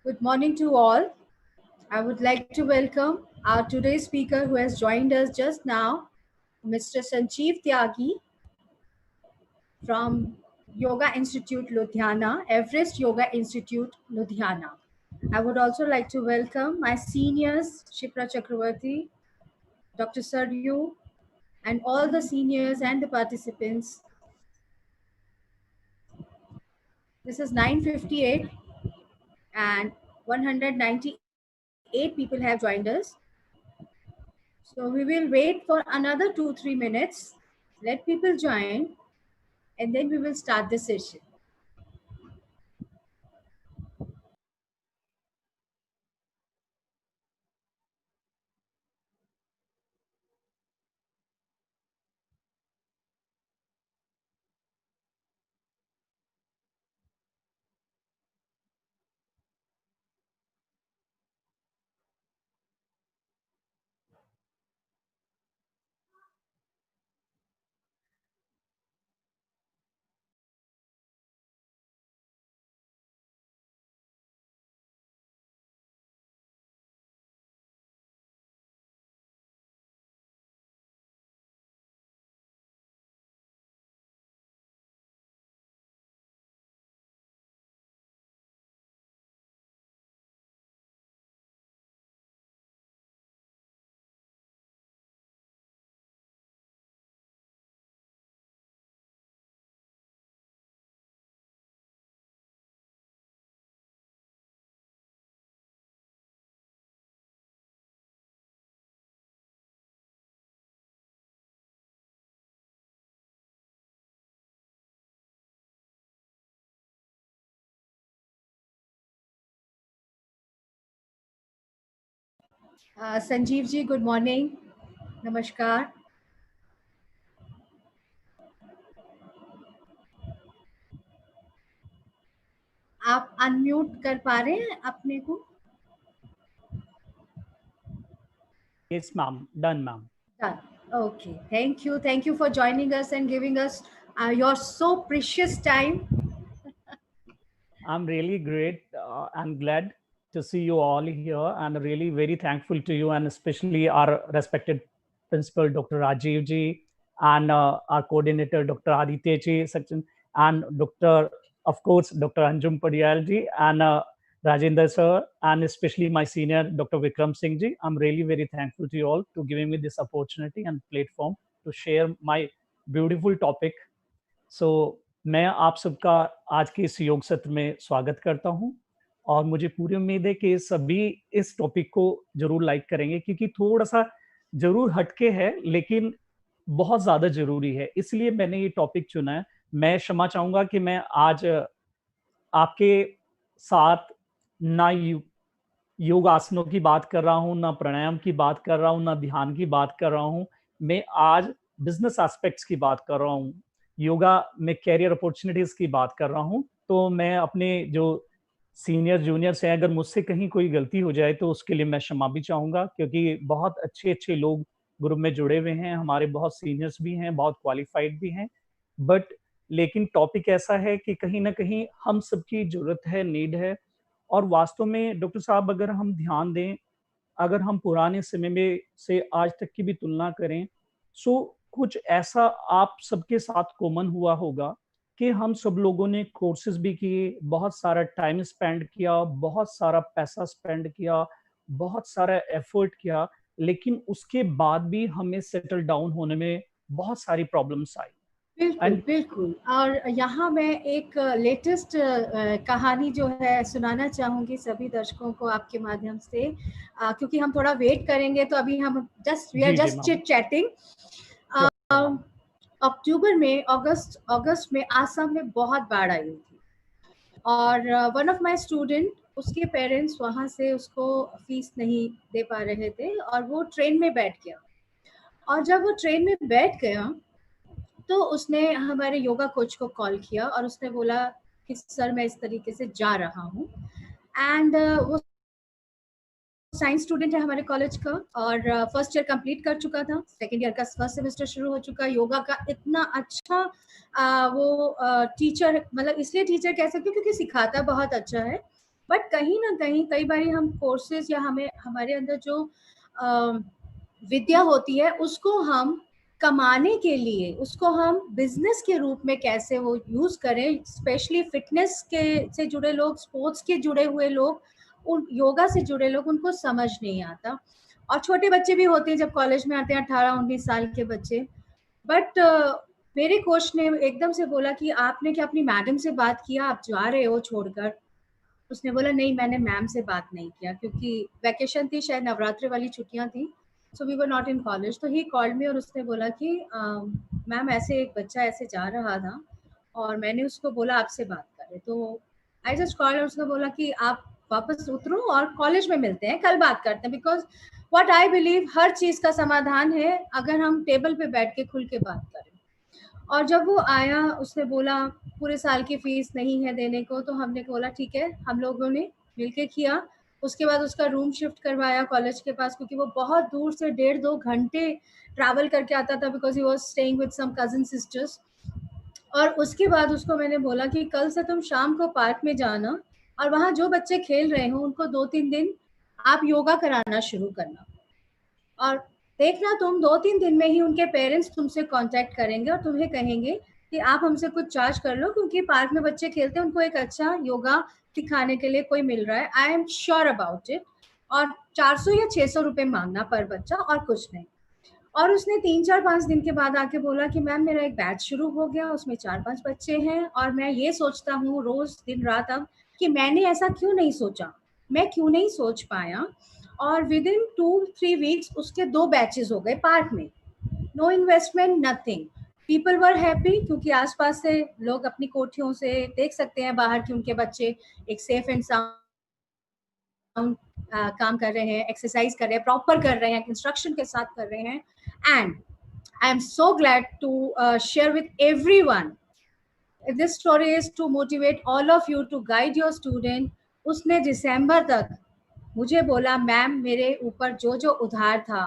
Good morning to all. I would like to welcome our today's speaker who has joined us just now, Mr. Sanjeev Tyagi from Yoga Institute Ludhiana, Everest Yoga Institute Ludhiana. I would also like to welcome my seniors, Shipra Chakravarti, Dr. Saryu, and all the seniors and the participants. This is 9:58 and 198 people have joined us. So we will wait for another 2-3 minutes. Let people join and then we will start the session. Sanjeev ji, good morning. Namaskar. आप unmute कर पा रहे हैं अपने को? Yes, ma'am. Done, ma'am. Done. Okay. Thank you. Thank you for joining us and giving us your so precious time. I'm really great. I'm glad to see you all here and really very thankful to you and especially our respected principal, Dr. Rajiv ji, and our coordinator, Dr. Aditya ji, and Dr. Of course, Dr. Anjum Padiyal ji, and Rajendra sir, and especially my senior, Dr. Vikram Singh ji. I'm really very thankful to you all to giving me this opportunity and platform to share my beautiful topic. सो मैं आप सबका आज के इस योग सत्र में स्वागत करता हूं और मुझे पूरी उम्मीद है कि सभी इस टॉपिक को जरूर लाइक करेंगे क्योंकि थोड़ा सा जरूर हटके है लेकिन बहुत ज्यादा जरूरी है, इसलिए मैंने ये टॉपिक चुना है। मैं क्षमा चाहूंगा कि मैं आज आपके साथ ना योग आसनों की बात कर रहा हूँ, ना प्राणायाम की बात कर रहा हूँ, ना ध्यान की बात कर रहा हूँ। मैं आज बिजनेस एस्पेक्ट्स की बात कर रहा हूँ, योगा में कैरियर अपॉर्चुनिटीज की बात कर रहा हूँ। तो मैं अपने जो सीनियर जूनियर्स हैं, अगर मुझसे कहीं कोई गलती हो जाए तो उसके लिए मैं क्षमा भी चाहूंगा क्योंकि बहुत अच्छे अच्छे लोग ग्रुप में जुड़े हुए हैं, हमारे बहुत सीनियर्स भी हैं, बहुत क्वालिफाइड भी हैं। बट लेकिन टॉपिक ऐसा है कि कहीं ना कहीं हम सबकी जरूरत है, नीड है। और वास्तव में डॉक्टर साहब, अगर हम ध्यान दें, अगर हम पुराने समय में से आज तक की भी तुलना करें, सो कुछ ऐसा आप सबके साथ कॉमन हुआ होगा कि हम सब लोगों ने कोर्सेज भी किए, बहुत सारा टाइम स्पेंड किया, बहुत सारा पैसा स्पेंड किया, बहुत सारा एफर्ट किया, लेकिन उसके बाद भी हमें सेटल डाउन होने में बहुत सारी प्रॉब्लम्स आई। बिल्कुल बिल्कुल। और यहाँ मैं एक लेटेस्ट कहानी जो है सुनाना चाहूँगी सभी दर्शकों को आपके माध्यम से, क्योंकि हम थोड़ा वेट करेंगे तो अभी हम we are just chit chatting. अक्टूबर में अगस्त में आसाम में बहुत बाढ़ आई थी और वन ऑफ माय स्टूडेंट, उसके पेरेंट्स वहाँ से उसको फीस नहीं दे पा रहे थे और वो ट्रेन में बैठ गया। और जब वो ट्रेन में बैठ गया तो उसने हमारे योगा कोच को कॉल किया और उसने बोला कि सर मैं इस तरीके से जा रहा हूँ। एंड वो साइंस स्टूडेंट है हमारे कॉलेज का और फर्स्ट ईयर कंप्लीट कर चुका था, सेकंड ईयर का फर्स्ट सेमेस्टर शुरू हो चुका। योगा का इतना अच्छा वो टीचर, मतलब इसलिए टीचर कह सकते हो क्योंकि सिखाता बहुत अच्छा है। बट कहीं ना कहीं कई बार हम कोर्सेज या हमें हमारे अंदर जो विद्या होती है उसको हम कमाने के लिए, उसको हम बिजनेस के रूप में कैसे वो यूज करें, स्पेशली फिटनेस के से जुड़े लोग, स्पोर्ट्स के जुड़े हुए लोग, उन योगा से जुड़े लोग, उनको समझ नहीं आता। और छोटे बच्चे भी होते हैं जब कॉलेज में आते हैं, 18-19 साल के बच्चे। बट मेरे कोच ने एकदम से बोला कि आपने क्या अपनी मैडम से बात किया, आप जा रहे हो छोड़कर? उसने बोला नहीं, मैंने मैम से बात नहीं किया, क्योंकि वैकेशन थी, शायद नवरात्रि वाली छुट्टियां थी, so we were not in college. तो ही कॉल्ड मी और उसने बोला कि मैम ऐसे एक बच्चा ऐसे जा रहा था और मैंने उसको बोला आपसे बात करें। तो आई जस्ट कॉल और उसने बोला कि आप वापस उतरो और कॉलेज में मिलते हैं, कल बात करते हैं। बिकॉज व्हाट आई बिलीव, हर चीज का समाधान है अगर हम टेबल पे बैठ के खुल के बात करें। और जब वो आया, उसने बोला पूरे साल की फीस नहीं है देने को, तो हमने बोला ठीक है, हम लोगों ने मिलके किया। उसके बाद उसका रूम शिफ्ट करवाया कॉलेज के पास, क्योंकि वो बहुत दूर से 1.5-2 घंटे ट्रैवल करके आता था, because he was staying with some cousin sisters. और उसके बाद उसको मैंने बोला कि कल से तुम शाम को पार्क में जाना और वहां जो बच्चे खेल रहे हो उनको 2-3 दिन आप योगा कराना शुरू करना। और देखना, तुम 2-3 दिन में ही उनके पेरेंट्स तुमसे कांटेक्ट करेंगे और तुम्हें कहेंगे कि आप हमसे कुछ चार्ज कर लो, क्योंकि पार्क में बच्चे खेलते हैं, उनको एक अच्छा योगा सिखाने के लिए कोई मिल रहा है। I am sure about it. और 400 या 600 रुपए मांगना पर बच्चा, और कुछ नहीं। और उसने 3-4-5 दिन के बाद आके बोला कि मैम मेरा एक बैच शुरू हो गया, उसमें 4-5 बच्चे हैं, और मैं ये सोचता हूँ रोज दिन रात अब कि मैंने ऐसा क्यों नहीं सोचा, मैं क्यों नहीं सोच पाया। और विद इन 2-3 वीक्स उसके 2 बैचेस हो गए पार्क में, no investment, nothing. People were happy, क्योंकि आसपास से लोग अपनी कोठियों से देख सकते हैं बाहर कि उनके बच्चे एक सेफ एंड साउंड काम कर रहे हैं, एक्सरसाइज कर रहे हैं, प्रॉपर कर रहे हैं, इंस्ट्रक्शन के साथ कर रहे हैं। And I am so glad to share with everyone, this story is to motivate all of you to guide your student। उसने दिसंबर तक मुझे बोला मैम मेरे ऊपर जो जो उधार था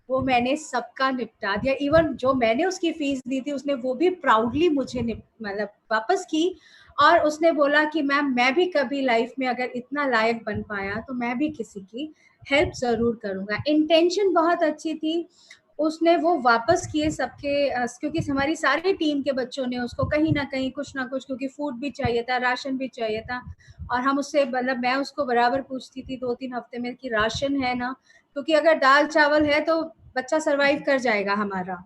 वो मैंने सबका निपटा दिया। इवन जो मैंने उसकी फीस दी थी उसने वो भी प्राउडली मुझे मतलब वापस की। और उसने बोला कि मैम मैं भी कभी लाइफ में अगर इतना लायक बन पाया तो मैं भी किसी की हेल्प जरूर करूंगा। इंटेंशन बहुत अच्छी थी। उसने वो वापस किए सबके, क्योंकि हमारी सारी टीम के बच्चों ने उसको कहीं ना कहीं कुछ ना कुछ, क्योंकि फूड भी चाहिए था, राशन भी चाहिए था। और हम उससे मतलब मैं उसको बराबर पूछती थी 2-3 हफ्ते में कि राशन है ना, क्योंकि अगर दाल चावल है तो बच्चा सरवाइव कर जाएगा हमारा।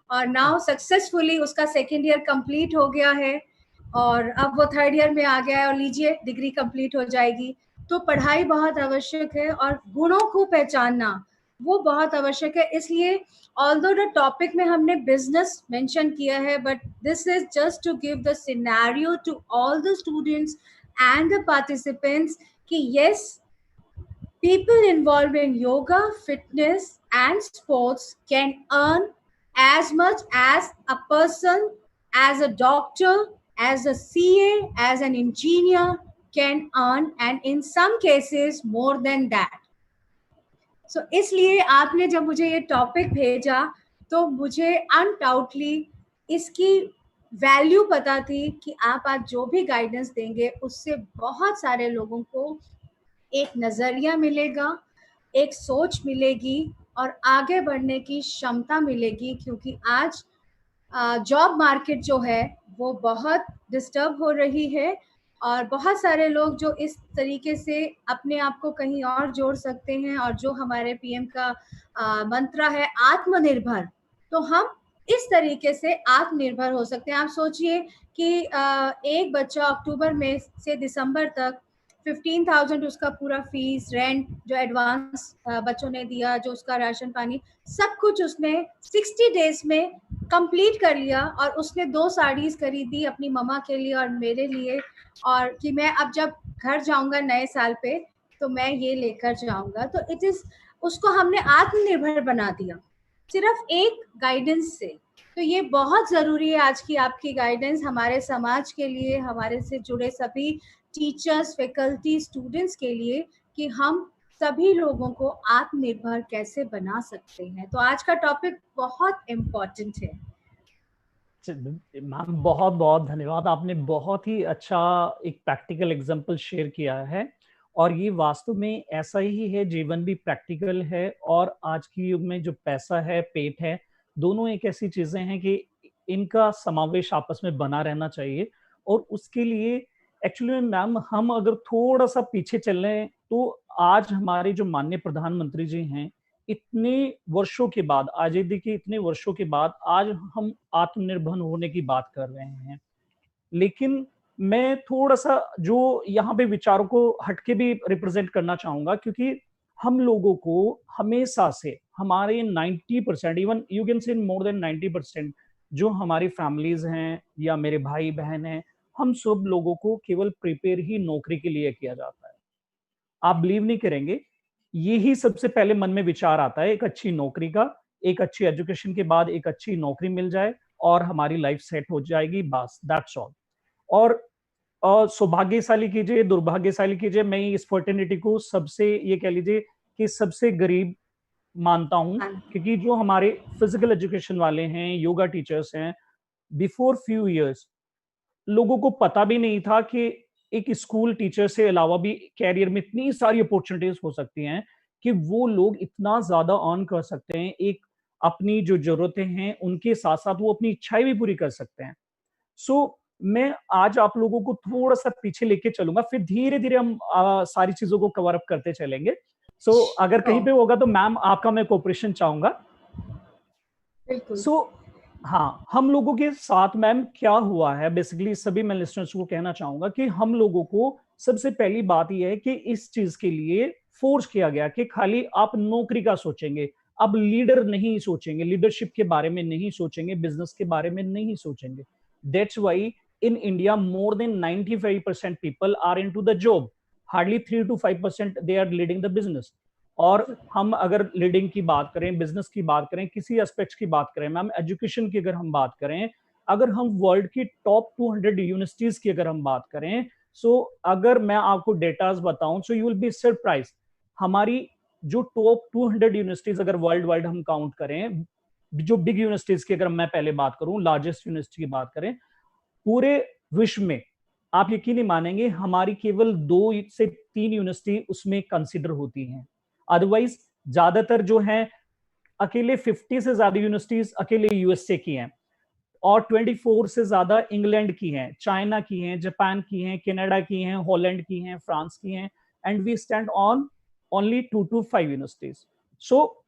और नाउ सक्सेसफुली उसका 2nd ईयर कंप्लीट हो गया है और अब वो 3rd ईयर में आ गया है, और लीजिए डिग्री कंप्लीट हो जाएगी। तो पढ़ाई बहुत आवश्यक है और गुणों को पहचानना वो बहुत आवश्यक है। इसलिए ऑल्दो द टॉपिक में हमने बिजनेस मेंशन किया है, but this is just to give the scenario to all the students and the participants कि yes, people involved in yoga, fitness and sports can earn as much as a person, as a doctor, as a CA, as an engineer can earn, and in some cases more than that। So इसलिए आपने जब मुझे ये topic भेजा तो मुझे undoubtedly इसकी value पता थी कि आप आज जो भी गाइडेंस देंगे उससे बहुत सारे लोगों को एक नजरिया मिलेगा, एक सोच मिलेगी और आगे बढ़ने की क्षमता मिलेगी। क्योंकि आज जॉब मार्केट जो है वो बहुत डिस्टर्ब हो रही है और बहुत सारे लोग जो इस तरीके से अपने आप को कहीं और जोड़ सकते हैं, और जो हमारे पीएम का मंत्र है आत्मनिर्भर, तो हम इस तरीके से आत्मनिर्भर हो सकते हैं। आप सोचिए कि एक बच्चा अक्टूबर में से दिसंबर तक 15,000 उसका पूरा फीस, रेंट, जो एडवांस बच्चों ने दिया, जो उसका राशन पानी, सब कुछ उसने 60 डेज में कंप्लीट कर लिया। और उसने 2 साड़ीज खरीदी अपनी मम्मा के लिए और मेरे लिए, और कि मैं अब जब घर जाऊंगा नए साल पे तो मैं ये लेकर जाऊंगा। तो इट इज, उसको हमने आत्मनिर्भर बना दिया सिर्फ एक गाइडेंस से। तो ये बहुत जरूरी है आज की आपकी गाइडेंस हमारे समाज के लिए, हमारे से जुड़े सभी टीचर्स, फैकल्टी, स्टूडेंट्स के लिए, कि हम सभी लोगों को आत्मनिर्भर कैसे बना सकते हैं। तो आज का टॉपिक बहुत इम्पोर्टेंट है। मैम बहुत बहुत धन्यवाद, आपने बहुत ही अच्छा एक प्रैक्टिकल एग्जांपल शेयर किया है। और ये वास्तव में ऐसा ही है, जीवन भी प्रैक्टिकल है। और आज के युग में जो पैसा है, पेट है, दोनों एक ऐसी चीजें हैं कि इनका समावेश आपस में बना रहना चाहिए। और उसके लिए एक्चुअली में मैम, हम अगर थोड़ा सा पीछे चलें तो आज हमारे जो माननीय प्रधानमंत्री जी हैं, इतने वर्षों के बाद, आजादी के इतने वर्षों के बाद आज हम आत्मनिर्भर होने की बात कर रहे हैं। लेकिन मैं थोड़ा सा जो यहाँ पे विचारों को हटके भी रिप्रेजेंट करना चाहूंगा, क्योंकि हम लोगों को हमेशा से हमारे 90%, even you can say more than 90%, जो हमारी फैमिलीज हैं या मेरे भाई बहन हैं, हम सब लोगों को केवल प्रिपेयर ही नौकरी के लिए किया जाता है। आप बिलीव नहीं करेंगे, ये ही सबसे पहले मन में विचार आता है एक अच्छी नौकरी का, एक अच्छी एजुकेशन के बाद एक अच्छी नौकरी मिल जाए और हमारी लाइफ सेट हो जाएगी, बस दैट्स ऑल। और सौभाग्यशाली कीजिए, दुर्भाग्यशाली कीजिए, मैं इस फर्टिनिटी को सबसे, ये कह लीजिए कि सबसे गरीब मानता हूं। क्योंकि जो हमारे फिजिकल एजुकेशन वाले हैं, योगा टीचर्स हैं, बिफोर फ्यू इयर्स लोगों को पता भी नहीं था कि एक स्कूल टीचर से अलावा भी कैरियर में इतनी सारी अपॉर्चुनिटीज हो सकती हैं कि वो लोग इतना ज्यादा अर्न कर सकते हैं, एक अपनी जो जरूरतें हैं उनके साथ साथ वो अपनी इच्छाएं भी पूरी कर सकते हैं। सो मैं आज आप लोगों को थोड़ा सा पीछे लेके चलूंगा, फिर धीरे धीरे हम सारी चीजों को कवर अप करते चलेंगे। सो अगर कहीं पे होगा तो मैम आपका मैं कोऑपरेशन चाहूंगा। बिल्कुल। सो हाँ, हम लोगों के साथ मैम क्या हुआ है, बेसिकली सभी मैं लिसनर्स को कहना चाहूंगा कि हम लोगों को सबसे पहली बात यह है कि इस चीज के लिए फोर्स किया गया कि खाली आप नौकरी का सोचेंगे, अब लीडर नहीं सोचेंगे, लीडरशिप के बारे में नहीं सोचेंगे, बिजनेस के बारे में नहीं सोचेंगे। That's why in India more than 95% people are into the job, hardly 3 to 5% they are leading the business. और हम अगर लीडिंग की बात करें, बिजनेस की बात करें, किसी एस्पेक्ट्स की बात करें, मैम एजुकेशन की अगर हम बात करें, अगर हम वर्ल्ड की टॉप 200 यूनिवर्सिटीज की अगर हम बात करें, सो अगर मैं आपको डेटाज बताऊं so you will be surprise. हमारी जो टॉप 200 यूनिवर्सिटीज अगर वर्ल्ड वाइड हम काउंट करें, जो बिग यूनिवर्सिटीज की अगर मैं पहले बात करूं, लार्जेस्ट यूनिवर्सिटी की बात करें, पूरे विश्व में आप यकीन नहीं मानेंगे हमारी केवल 2 से 3 यूनिवर्सिटी उसमें कंसिडर होती हैं। अदरवाइज ज्यादातर जो है अकेले 50 से ज्यादा यूनिवर्सिटीज अकेले यूएसए की हैं, और 24 से ज्यादा इंग्लैंड की हैं, चाइना की हैं, जापान की हैं, कनाडा की हैं, हॉलैंड की हैं, फ्रांस की हैं, and we stand on only 2 to 5 universities. So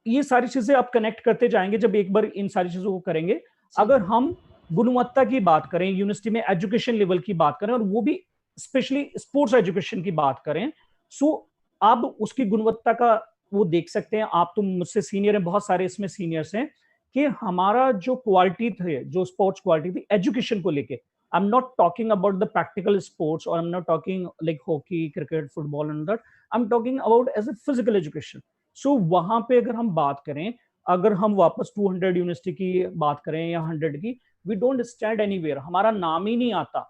ये सारी चीजें आप कनेक्ट करते जाएंगे जब एक बार इन सारी चीजों को करेंगे। अगर हम गुणवत्ता की बात करें, यूनिवर्सिटी में एजुकेशन लेवल की बात करें, और वो भी स्पेशली स्पोर्ट्स एजुकेशन की बात करें, सो आप उसकी गुणवत्ता का वो देख सकते हैं। आप तो मुझसे सीनियर हैं, बहुत सारे इसमें सीनियर्स हैं, कि हमारा जो क्वालिटी थे, जो स्पोर्ट्स क्वालिटी थी एजुकेशन को लेके, I am not talking about the practical sports, और I am not talking like hockey, cricket, football and that, I am talking about as a physical education. So वहां पे अगर हम बात करें, अगर हम वापस 200 यूनिवर्सिटी की बात करें या 100 की, वी डोंट स्टैंड एनीवेयर, हमारा नाम ही नहीं आता,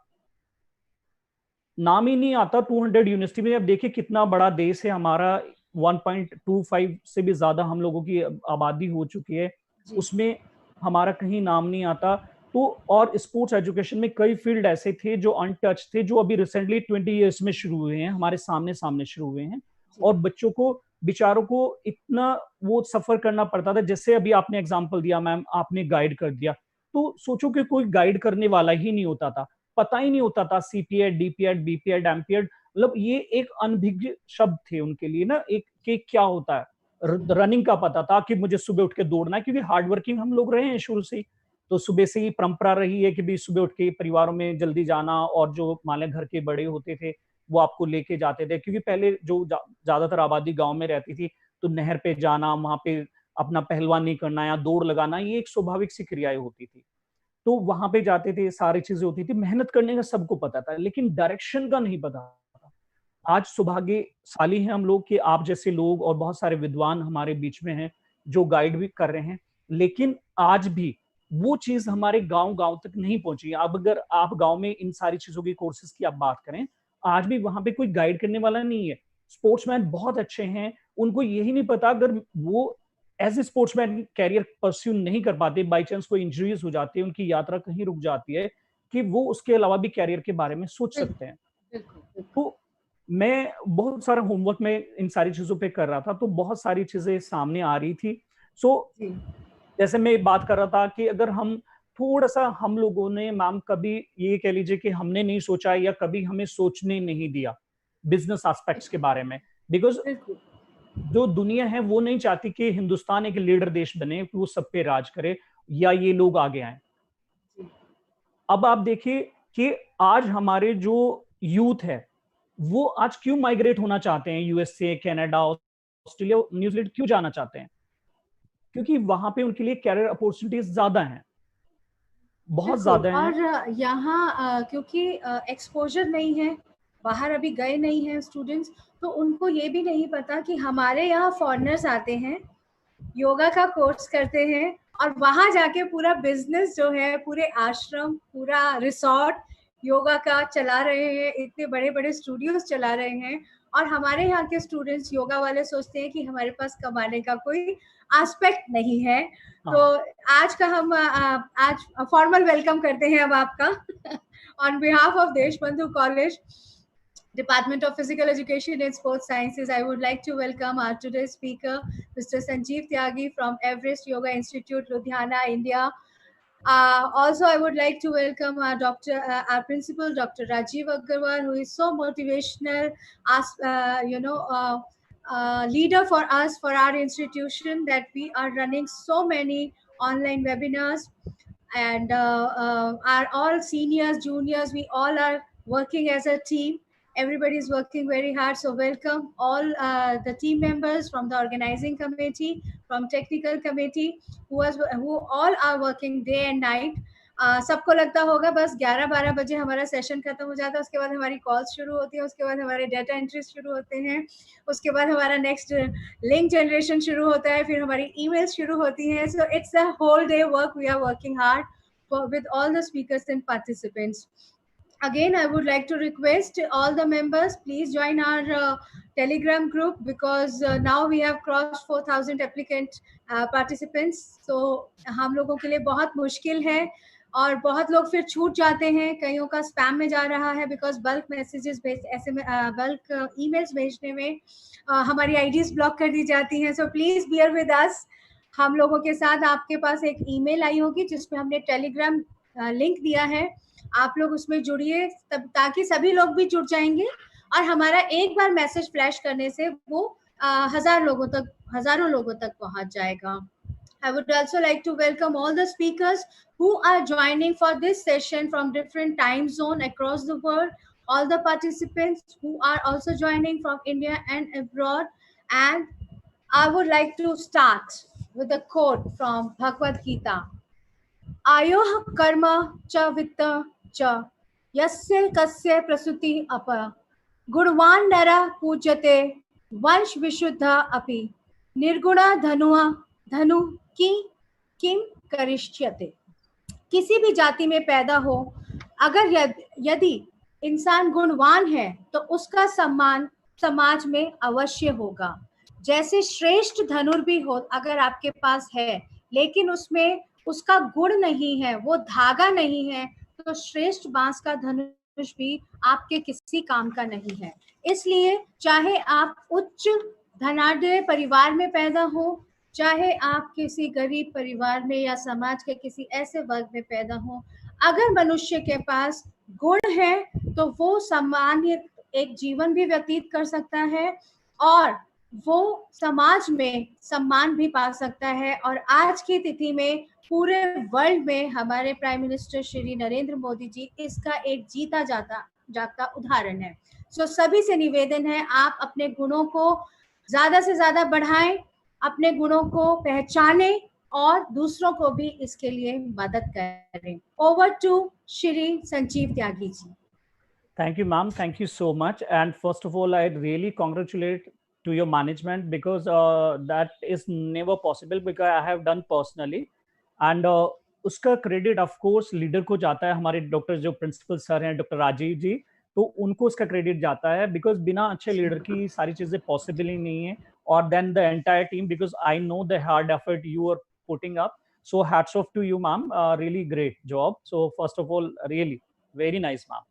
नाम ही नहीं आता 200 यूनिवर्सिटी में। अब देखिए कितना बड़ा देश है हमारा, 1.25 से भी ज्यादा हम लोगों की आबादी हो चुकी है, उसमें हमारा कहीं नाम नहीं आता। तो और स्पोर्ट्स एजुकेशन में कई फील्ड ऐसे थे जो अनटच थे, जो अभी रिसेंटली 20 ईयर्स में शुरू हुए हैं, हमारे सामने सामने शुरू हुए हैं, और बच्चों को बेचारों को इतना वो सफर करना पड़ता था। जैसे अभी आपने एग्जांपल दिया मैम, आपने गाइड कर दिया, तो सोचो कि कोई गाइड करने वाला ही नहीं होता था, पता ही नहीं होता था सीपीएड, डीपीएड, बीपीएड, एमपीएड, मतलब ये एक अनभिज्ञ शब्द थे उनके लिए ना, एक कि क्या होता है। रनिंग का पता था कि मुझे सुबह उठ के दौड़ना है, क्योंकि हार्ड वर्किंग हम लोग रहे हैं शुरू से ही, तो सुबह से ही परंपरा रही है कि भी सुबह उठ के परिवारों में जल्दी जाना, और जो मान लें घर के बड़े होते थे वो आपको लेके जाते थे, क्योंकि पहले जो ज्यादातर आबादी गांव में रहती थी, तो नहर पे जाना, वहां पे अपना पहलवानी करना या दौड़ लगाना, ये एक स्वाभाविक सी क्रियाएं होती थी। तो वहां पे जाते थे, सारी चीजें होती थी, मेहनत करने का सबको पता था, लेकिन डायरेक्शन का नहीं पता था। आज सौभाग्यशाली हैं हम लोग कि आप जैसे लोग और बहुत सारे विद्वान हमारे बीच में हैं जो गाइड भी कर रहे हैं, लेकिन आज भी वो चीज हमारे गांव गांव तक नहीं पहुंची। अब अगर आप गांव में इन सारी चीजों की कोर्सेज की आप बात करें, आज भी वहां पे कोई गाइड करने वाला नहीं है। स्पोर्ट्समैन बहुत अच्छे हैं, उनको यही नहीं पता अगर वो as a sportsman career pursue नहीं कर पाते, बाई चांस कोई इंजरीज हो जाती है, उनकी यात्रा कहीं रुक जाती है, कि वो उसके अलावा भी कैरियर के बारे में सोच सकते हैं। तो मैं बहुत सारा होमवर्क में इन सारी चीजों पे कर रहा था, तो बहुत सारी चीजें सामने आ रही थी। जैसे मैं बात कर रहा था कि अगर हम थोड़ा सा, हम लोगों ने मैम कभी ये कह लीजिए कि हमने नहीं सोचा या कभी हमें सोचने नहीं दिया बिजनेस एस्पेक्ट्स के बारे में, बिकॉज जो दुनिया है वो नहीं चाहती कि हिंदुस्तान एक लीडर देश बने, वो सब पे राज करे या ये लोग आगे आए। अब आप देखिए कि आज हमारे जो यूथ है वो आज क्यों माइग्रेट होना चाहते हैं, यूएसए, कनाडा, ऑस्ट्रेलिया, न्यूजीलैंड क्यों जाना चाहते हैं? क्योंकि वहां पे उनके लिए कैरियर अपॉर्चुनिटीज ज्यादा हैं, बहुत ज्यादा हैं। और यहाँ क्योंकि एक्सपोजर नहीं है, बाहर अभी गए नहीं हैं स्टूडेंट्स, तो उनको ये भी नहीं पता कि हमारे यहाँ फॉरेनर्स आते हैं, योगा का कोर्स करते हैं और वहां जाके पूरा बिजनेस जो है, पूरे आश्रम, पूरा रिसोर्ट योगा का चला रहे हैं, इतने बड़े बड़े स्टूडियोज चला रहे हैं। और हमारे यहाँ के स्टूडेंट्स योगा वाले सोचते हैं कि हमारे पास कमाने का कोई एस्पेक्ट नहीं है। तो आज का हम आज फॉर्मल वेलकम करते हैं अब आपका on behalf of Deshbandhu college, Department of Physical Education and Sports Sciences. I would like to welcome our today's speaker, Mr. Sanjeev Tyagi from Everest Yoga Institute, Ludhiana, India. Also, I would like to welcome our principal, Dr. Rajiv Agarwal, who is so motivational, leader for us, for our institution, that we are running so many online webinars, and our all seniors, juniors, we all are working as a team. Everybody is working very hard. So welcome all the team members from the organizing committee, from technical committee, who all are working day and night. सबको लगता होगा बस 11-12 बजे हमारा session खत्म हो जाता है, उसके बाद हमारी कॉल्स शुरू होती है, उसके बाद हमारे डेटा एंट्रीज शुरू होते हैं, उसके बाद हमारा नेक्स्ट लिंक जनरेशन शुरू होता है, फिर हमारी ईमेल्स शुरू होती हैं. So it's a whole day work. We are working hard with all the speakers and participants. Again, I would like to request all the members, please join our Telegram group, because now we have crossed 4,000 applicant participants. So हम लोगों के लिए बहुत मुश्किल है और बहुत लोग फिर छूट जाते हैं, कईयों का स्पैम में जा रहा है, because bulk messages bulk emails भेजने में हमारी आईडीज ब्लॉक कर दी जाती हैं. So please bear with us. हम लोगों के साथ आपके पास एक ईमेल आई होगी जिसमें हमने टेलीग्राम लिंक दिया है, आप लोग उसमें जुड़िए, तब ताकि सभी लोग भी जुड़ जाएंगे और हमारा एक बार मैसेज फ्लैश करने से वो हजारों लोगों तक पहुंच जाएगा. I would also like to welcome all the speakers who are joining for this session from different time zone across the world, all the participants who are also joining from India and abroad. And I would like to start with a quote from Bhagavad Gita. आयोः कर्म च वित्त च यस्य कस्य प्रसूति up गुणवान नरः पूज्यते वंश विशुद्ध अपि निर्गुण धनु किम करिष्यते. किसी भी जाति में पैदा हो, अगर यदि इंसान गुणवान है तो उसका सम्मान समाज में अवश्य होगा. जैसे श्रेष्ठ धनुर भी हो अगर आपके पास है, लेकिन उसमें उसका गुण नहीं है, वो धागा नहीं है, तो श्रेष्ठ बांस का धनुष भी आपके किसी काम का नहीं है. इसलिए चाहे आप उच्च धनाढ्य परिवार में पैदा हो, चाहे आप किसी गरीब परिवार में या समाज के किसी ऐसे वर्ग में पैदा हो, अगर मनुष्य के पास गुण है तो वो सामान्य एक जीवन भी व्यतीत कर सकता है और वो समाज में सम्मान भी पा सकता है. और आज की तिथि में पूरे वर्ल्ड में हमारे प्राइम मिनिस्टर श्री नरेंद्र मोदी जी इसका एक जीता जागता उदाहरण है. सो सभी से निवेदन है, आप अपने गुणों को ज्यादा से ज्यादा बढ़ाएं, अपने गुणों को पहचानें और दूसरों को भी इसके लिए मदद करें. Over to Shri Sanjeev Tyagi ji. Thank you, ma'am. Thank you so much. And first of all, I really congratulate to your management, because that is never possible, because I have done personally. And उसका क्रेडिट ऑफ कोर्स लीडर को जाता है, हमारे doctor जो principal sir हैं doctor Rajiv जी, तो उनको उसका क्रेडिट जाता है, बिकॉज बिना अच्छे लीडर की सारी चीजें पॉसिबल ही नहीं है. or then the entire team, because I know the hard effort you are putting up. So hats off to you, ma'am. Really great job. So first of all, really very nice, ma'am.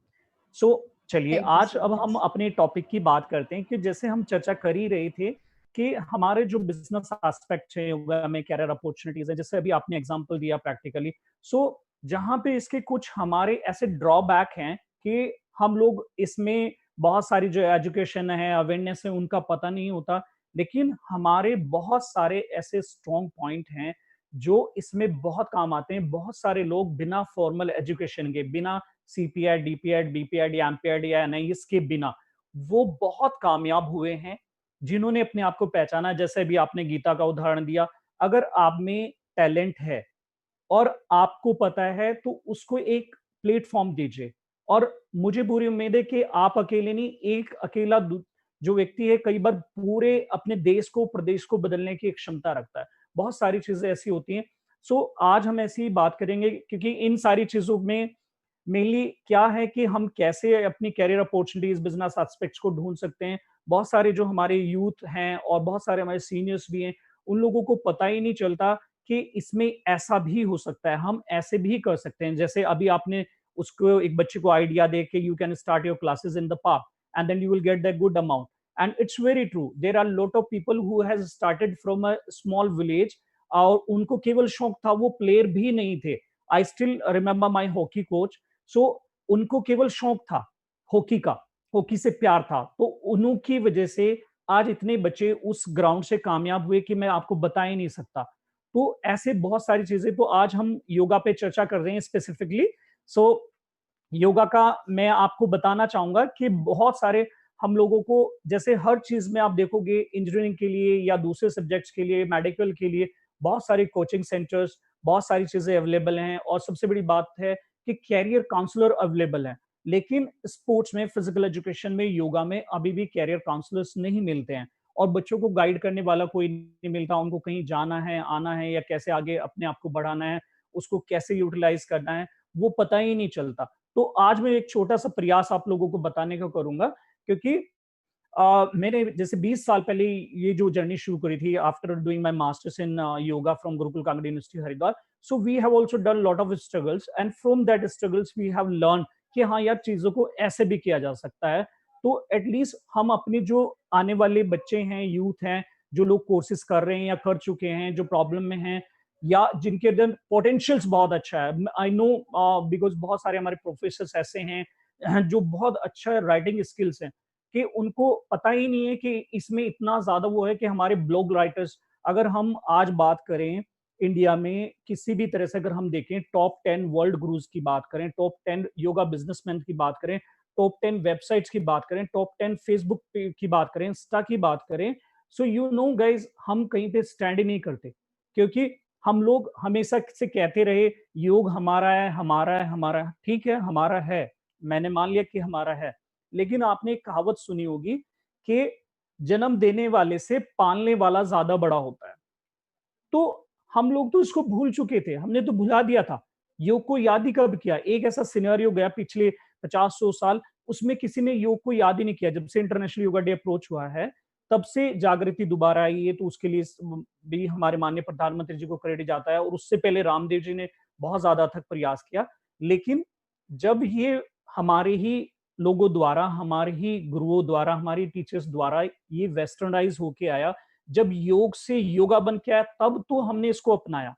So चलिए Thank you आज so अब much. हम अपने topic की बात करते हैं कि जैसे हम चर्चा कर ही रहे थे कि हमारे जो बिजनेस एस्पेक्ट है योगा में, कैरियर अपॉर्चुनिटीज है, जैसे अभी आपने एग्जांपल दिया प्रैक्टिकली। सो जहां पे इसके कुछ हमारे ऐसे ड्रॉबैक हैं कि हम लोग इसमें बहुत सारी जो एजुकेशन है, अवेयरनेस है, उनका पता नहीं होता, लेकिन हमारे बहुत सारे ऐसे स्ट्रॉन्ग पॉइंट हैं जो इसमें बहुत काम आते हैं। बहुत सारे लोग बिना फॉर्मल एजुकेशन के, बिना सीपीएड, डीपीएड, बीपीएड या एमपीएड या एनआईएस के बिना वो बहुत कामयाब हुए हैं, जिन्होंने अपने आप को पहचाना। जैसे भी आपने गीता का उदाहरण दिया, अगर आप में टैलेंट है और आपको पता है तो उसको एक प्लेटफॉर्म दीजिए। और मुझे पूरी उम्मीद है कि आप अकेले नहीं, एक अकेला जो व्यक्ति है कई बार पूरे अपने देश को, प्रदेश को बदलने की एक क्षमता रखता है। बहुत सारी चीजें ऐसी होती हैं। सो आज हम ऐसी ही बात करेंगे, क्योंकि इन सारी चीजों में मेनली क्या है कि हम कैसे अपनी कैरियर अपॉर्चुनिटीज, बिजनेस एस्पेक्ट्स को ढूंढ सकते हैं। बहुत सारे जो हमारे यूथ हैं और बहुत सारे हमारे सीनियर्स भी हैं, उन लोगों को पता ही नहीं चलता कि इसमें ऐसा भी हो सकता है, हम ऐसे भी कर सकते हैं। जैसे अभी आपने उसको, एक बच्चे को आइडिया दे के you can start your classes in the park and then you will get that good amount. And it's very true, there are lot of people who has started from a small village, और उनको केवल शौक था, वो player भी नहीं थे। I still remember my hockey coach. So उनको केवल शौक था हॉकी का, हॉकी से प्यार था, तो उन्हों की वजह से आज इतने बच्चे उस ग्राउंड से कामयाब हुए कि मैं आपको बता ही नहीं सकता। तो ऐसे बहुत सारी चीजें, तो आज हम योगा पे चर्चा कर रहे हैं स्पेसिफिकली। सो योगा का मैं आपको बताना चाहूंगा कि बहुत सारे हम लोगों को, जैसे हर चीज में आप देखोगे, इंजीनियरिंग के लिए या दूसरे सब्जेक्ट्स के लिए, मेडिकल के लिए बहुत सारे कोचिंग सेंटर्स, बहुत सारी चीजें अवेलेबल हैं। और सबसे बड़ी बात है कि कैरियर काउंसलर अवेलेबल हैं। लेकिन स्पोर्ट्स में, फिजिकल एजुकेशन में, योगा में अभी भी कैरियर काउंसलर्स नहीं मिलते हैं, और बच्चों को गाइड करने वाला कोई नहीं मिलता। उनको कहीं जाना है, आना है, या कैसे आगे अपने आप को बढ़ाना है, उसको कैसे यूटिलाइज करना है, वो पता ही नहीं चलता। तो आज मैं एक छोटा सा प्रयास आप लोगों को बताने का करूंगा, क्योंकि मैंने जैसे 20 साल पहले ये जो जर्नी शुरू करी थी, after doing my masters in yoga from Gurukul Kangra university Haridwar. So we have also done lot of struggles, and from that struggles we have learn कि हाँ यार, चीजों को ऐसे भी किया जा सकता है। तो एटलीस्ट हम अपने जो आने वाले बच्चे हैं, यूथ हैं, जो लोग कोर्सेज कर रहे हैं या कर चुके हैं, जो प्रॉब्लम में हैं, या जिनके अंदर पोटेंशियल्स बहुत अच्छा है, आई नो, बिकॉज बहुत सारे हमारे प्रोफेसर्स ऐसे हैं जो बहुत अच्छा राइटिंग स्किल्स हैं, कि उनको पता ही नहीं है कि इसमें इतना ज्यादा वो है कि हमारे ब्लॉग राइटर्स, अगर हम आज बात करें इंडिया में किसी भी तरह से, अगर हम देखें टॉप 10 वर्ल्ड गुरुज की बात करें, टॉप 10 योगा बिजनेसमैन की बात करें, टॉप 10 वेबसाइट्स की बात करें, टॉप 10 फेसबुक की बात करें, इंस्टा की बात करें, सो यू नो गाइज, हम कहीं पे स्टैंड ही नहीं करते। क्योंकि हम लोग हमेशा से कहते रहे योग हमारा है, हमारा है, हमारा है। ठीक है, हमारा है, मैंने मान लिया कि हमारा है, लेकिन आपने एक कहावत सुनी होगी कि जन्म देने वाले से पालने वाला ज्यादा बड़ा होता है। तो हम लोग तो इसको भूल चुके थे, हमने तो भुला दिया था। योग को याद ही कब किया? एक ऐसा सिनेरियो गया पिछले 50-100 साल, उसमें किसी ने योग को याद ही नहीं किया। जब से इंटरनेशनल योगा डे अप्रोच हुआ है, तब से जागृति दोबारा आई है। तो उसके लिए भी हमारे माननीय प्रधानमंत्री जी को क्रेडिट जाता है, और उससे पहले रामदेव जी ने बहुत ज्यादा अथक प्रयास किया। लेकिन जब ये हमारे ही लोगों द्वारा, हमारे ही गुरुओं द्वारा, हमारी टीचर्स द्वारा ये वेस्टर्नाइज होके आया, जब योग से योगा बन के आया, तब तो हमने इसको अपनाया।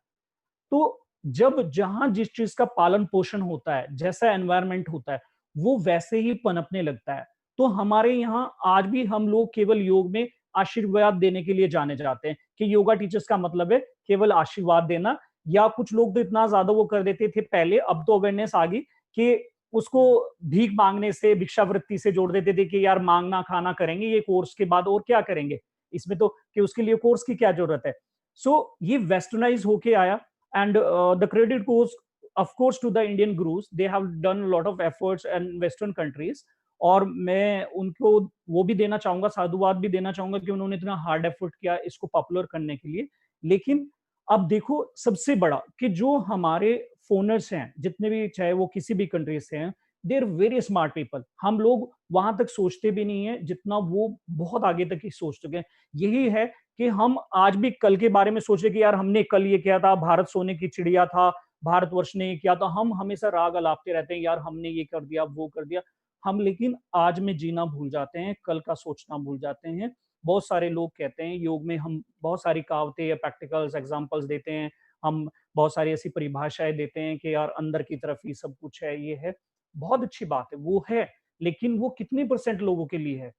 तो जब जहां जिस चीज का पालन पोषण होता है, जैसा एनवायरनमेंट होता है, वो वैसे ही पनपने लगता है। तो हमारे यहाँ आज भी हम लोग केवल योग में आशीर्वाद देने के लिए जाने जाते हैं, कि योगा टीचर्स का मतलब है केवल आशीर्वाद देना। या कुछ लोग तो इतना ज्यादा वो कर देते थे पहले, अब तो अवेयरनेस आ गई कि उसको भीख मांगने से, भिक्षावृत्ति से जोड़ देते थे कि यार मांगना खाना करेंगे ये कोर्स के बाद, और क्या करेंगे इसमें, तो कि उसके लिए कोर्स की क्या जरूरत है। सो ये वेस्टर्नाइज होके आया, and the credit goes of course to the Indian gurus. They have done a lot of efforts in western countries, और मैं उनको वो भी देना चाहूंगा, साधुवाद भी देना चाहूंगा कि उन्होंने इतना हार्ड एफर्ट किया इसको पॉपुलर करने के लिए। लेकिन अब देखो सबसे बड़ा कि जो हमारे फोनर्स हैं, जितने भी, चाहे वो किसी भी कंट्री से हैं, they are very smart people. हम लोग वहां तक सोचते भी नहीं है जितना वो बहुत आगे तक ही सोच चुके हैं। यही है कि हम आज भी कल के बारे में सोच रहे कि यार हमने कल ये किया था, भारत सोने की चिड़िया था, भारतवर्ष ने ये किया था, हम हमेशा राग अलापते रहते हैं यार हमने ये कर दिया वो कर दिया। हम लेकिन आज में जीना भूल जाते हैं, कल का सोचना भूल जाते हैं। बहुत सारे लोग कहते हैं योग में हम बहुत सारी कहावतें या प्रैक्टिकल्स एग्जांपल्स देते हैं, हम बहुत सारी ऐसी परिभाषाएं देते हैं कि यार अंदर की तरफ ही सब कुछ है, ये है। बहुत अच्छी बात है, वो है, लेकिन वो कितने परसेंट लोगों के लिए है?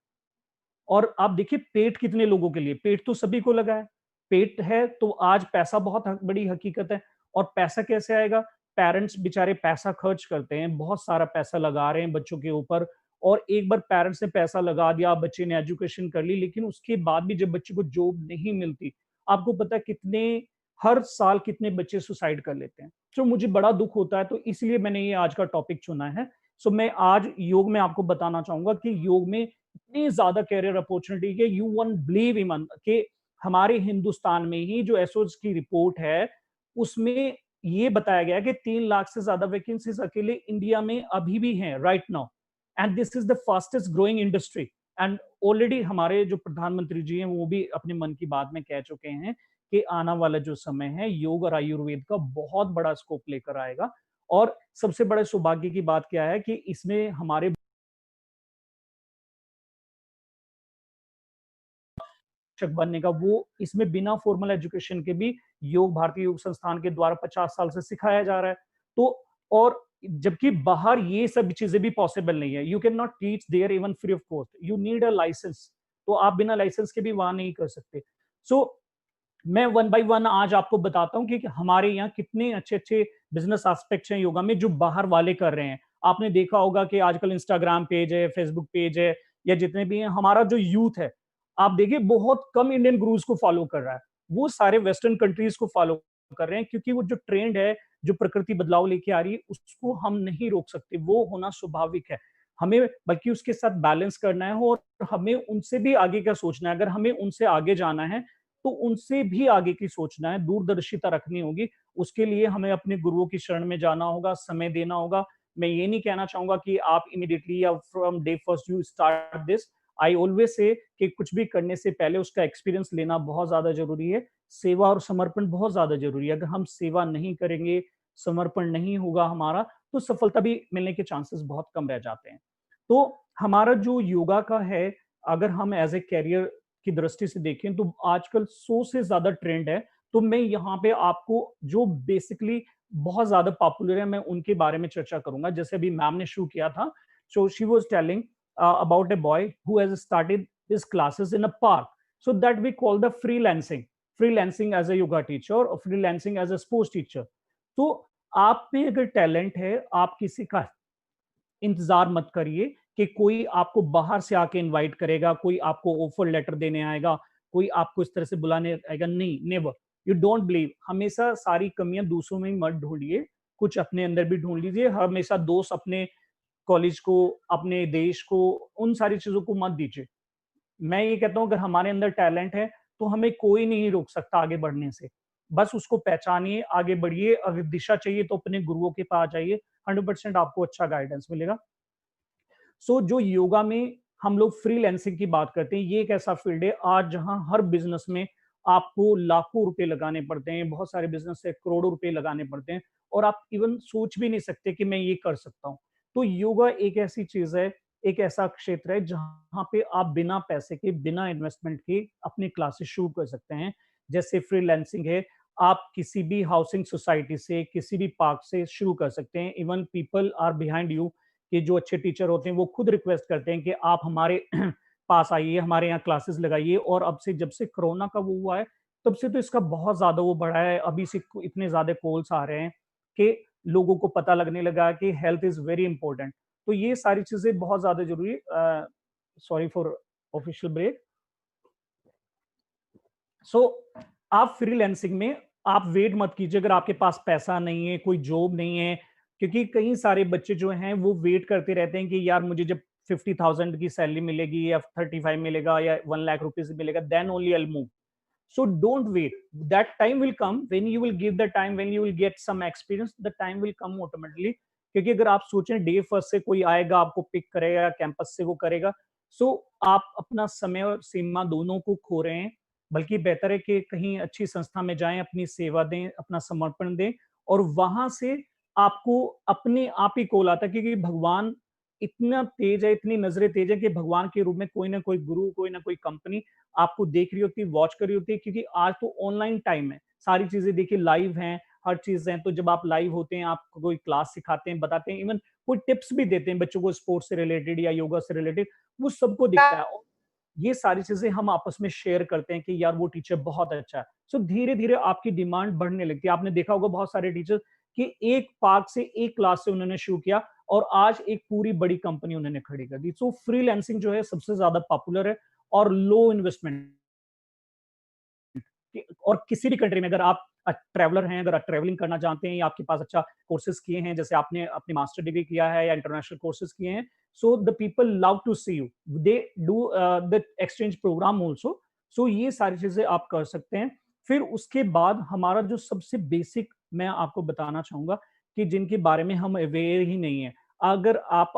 और आप देखिए पेट कितने लोगों के लिए, पेट तो सभी को लगा है। पेट है तो आज पैसा बहुत बड़ी हकीकत है। और पैसा कैसे आएगा? पेरेंट्स बेचारे पैसा खर्च करते हैं, बहुत सारा पैसा लगा रहे हैं बच्चों के ऊपर। और एक बार पेरेंट्स ने पैसा लगा दिया, बच्चे ने एजुकेशन कर ली, लेकिन उसके बाद भी जब बच्चे को जॉब नहीं मिलती, आपको पता है कितने, हर साल कितने बच्चे सुसाइड कर लेते हैं। तो मुझे बड़ा दुख होता है, तो इसलिए मैंने ये आज का टॉपिक चुना है। सो मैं आज योग में आपको बताना चाहूंगा कि योग में इतनी ज्यादा कैरियर अपॉर्चुनिटी है, यू वोंट बिलीव इवन कि हमारे हिंदुस्तान में ही जो एसोस की रिपोर्ट है उसमें ये बताया गया कि 3 लाख से ज्यादा वैकेंसीज अकेले इंडिया में अभी भी हैं right now. And this is the fastest growing industry. And already हमारे जो प्रधानमंत्री जी हैं वो भी अपने मन की बात में कह चुके हैं कि आने वाला जो समय है योग और आयुर्वेद का बहुत बड़ा स्कोप लेकर आएगा। और सबसे बड़े सौभाग्य की बात क्या है कि इसमें हमारे शिक्षक बनने का, वो इसमें बिना फॉर्मल एजुकेशन के भी योग भारतीय योग संस्थान के द्वारा 50 साल से सिखाया जा रहा है। तो और जबकि बाहर ये सब चीजें भी पॉसिबल नहीं है, you can not teach there even free of cost, you need a licence. तो आप बिना लाइसेंस के भी वहां नहीं कर सकते। सो मैं वन बाय वन आज आपको बताता हूँ कि हमारे यहाँ कितने अच्छे अच्छे बिजनेस एस्पेक्ट्स हैं योगा में जो बाहर वाले कर रहे हैं। आपने देखा होगा कि आजकल इंस्टाग्राम पेज है, फेसबुक पेज है, या जितने भी हैं, हमारा जो यूथ है आप देखिए बहुत कम इंडियन गुरुज को फॉलो कर रहा है, वो सारे वेस्टर्न कंट्रीज को फॉलो कर रहे हैं, क्योंकि वो जो ट्रेंड है, जो प्रकृति बदलाव लेके आ रही है, उसको हम नहीं रोक सकते, वो होना स्वाभाविक है। हमें बल्कि उसके साथ बैलेंस करना है और हमें उनसे भी आगे का सोचना है। अगर हमें उनसे आगे जाना है तो उनसे भी आगे की सोचना है, दूरदर्शिता रखनी होगी। उसके लिए हमें अपने गुरुओं की शरण में जाना होगा, समय देना होगा। मैं ये नहीं कहना चाहूंगा कि आप इमीडिएटली या from day first you start this. I always say कि कुछ भी करने से पहले उसका एक्सपीरियंस लेना बहुत ज्यादा जरूरी है। सेवा और समर्पण बहुत ज्यादा जरूरी है। अगर हम सेवा नहीं करेंगे, समर्पण नहीं होगा हमारा, तो सफलता भी मिलने के चांसेस बहुत कम रह जाते हैं। तो हमारा जो योगा का है, अगर हम एज ए कैरियर की दृष्टि से देखें तो आजकल 100 से ज्यादा ट्रेंड है। तो मैं यहाँ पे आपको जो बेसिकली बहुत ज्यादा पॉपुलर है मैं उनके बारे में चर्चा करूंगा। जैसे अभी मैम ने शुरू किया था, so she was telling about a boy who has started his classes in a park, so that we call the freelancing as a yoga teacher or freelancing as a sports teacher. तो आप में अगर talent है, आप किसी का इंतजार मत करिए कि कोई आपको बाहर से आके इनवाइट करेगा, कोई आपको ऑफर लेटर देने आएगा, कोई आपको इस तरह से बुलाने आएगा। नहीं, नेवर, यू डोंट बिलीव। हमेशा सारी कमियां दूसरों में मत ढूंढिए, कुछ अपने अंदर भी ढूंढ लीजिए। हमेशा दोस्त अपने कॉलेज को, अपने देश को, उन सारी चीजों को मत दीजिए। मैं ये कहता हूं अगर हमारे अंदर टैलेंट है तो हमें कोई नहीं रोक सकता आगे बढ़ने से। बस उसको पहचानिए, आगे बढ़िए। अगर दिशा चाहिए तो अपने गुरुओं के पास जाइए, 100% आपको अच्छा गाइडेंस मिलेगा। सो जो योगा में हम लोग फ्रीलांसिंग की बात करते हैं, ये एक ऐसा फील्ड है आज जहां हर बिजनेस में आपको लाखों रुपए लगाने पड़ते हैं। बहुत सारे बिजनेस से करोड़ों रुपए लगाने पड़ते हैं और आप इवन सोच भी नहीं सकते कि मैं ये कर सकता हूँ। तो योगा एक ऐसी चीज है, एक ऐसा क्षेत्र है जहां पे आप बिना पैसे के, बिना इन्वेस्टमेंट के अपनी क्लासेस शुरू कर सकते हैं। जैसे फ्रीलांसिंग है, आप किसी भी हाउसिंग सोसाइटी से, किसी भी पार्क से शुरू कर सकते हैं। Even people are behind you, कि जो अच्छे टीचर होते हैं वो खुद रिक्वेस्ट करते हैं कि आप हमारे पास आइए, हमारे यहाँ क्लासेस लगाइए। और अब से, जब से कोरोना का वो हुआ है, तब से तो इसका बहुत ज्यादा वो बढ़ा है। अभी से इतने ज्यादा कॉल्स आ रहे हैं कि लोगों को पता लगने लगा कि हेल्थ इज वेरी इंपॉर्टेंट। तो ये सारी चीजें बहुत ज्यादा जरूरी है। Sorry for official break. So आप फ्रीलैंसिंग में आप वेट मत कीजिए अगर आपके पास पैसा नहीं है, कोई जॉब नहीं है। क्योंकि कई सारे बच्चे जो हैं वो वेट करते रहते हैं कि यार मुझे जब 50,000 की सैलरी मिलेगी या 35 मिलेगा या 1 लाख रुपीज मिलेगा, then only I move. So don't wait. That time will come when you will give the time, when you will get some experience, the time will come automatically. क्योंकि अगर आप सोचें डे फर्स्ट से कोई आएगा आपको pick करेगा campus से वो करेगा, सो आप अपना समय और सीमा दोनों को खो रहे हैं। बल्कि बेहतर है कि कहीं अच्छी संस्था में जाएं, अपनी सेवा दें, अपना समर्पण दें, और वहां से आपको अपने आप ही कॉल आता है, क्योंकि भगवान इतना तेज है, इतनी नजरें तेज है कि भगवान के रूप में कोई ना कोई गुरु, कोई ना कोई कंपनी आपको देख रही होती है, वॉच कर रही होती है। क्योंकि आज तो ऑनलाइन टाइम है, सारी चीजें देखिए लाइव हैं, हर चीज है। तो जब आप लाइव होते हैं, आपको कोई क्लास सिखाते हैं, बताते हैं, इवन कोई टिप्स भी देते हैं बच्चों को स्पोर्ट्स से रिलेटेड या योगा से रिलेटेड, वो सबको दिखता है। और ये सारी चीजें हम आपस में शेयर करते हैं कि यार वो टीचर बहुत अच्छा है। सो धीरे धीरे आपकी डिमांड बढ़ने लगती है। आपने देखा होगा बहुत सारे टीचर कि एक पार्क से, एक क्लास से उन्होंने शुरू किया और आज एक पूरी बड़ी कंपनी उन्होंने खड़ी कर दी। सो फ्रीलांसिंग जो है सबसे ज्यादा पॉपुलर है और लो इन्वेस्टमेंट। और किसी भी कंट्री में अगर आप ट्रैवलर हैं, अगर आप ट्रैवलिंग करना चाहते हैं या आपके पास अच्छा कोर्सेज किए हैं, जैसे आपने अपनी मास्टर डिग्री किया है या इंटरनेशनल कोर्सेज किए हैं, so the people love to see you, they do the exchange programme also. So ये सारी चीजें आप कर सकते हैं। फिर उसके बाद हमारा जो सबसे बेसिक मैं आपको बताना चाहूंगा कि जिनके बारे में हम अवेयर ही नहीं है, अगर आप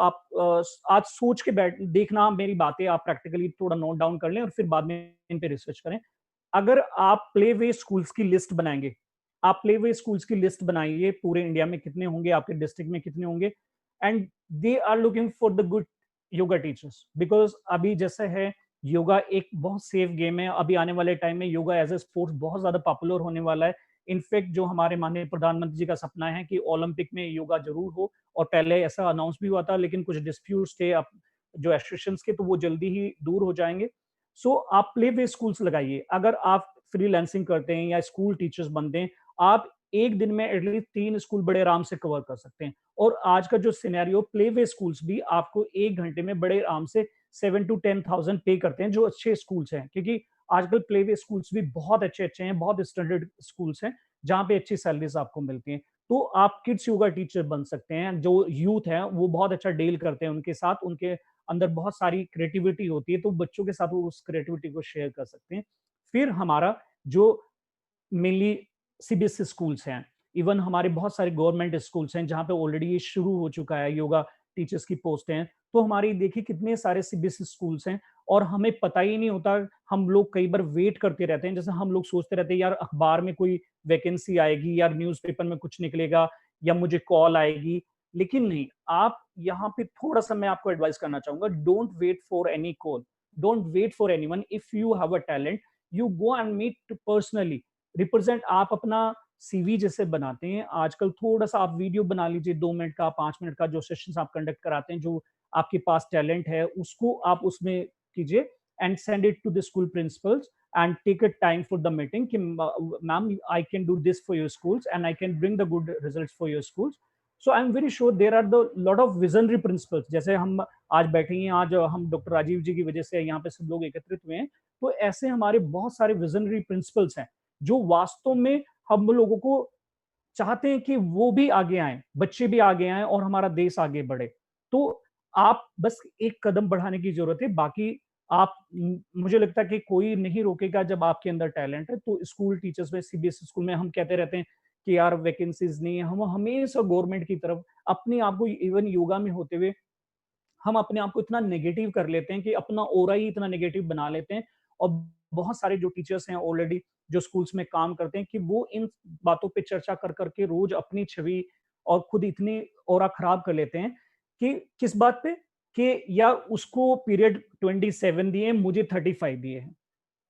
आज सोच के बैठ देखना मेरी बातें, आप प्रैक्टिकली थोड़ा नोट डाउन कर लें और फिर बाद में इन पे रिसर्च करें। अगर आप प्ले वे स्कूल्स की लिस्ट बनाएंगे, आप प्ले वे स्कूल्स की लिस्ट बनाइए, पूरे इंडिया में कितने होंगे, आपके डिस्ट्रिक्ट में कितने होंगे, and they are looking for the good yoga teachers. Because अभी जैसे है, योगा एक बहुत सेफ गेम है। अभी आने वाले टाइम में योगा एज ए स्पोर्ट्स बहुत ज्यादा पॉपुलर होने वाला है। इनफैक्ट जो हमारे माननीय प्रधानमंत्री जी का सपना है कि ओलंपिक में योगा जरूर हो, और पहले ऐसा अनाउंस भी हुआ था, लेकिन कुछ डिस्प्यूट्स थे जो एसोसिएशंस के, तो वो जल्दी ही दूर हो जाएंगे। सो आप प्ले वे स्कूल्स लगाइए। अगर आप फ्रीलांसिंग करते हैं या स्कूल टीचर्स बनते हैं, आप एक दिन में एटलीस्ट 3 स्कूल बड़े आराम से कवर कर सकते हैं। और आज का जो सिनेरियो, प्ले वे स्कूल्स भी आपको 1 घंटे में बड़े आराम से 7 to 10,000 पे करते हैं, जो अच्छे स्कूल्स हैं। क्योंकि आजकल प्ले वे स्कूल्स भी बहुत अच्छे अच्छे हैं, बहुत स्टैंडर्ड स्कूल्स हैं, जहाँ पे अच्छी सैलरीज आपको मिलती हैं। तो आप किड्स योगा टीचर बन सकते हैं। जो यूथ है वो बहुत अच्छा डील करते हैं उनके साथ, उनके अंदर बहुत सारी क्रिएटिविटी होती है, तो बच्चों के साथ वो उस क्रिएटिविटी को शेयर कर सकते हैं। फिर हमारा जो मेनली सीबीएसई स्कूल्स हैं, इवन हमारे बहुत सारे गवर्नमेंट स्कूल्स हैं जहाँ पे ऑलरेडी ये शुरू हो चुका है, योगा टीचर्स की पोस्ट हैं। तो हमारी देखिए कितने सारे सीबीएसई स्कूल्स हैं और हमें पता ही नहीं होता। हम लोग कई बार वेट करते रहते हैं, जैसे हम लोग सोचते रहते हैं यार अखबार में कोई वैकेंसी आएगी, यार न्यूज़पेपर में कुछ निकलेगा, या मुझे कॉल आएगी। लेकिन नहीं, आप यहाँ पे थोड़ा सा मैं आपको एडवाइस करना चाहूंगा, don't wait for any call, don't wait for anyone. If you have a talent, you go and meet personally, represent. आप अपना सीवी जैसे बनाते हैं आजकल, थोड़ा सा आप वीडियो बना लीजिए, 2 मिनट का, 5 मिनट का, जो सेशंस आप कंडक्ट कराते हैं, जो आपके पास टैलेंट है उसको आप उसमें कीजिए, and send it to the school principals and take a time for the meeting कि ma'am I can do this for your schools and I can bring the good results for your schools. So I'm very sure there are the lot of visionary principles। जैसे हम आज बैठे हैं, आज हम doctor Rajiv जी की वजह से यहाँ पे सब लोग एकत्रित हुए हैं, तो ऐसे हमारे बहुत सारे विजनरी प्रिंसिपल्स हैं जो वास्तव में हम लोगों को चाहते हैं कि वो भी आगे आए, बच्चे भी आगे आए और हमारा देश आगे बढ़े। तो आप बस एक कदम बढ़ाने की जरूरत है। बाकी आप, मुझे लगता है कि कोई नहीं रोकेगा जब आपके अंदर टैलेंट है। तो स्कूल टीचर्स में, सीबीएसई स्कूल में हम कहते रहते हैं कि यार वैकेंसीज नहीं है, हम हमेशा गवर्नमेंट की तरफ अपने आप को, इवन योगा में होते हुए हम अपने आप को इतना नेगेटिव कर लेते हैं कि अपना ओरा ही इतना नेगेटिव बना लेते हैं। और बहुत सारे जो टीचर्स हैं ऑलरेडी जो स्कूल्स में काम करते हैं, कि वो इन बातों पे चर्चा कर करके रोज अपनी छवि और खुद इतनी ओरा खराब कर लेते हैं कि किस बात पे, कि या उसको पीरियड 27 दिए, मुझे 35 दिए हैं।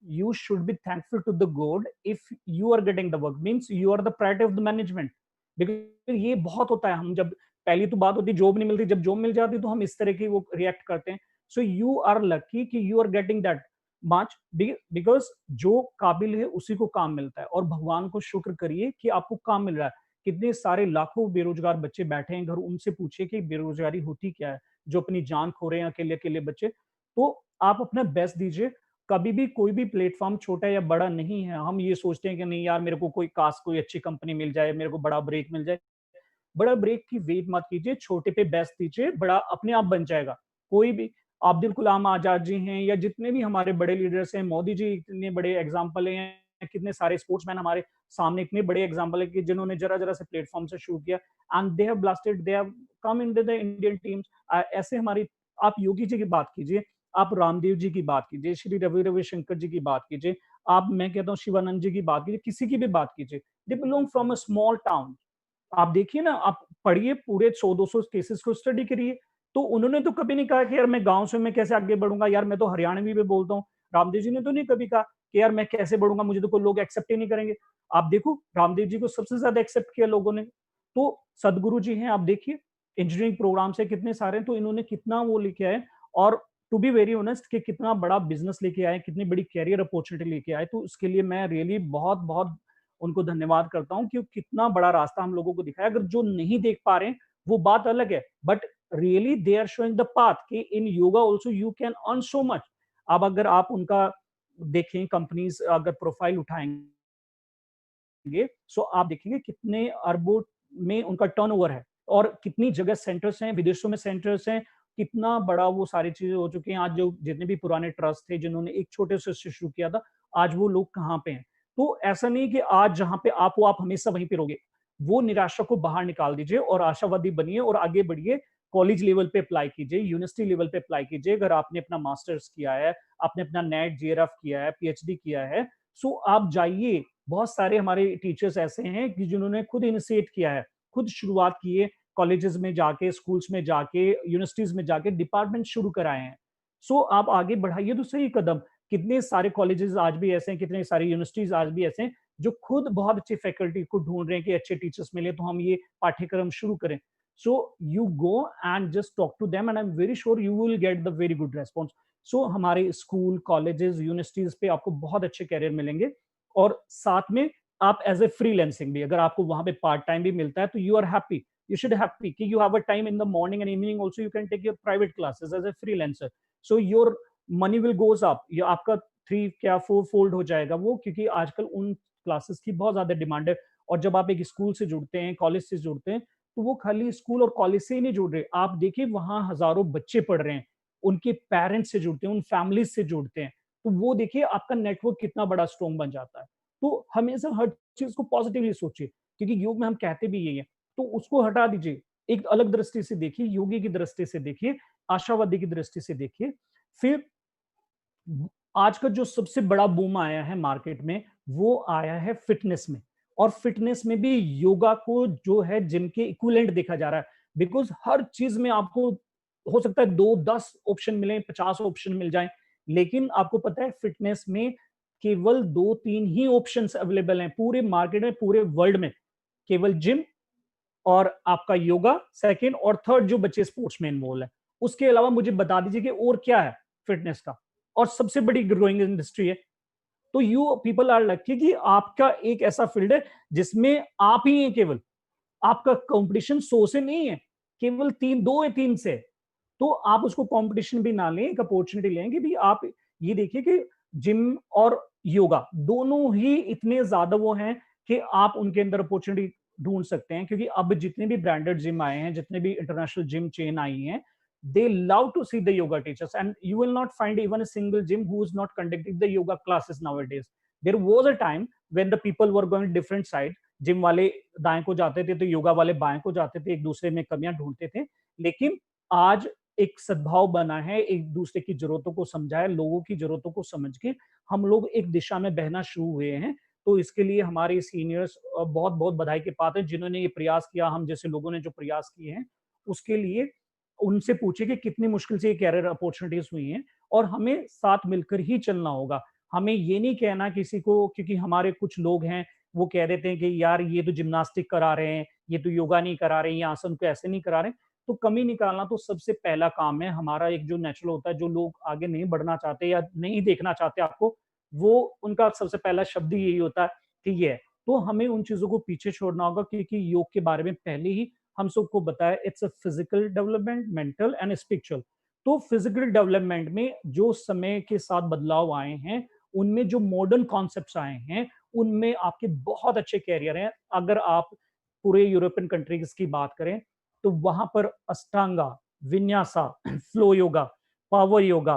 you should be thankful to the god if you are getting the work, means you are the priority of the management। because ये बहुत होता है, हम जब, पहली तो बात होती है जॉब नहीं मिलती, जब जॉब मिल जाती तो हम इस तरह की वो रिएक्ट करते हैं। सो यू आर लकी कि you are getting that much, because जो काबिल है उसी को काम मिलता है। और भगवान को शुक्र करिए कि आपको काम मिल रहा है। कितने सारे लाखों बेरोजगार बच्चे बैठे हैं घर, उनसे पूछिए कि बेरोजगारी होती क्या है, जो अपनी जान खो रहे हैं अकेले अकेले बच्चे। तो आप अपना बेस्ट दीजिए। कभी भी कोई भी प्लेटफॉर्म छोटा या बड़ा नहीं है। हम ये सोचते हैं कि नहीं यार मेरे को कोई अच्छी कंपनी मिल जाए, मेरे को बड़ा ब्रेक मिल जाए। बड़ा ब्रेक की वेट मत कीजिए, छोटे पे बेस्ट दीजिए, बड़ा अपने आप बन जाएगा। कोई भी, अब्दुल कलाम आजाद जी हैं या जितने भी हमारे बड़े लीडर्स हैं, मोदी जी इतने बड़े एग्जाम्पल हैं कितने सारे स्पोर्ट्समैन हमारे सामने, इतने बड़े एग्जांपल है कि जिन्होंने जरा जरा से प्लेटफॉर्म से शुरू किया and they have blasted, they have come in the Indian teams. ऐसे हमारी, आप योगी जी की बात कीजिए, आप रामदेव जी की बात कीजिए, श्री रवि रविशंकर जी की बात कीजिए, आप, मैं कहता हूँ शिवानंद जी की बात कीजिए, किसी की भी बात कीजिए, they belong from a small town. आप देखिए ना, आप पढ़िए पूरे 100-200 केसेस को स्टडी करिए, तो उन्होंने तो कभी नहीं कहा कि यार मैं गांव से मैं कैसे आगे बढ़ूंगा, यार मैं तो हरियाणवी भी बोलता हूँ। रामदेव जी ने तो नहीं कभी कहा कि यार मैं कैसे बढ़ूंगा, मुझे तो कोई लोग एक्सेप्ट ही नहीं करेंगे। आप देखो रामदेव जी को सबसे ज्यादा एक्सेप्ट किया लोगों ने। तो सदगुरु जी हैं, आप देखिए इंजीनियरिंग प्रोग्राम से कितने सारे, तो इन्होंने कितना वो लेके आए, और टू बी वेरी ऑनेस्ट कि कितना बड़ा बिजनेस लेके आए, कितनी बड़ी कैरियर अपॉर्चुनिटी लेके आए। तो उसके लिए मैं रियली बहुत बहुत उनको धन्यवाद करता हूँ कि कितना बड़ा रास्ता हम लोगों को दिखाया। अगर जो नहीं देख पा रहे हैं वो बात अलग है, but really they are showing the path कि in yoga also you can earn so much. अब अगर आप उनका देखें, कंपनीज अगर प्रोफाइल उठाएंगे, सो आप देखेंगे कितने अरबों में उनका टर्नओवर है, और कितनी जगह सेंटर्स हैं, विदेशों में सेंटर्स हैं, कितना बड़ा वो सारी चीजें हो चुकी हैं। आज जो जितने भी पुराने ट्रस्ट थे जिन्होंने एक छोटे से शुरू किया था, आज वो लोग कहाँ पे हैं। तो ऐसा नहीं कि आज जहां पे आप हो आप हमेशा वहीं पे रहोगे। वो निराशा को बाहर निकाल दीजिए और आशावादी बनिए और आगे बढ़िए। कॉलेज लेवल पे अप्लाई कीजिए, यूनिवर्सिटी लेवल पे अप्लाई कीजिए। अगर आपने अपना मास्टर्स किया है, आपने अपना नेट जेआरएफ किया है, पीएचडी किया है, सो आप जाइए। बहुत सारे हमारे टीचर्स ऐसे हैं कि जिन्होंने खुद इनिशिएट किया है, खुद शुरुआत की है, कॉलेजेस में जाके, स्कूल्स में जाके, यूनिवर्सिटीज में जाके डिपार्टमेंट शुरू कराए हैं। सो आप आगे बढ़ाइए तो सही कदम। कितने सारे कॉलेजेस आज भी ऐसे हैं, कितने सारे यूनिवर्सिटीज आज भी ऐसे हैं जो खुद बहुत अच्छी फैकल्टी को ढूंढ रहे हैं कि अच्छे टीचर्स मिले तो हम ये पाठ्यक्रम शुरू करें। So you go and just talk to them and I am very sure you will get the very good response. So हमारे स्कूल, कॉलेजेस, यूनिवर्सिटीज पे आपको बहुत अच्छे कैरियर मिलेंगे। और साथ में आप एज ए फ्रीलांसिंग भी, अगर आपको वहां पे पार्ट टाइम भी मिलता है तो you are happy, you should happy कि you have a time in the morning and evening also you can take your private classes as a freelancer, so your money will goes up, ये आपका 3 क्या 4 fold हो जाएगा वो, क्योंकि आजकल उन क्लासेस की बहुत ज्यादा डिमांड है। और जब आप एक स्कूल से जुड़ते हैं, कॉलेज से जुड़ते हैं, तो वो खाली स्कूल और कॉलेज से ही नहीं जुड़ रहे, आप देखिए वहां हजारों बच्चे पढ़ रहे हैं, उनके पेरेंट्स से जुड़ते हैं, उन फैमिलीज से जुड़ते हैं, तो वो देखिए आपका नेटवर्क कितना बड़ा स्ट्रॉन्ग बन जाता है। तो हमेशा हर चीज को पॉजिटिवली सोचिए, क्योंकि योग में हम कहते भी यही है, तो उसको हटा दीजिए, एक अलग दृष्टि से देखिए, योगी की दृष्टि से देखिए, आशावादी की दृष्टि से देखिए। फिर आज का जो सबसे बड़ा बूम आया है मार्केट में, वो आया है फिटनेस में, और फिटनेस में भी योगा को जो है जिम के इक्विवेलेंट देखा जा रहा है। बिकॉज हर चीज में आपको हो सकता है 2-10 ऑप्शन मिले, 50 ऑप्शन मिल जाए, लेकिन आपको पता है फिटनेस में केवल 2-3 ही ऑप्शंस अवेलेबल हैं पूरे मार्केट में, पूरे वर्ल्ड में। केवल जिम और आपका योगा सेकंड, और थर्ड जो बच्चे स्पोर्ट्स में इन्वॉल्व है। उसके अलावा मुझे बता दीजिए कि और क्या है फिटनेस का, और सबसे बड़ी ग्रोइंग इंडस्ट्री है। तो यू पीपल आर लकी कि आपका एक ऐसा फील्ड है जिसमें आप ही हैं केवल, आपका कंपटीशन 100 से नहीं है, केवल 2 या 3 से। तो आप उसको कंपटीशन भी ना लें, एक अपॉर्चुनिटी लें कि भी आप ये देखिए कि जिम और योगा दोनों ही इतने ज्यादा वो हैं कि आप उनके अंदर अपॉर्चुनिटी ढूंढ सकते हैं। क्योंकि अब जितने भी ब्रांडेड जिम आए हैं, जितने भी इंटरनेशनल जिम चेन आई हैं, they love to see the yoga teachers, and you will not find even a single gym who is not conducting the yoga classes nowadays. There was a time when the people were going different side, gym वाले दाएं को जाते थे तो योगा वाले बाएं को जाते थे, एक दूसरे में कमियां ढूंढते थे। लेकिन आज एक सद्भाव बना है, एक दूसरे की जरूरतों को समझा है, लोगों की जरूरतों को समझ के हम लोग एक दिशा में बहना शुरू हुए हैं। तो इसके लिए हमारे सीनियर्स बहुत बहुत बधाई के पात्र हैं, जिन्होंने ये प्रयास किया, हम जैसे लोगों ने जो प्रयास किए हैं उसके लिए। उनसे पूछे कि कितनी मुश्किल से ये कैरियर अपॉर्चुनिटीज हुई हैं, और हमें साथ मिलकर ही चलना होगा। हमें ये नहीं कहना किसी को, क्योंकि हमारे कुछ लोग हैं वो कह देते हैं कि यार ये तो जिम्नास्टिक करा रहे हैं, ये तो योगा नहीं करा रहे हैं, ये आसन को ऐसे नहीं करा रहे हैं। तो कमी निकालना तो सबसे पहला काम है हमारा। एक जो नेचुरल होता है, जो लोग आगे नहीं बढ़ना चाहते या नहीं देखना चाहते आपको, वो उनका सबसे पहला शब्द यही होता है कि ये है। तो हमें उन चीजों को पीछे छोड़ना होगा, क्योंकि योग के बारे में पहले ही हम सबको बताया, it's a physical development, mental and spiritual. तो फिजिकल डेवलपमेंट में जो समय के साथ बदलाव आए हैं, उनमें जो मॉडर्न कॉन्सेप्ट्स आए हैं, उनमें आपके बहुत अच्छे कैरियर हैं। अगर आप पूरे यूरोपियन कंट्रीज की बात करें तो वहां पर अष्टांगा, विन्यासा, फ्लो योगा, पावर योगा,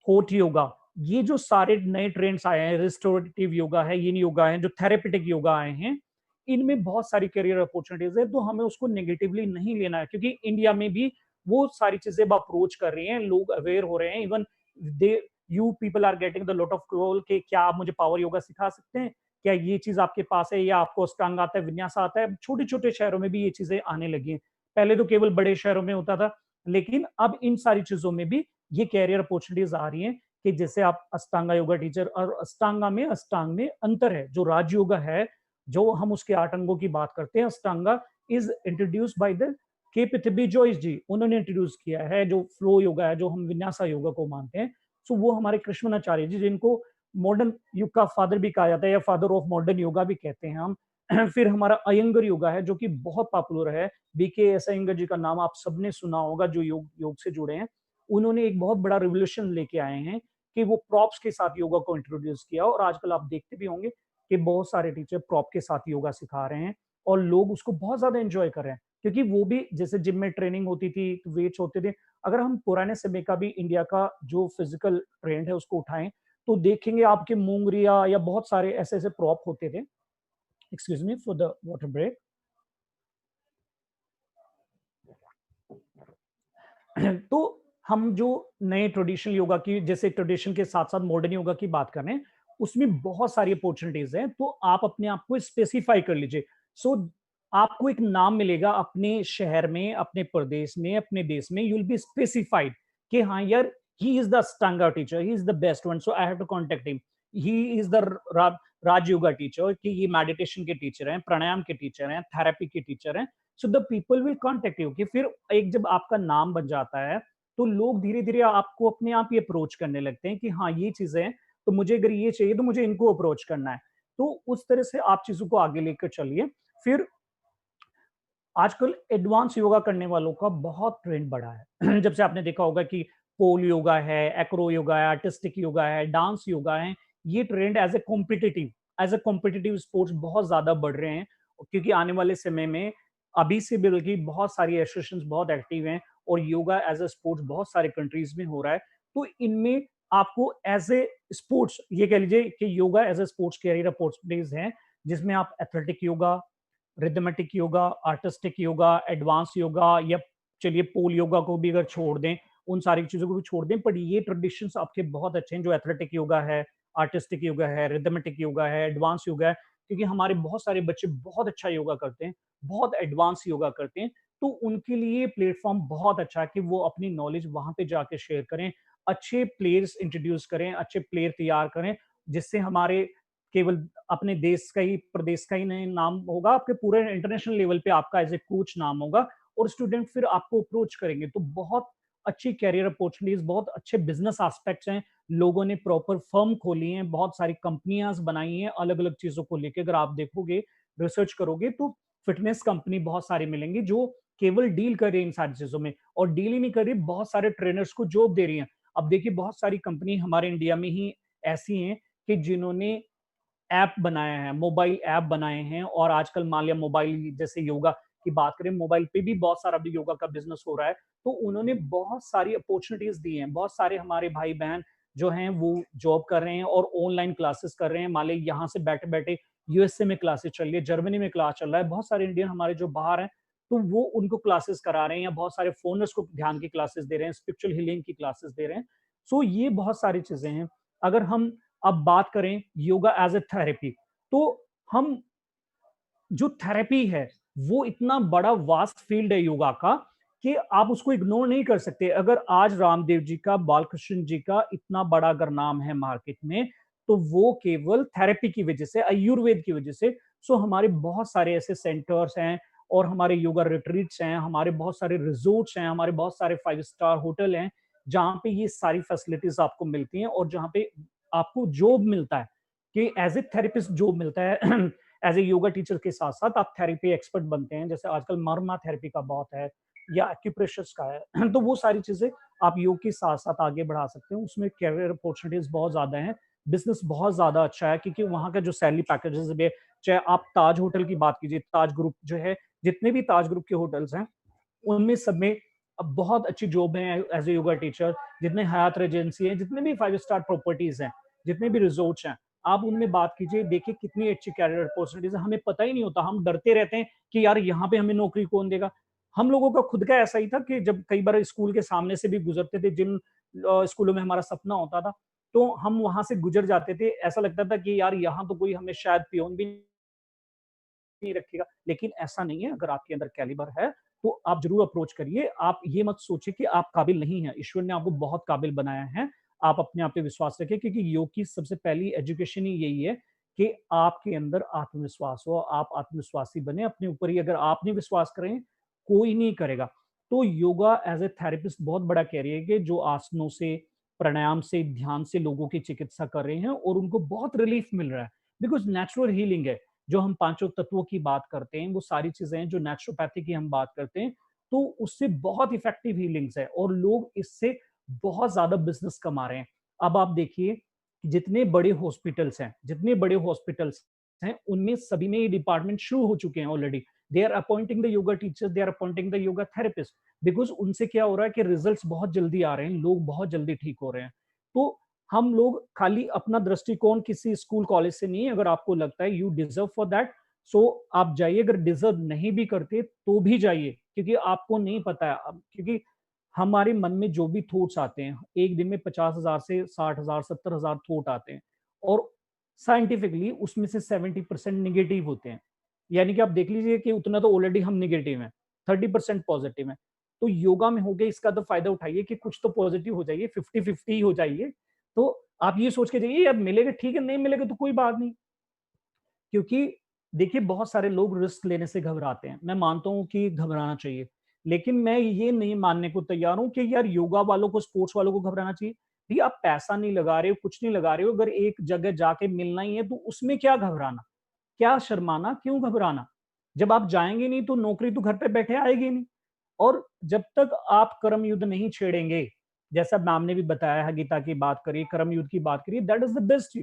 होठ योगा, ये जो सारे नए ट्रेंड्स आए हैं, रिस्टोरेटिव योगा है, यिन योगा है, जो थेरेपेटिक योगा आए हैं, इनमें बहुत सारी करियर अपॉर्चुनिटीज है, तो हमें उसको नेगेटिवली नहीं लेना है, क्योंकि इंडिया में भी वो सारी चीजें अप्रोच कर रही हैं, लोग अवेयर हो रहे हैं, even they you people are getting the lot of call कि क्या आप मुझे पावर योगा सिखा सकते हैं, क्या ये चीज आपके पास है, या आपको अष्टांग आता है, विन्यास आता है। छोटे छोटे शहरों में भी ये चीजें आने लगी हैं, पहले तो केवल बड़े शहरों में होता था, लेकिन अब इन सारी चीजों में भी ये कैरियर अपॉर्चुनिटीज आ रही हैं कि जैसे आप अष्टांगा योगा टीचर, और अष्टांग में अंतर है। जो राज योगा है, जो हम उसके 8 अंगों की बात करते हैं, अष्टांगा इज इंट्रोड्यूस बाय द के पृथ्वी जॉयस जी, उन्होंने इंट्रोड्यूस किया है। जो फ्लो योगा है, जो हम विन्यासा योगा को मानते हैं, सो वो हमारे कृष्णाचार्य जी, जिनको मॉडर्न युग का फादर भी कहा जाता है, या फादर ऑफ मॉडर्न योगा भी कहते हैं हम। फिर हमारा अयंगर योगा है, जो कि बहुत पॉपुलर है। बीके एस अयंगर जी का नाम आप सबने सुना होगा, जो योग से जुड़े हैं। उन्होंने एक बहुत बड़ा रिवोल्यूशन लेके आए हैं कि वो प्रॉप्स के साथ योगा को इंट्रोड्यूस किया, और आजकल आप देखते भी होंगे कि बहुत सारे टीचर प्रॉप के साथ योगा सिखा रहे हैं, और लोग उसको बहुत ज्यादा एंजॉय कर रहे हैं, क्योंकि वो भी जैसे जिम में ट्रेनिंग होती थी, वेट्स होते थे। अगर हम पुराने समय का भी इंडिया का जो फिजिकल ट्रेंड है उसको उठाएं, तो देखेंगे आपके मूंगरिया या बहुत सारे ऐसे ऐसे प्रॉप होते थे। Excuse me for the water break. तो हम जो नए ट्रेडिशनल योगा की, जैसे ट्रेडिशन के साथ साथ मॉडर्न योगा की बात कर रहे हैं, उसमें बहुत सारी अपॉर्चुनिटीज हैं, तो आप अपने आप को स्पेसिफाई कर लीजिए। सो आपको एक नाम मिलेगा अपने शहर में, अपने प्रदेश में, अपने देश में, यू विल बी स्पेसिफाइड कि हाँ यार, he is the Ashtanga teacher, he is the best one, so I have to contact him. He is the Raj yoga teacher, कि ये मेडिटेशन के टीचर हैं, प्राणायाम के टीचर हैं, थेरेपी के टीचर हैं। So the people will contact you. कि फिर एक जब आपका नाम बन जाता है, तो लोग धीरे धीरे आपको अपने आप ही अप्रोच करने लगते हैं कि हाँ ये चीजें हैं, तो मुझे अगर ये चाहिए तो मुझे इनको अप्रोच करना है। तो उस तरह से आप चीजों को आगे लेकर चलिए। फिर आजकल एडवांस योगा करने वालों का बहुत ट्रेंड बढ़ा है। जब से आपने देखा होगा कि पोल योगा है, एक्रो योगा है, आर्टिस्टिक योगा है, डांस योगा है, ये trend as a competitive sports बहुत ज्यादा बढ़ रहे हैं, क्योंकि आने वाले समय में अभी से बल्कि बहुत सारी एसोसिएशंस बहुत एक्टिव हैं, और योगा एज ए स्पोर्ट्स बहुत सारे कंट्रीज में हो रहा है। तो इनमें आपको एज ए स्पोर्ट्स, ये कह लीजिए कि yoga as a sports career opportunities हैं, जिसमें आप athletic yoga, rhythmic yoga, artistic yoga, advance yoga, या चलिए पोल योगा को भी अगर छोड़ दें, उन सारी चीजों को भी छोड़ दें, पर ये ट्रेडिशंस आपके बहुत अच्छे हैं, जो एथलेटिक योगा है, आर्टिस्टिक योगा है, रिदमेटिक योगा है, एडवांस योगा है। क्योंकि हमारे बहुत सारे बच्चे बहुत अच्छा योगा करते हैं, बहुत एडवांस योगा करते हैं, तो उनके लिए प्लेटफॉर्म बहुत अच्छा है कि वो अपनी नॉलेज वहां पे जाके शेयर करें, अच्छे प्लेयर्स इंट्रोड्यूस करें, अच्छे प्लेयर तैयार करें, जिससे हमारे केवल अपने देश का ही, प्रदेश का ही नहीं नाम होगा, आपके पूरे इंटरनेशनल लेवल पे आपका एज ए कोच नाम होगा, और स्टूडेंट फिर आपको अप्रोच करेंगे। तो बहुत अच्छी कैरियर अपॉर्चुनिटीज, बहुत अच्छे बिजनेस एस्पेक्ट्स हैं। लोगों ने प्रॉपर फर्म खोली हैं, बहुत सारी कंपनियां बनाई हैं अलग अलग चीजों को लेकर। अगर आप देखोगे, रिसर्च करोगे, तो फिटनेस कंपनी बहुत सारी मिलेंगी जो केवल डील कर रही है इन सारी चीजों में, और डील ही नहीं कर रही, बहुत सारे ट्रेनर्स को जॉब दे रही हैं। अब देखिए, बहुत सारी कंपनी हमारे इंडिया में ही ऐसी हैं कि जिन्होंने ऐप बनाए हैं, मोबाइल ऐप बनाए हैं, और आजकल मान लिया मोबाइल, जैसे योगा की बात करें, मोबाइल पे भी बहुत सारा भी योगा का बिजनेस हो रहा है। तो उन्होंने बहुत सारी अपॉर्चुनिटीज दी हैं। बहुत सारे हमारे भाई बहन जो हैं वो जॉब कर रहे हैं और ऑनलाइन क्लासेस कर रहे हैं। मान लिया यहाँ से बैठे बैठे यूएसए में क्लासेस चल रही है, जर्मनी में क्लास चल रहा है, बहुत सारे इंडियन हमारे जो बाहर हैं, तो वो उनको क्लासेस करा रहे हैं, या बहुत सारे फोनर्स को ध्यान की क्लासेस दे रहे हैं, स्पिरिचुअल हीलिंग की क्लासेस दे रहे हैं। सो ये बहुत सारी चीजें हैं। अगर हम अब बात करें योगा एज ए थेरेपी, तो हम जो थेरेपी है, वो इतना बड़ा वास्ट फील्ड है योगा का, कि आप उसको इग्नोर नहीं कर सकते। अगर आज रामदेव जी का, बालकृष्ण जी का इतना बड़ा अगर नाम है मार्केट में, तो वो केवल थेरेपी की वजह से, आयुर्वेद की वजह से। सो हमारे बहुत सारे ऐसे सेंटर्स हैं, और हमारे योगा रिट्रीट्स हैं, हमारे बहुत सारे रिजोर्ट्स हैं, हमारे बहुत सारे 5 स्टार होटल हैं, जहां पे ये सारी फैसिलिटीज आपको मिलती हैं, और जहां पे आपको जॉब मिलता है, कि एज ए थेरेपिस्ट जॉब मिलता है। एज ए योगा टीचर के साथ साथ आप थेरेपी एक्सपर्ट बनते हैं, जैसे आजकल मर्मा थेरेपी का बहुत है, या एक्यूप्रेशर्स का है। तो वो सारी चीजें आप योग के साथ साथ आगे बढ़ा सकते हैं। उसमें कैरियर अपॉर्चुनिटीज बहुत ज्यादा हैं, बिजनेस बहुत ज्यादा अच्छा है, क्योंकि वहां का जो सैलरी पैकेजेस है, चाहे आप ताज होटल की बात कीजिए, ताज ग्रुप जो है, जितने भी ताज ग्रुप के होटल्स हैं, उनमें सब में अब बहुत अच्छी जॉब है एज ए योगा टीचर, जितने हयात रेजेंसी है, जितने भी 5 स्टार प्रॉपर्टीज हैं, जितने भी रिजोर्ट्स हैं, आप उनमें बात कीजिए, देखिए कितनी अच्छी कैरियर अपॉर्चुनिटीज है। हमें पता ही नहीं होता, हम डरते रहते हैं कि यार यहाँ पे हमें नौकरी कौन देगा। हम लोगों का खुद का ऐसा ही था कि जब कई बार स्कूल के सामने से भी गुजरते थे, जिन स्कूलों में हमारा सपना होता था, तो हम वहां से गुजर जाते थे, ऐसा लगता था कि यार यहाँ तो कोई हमें शायद पियोन भी नहीं रखेगा। लेकिन ऐसा नहीं है, अगर आपके अंदर कैलिबर है तो आप जरूर अप्रोच करिए। आप ये मत सोचिए कि आप काबिल नहीं है, ईश्वर ने आपको बहुत काबिल बनाया है। आप अपने आप पे विश्वास रखें, क्योंकि योग की सबसे पहली एजुकेशन ही यही है कि आपके अंदर आत्मविश्वास हो, आप आत्मविश्वासी बने अपने ऊपर ही। अगर आप नहीं विश्वास करें, कोई नहीं करेगा। तो योगा एज ए थेरेपिस्ट बहुत बड़ा कैरियर है कि जो आसनों से, प्राणायाम से, ध्यान से लोगों की चिकित्सा कर रहे हैं और उनको बहुत रिलीफ मिल रहा है, बिकॉज नेचुरल हीलिंग है। जो हम पांचों तत्वों की बात करते हैं, वो सारी चीजें हैं जो नेचुरोपैथी की हम बात करते हैं, तो उससे बहुत इफेक्टिव हीलिंग्स है और लोग इससे बहुत ज्यादा बिजनेस कमा रहे हैं। अब आप देखिए, जितने बड़े हॉस्पिटल्स हैं, जितने बड़े हॉस्पिटल्स हैं, उनमें सभी में ये डिपार्टमेंट शुरू हो चुके हैं already. They are appointing the yoga teachers, they are appointing the yoga therapist, because उनसे क्या हो रहा है कि रिजल्ट्स बहुत जल्दी आ रहे हैं, लोग बहुत जल्दी ठीक हो रहे हैं। तो हम लोग खाली अपना दृष्टिकोण किसी स्कूल कॉलेज से नहीं है। अगर आपको लगता है यू डिजर्व फॉर दैट, सो आप जाइए। अगर डिजर्व नहीं भी करते तो भी जाइए, क्योंकि आपको नहीं पता है। क्योंकि हमारे मन में जो भी थॉट्स आते हैं, एक दिन में 50,000 से 60,000 70,000 थॉट आते हैं, और साइंटिफिकली उसमें से 70% निगेटिव होते हैं। यानी कि आप देख लीजिए कि उतना तो ऑलरेडी हम निगेटिव हैं, 30% पॉजिटिव है। तो योगा में हो गया, इसका तो फायदा उठाइए कि कुछ तो पॉजिटिव हो जाइए, 50-50 हो जाइए। तो आप ये सोच के जाइए, यार मिलेगा ठीक है, नहीं मिलेगा तो कोई बात नहीं। क्योंकि देखिए, बहुत सारे लोग रिस्क लेने से घबराते हैं। मैं मानता हूं कि घबराना चाहिए, लेकिन मैं ये नहीं मानने को तैयार हूं कि यार योगा वालों को, स्पोर्ट्स वालों को घबराना चाहिए। भी आप पैसा नहीं लगा रहे हो, कुछ नहीं लगा रहे हो, अगर एक जगह जाके मिलना ही है तो उसमें क्या घबराना, क्या शर्माना, क्यों घबराना। जब आप जाएंगे नहीं तो नौकरी तो घर पे बैठे आएगी नहीं। और जब तक आप कर्म युद्ध नहीं छेड़ेंगे, जैसा मैम ने भी बताया है, गीता की बात करी, कर्म युद्ध की बात करी, दैट इज द बेस्ट।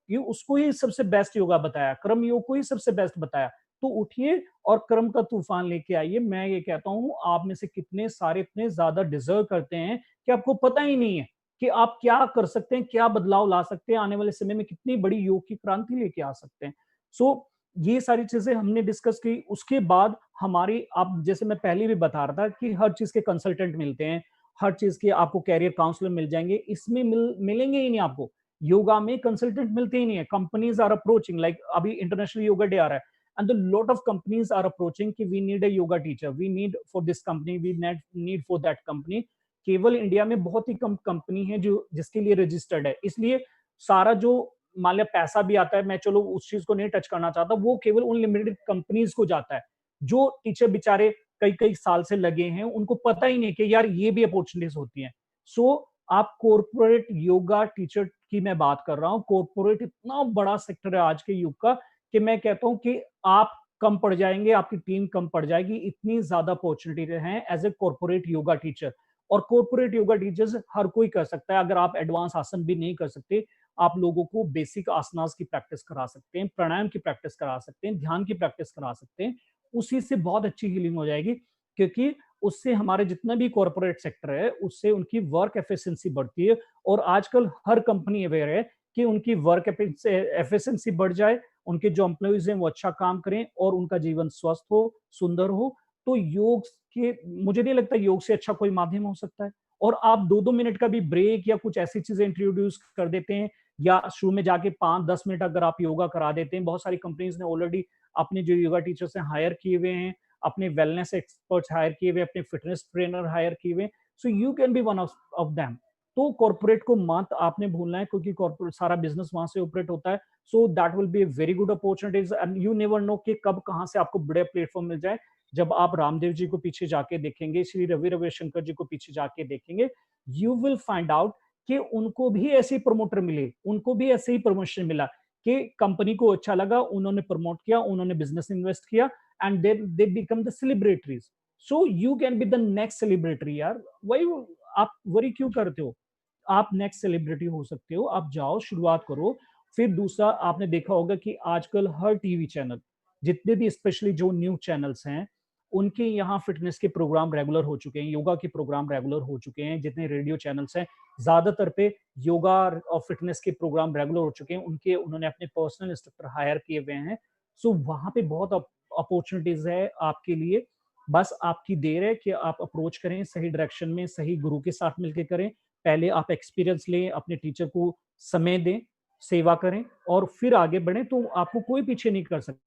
ये उसको ही सबसे बेस्ट योगा बताया, कर्म योग को ही सबसे बेस्ट बताया। तो उठिए और कर्म का तूफान लेके आइए। मैं ये कहता हूं, आप में से कितने सारे इतने ज्यादा डिजर्व करते हैं कि आपको पता ही नहीं है कि आप क्या कर सकते हैं, क्या बदलाव ला सकते हैं, आने वाले समय में कितनी बड़ी योग की क्रांति लेके आ सकते हैं। सो ये सारी चीजें हमने डिस्कस की। उसके बाद हमारी, आप जैसे मैं पहले भी बता रहा था कि हर चीज के कंसल्टेंट मिलते हैं, हर चीज के आपको कैरियर काउंसलर मिल जाएंगे। इसमें मिलेंगे ही नहीं आपको, योगा में कंसल्टेंट मिलते ही नहीं है। कंपनीज आर अप्रोचिंग, लाइक अभी इंटरनेशनल योगा डे आ रहा है, and the lot of companies are approaching कि we need a yoga teacher, we need for this company, we need for that company. केवल इंडिया में बहुत ही कम कंपनी है जो जिसके लिए रजिस्टर्ड है। इसलिए सारा जो मान लिया पैसा भी आता है, मैं चलो उस चीज को नहीं टच करना चाहता, वो केवल उन लिमिटेड कंपनीज को जाता है। जो टीचर बेचारे कई कई साल से लगे हैं, उनको पता ही नहीं कि यार ये भी अपॉर्चुनिटीज होती हैं। सो आप कॉर्पोरेट योगा टीचर की मैं बात कर रहा हूँ। कॉर्पोरेट इतना बड़ा सेक्टर है आज के युग का कि मैं कहता हूं कि आप कम पड़ जाएंगे, आपकी टीम कम पड़ जाएगी, इतनी ज्यादा अपॉर्चुनिटी है as a corporate yoga teacher. और कॉर्पोरेट योगा टीचर्स हर कोई कर सकता है। अगर आप एडवांस आसन भी नहीं कर सकते, आप लोगों को बेसिक आसनास की प्रैक्टिस करा सकते हैं, प्राणायाम की प्रैक्टिस करा सकते हैं, ध्यान की प्रैक्टिस करा सकते हैं। उसी से बहुत अच्छी हीलिंग हो जाएगी, क्योंकि उससे हमारे जितना भी कॉर्पोरेट सेक्टर है, उससे उनकी वर्क एफिशिएंसी बढ़ती है। और आजकल हर कंपनी अवेयर है कि उनकी वर्क एफिशिएंसी बढ़ जाए, उनके जो एम्प्लॉइज हैं वो अच्छा काम करें और उनका जीवन स्वस्थ हो, सुंदर हो। तो योग के, मुझे नहीं लगता योग से अच्छा कोई माध्यम हो सकता है। और आप 2-2 मिनट का भी ब्रेक या कुछ ऐसी चीजें इंट्रोड्यूस कर देते हैं, या शुरू में जाके 5-10 मिनट अगर आप योगा करा देते हैं। बहुत सारी कंपनीज ने ऑलरेडी अपने जो योगा टीचर्स हैं हायर किए हुए हैं, अपने वेलनेस एक्सपर्ट्स हायर किए हुए, अपने फिटनेस ट्रेनर हायर किए हुए। So you can be one of them. तो कॉर्पोरेट को मत आपने भूलना है, क्योंकि कॉर्पोरेट सारा बिजनेस वहां से ऑपरेट होता है। So that will be a very good opportunities, and you never know कि कब कहां से आपको बड़े प्लेटफॉर्म मिल जाए। जब आप रामदेव जी को पीछे जाके देखेंगे, श्री रवि रविशंकर जी को पीछे जाके देखेंगे, यू विल फाइंड आउट कि उनको भी ऐसे प्रमोटर मिले, उनको भी ऐसे ही प्रमोशन मिला कि कंपनी को अच्छा लगा, उन्होंने प्रमोट किया, उन्होंने बिजनेस इन्वेस्ट किया, and they become the celebrities. So you can be the next celebrity यार। वही आप वरी क्यों करते हो? आप नेक्स्ट सेलिब्रिटी हो सकते हो। आप जाओ, शुरुआत करो। फिर दूसरा, आपने देखा होगा कि आजकल हर टीवी चैनल, जितने भी स्पेशली जो न्यूज चैनल्स हैं, उनके यहाँ फिटनेस के प्रोग्राम रेगुलर हो चुके हैं, योगा के प्रोग्राम रेगुलर हो चुके हैं। जितने रेडियो चैनल्स हैं ज्यादातर पे योगा और फिटनेस के प्रोग्राम रेगुलर हो चुके हैं, उनके उन्होंने अपने पर्सनल इंस्ट्रक्टर हायर किए हुए हैं। सो वहां पे बहुत अपॉर्चुनिटीज है आपके लिए। बस आपकी देर है कि आप अप्रोच करें सही डायरेक्शन में, सही गुरु के साथ मिलकर करें। पहले आप एक्सपीरियंस लें, अपने टीचर को समय दें, सेवा करें और फिर आगे बढ़ें, तो आपको कोई पीछे नहीं कर सकता।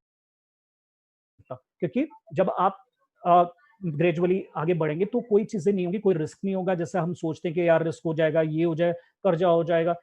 क्योंकि जब आप ग्रेजुअली आगे बढ़ेंगे तो कोई चीजें नहीं होंगी, कोई रिस्क नहीं होगा। जैसे हम सोचते हैं कि यार रिस्क हो जाएगा, ये हो जाए, कर्जा हो जाएगा।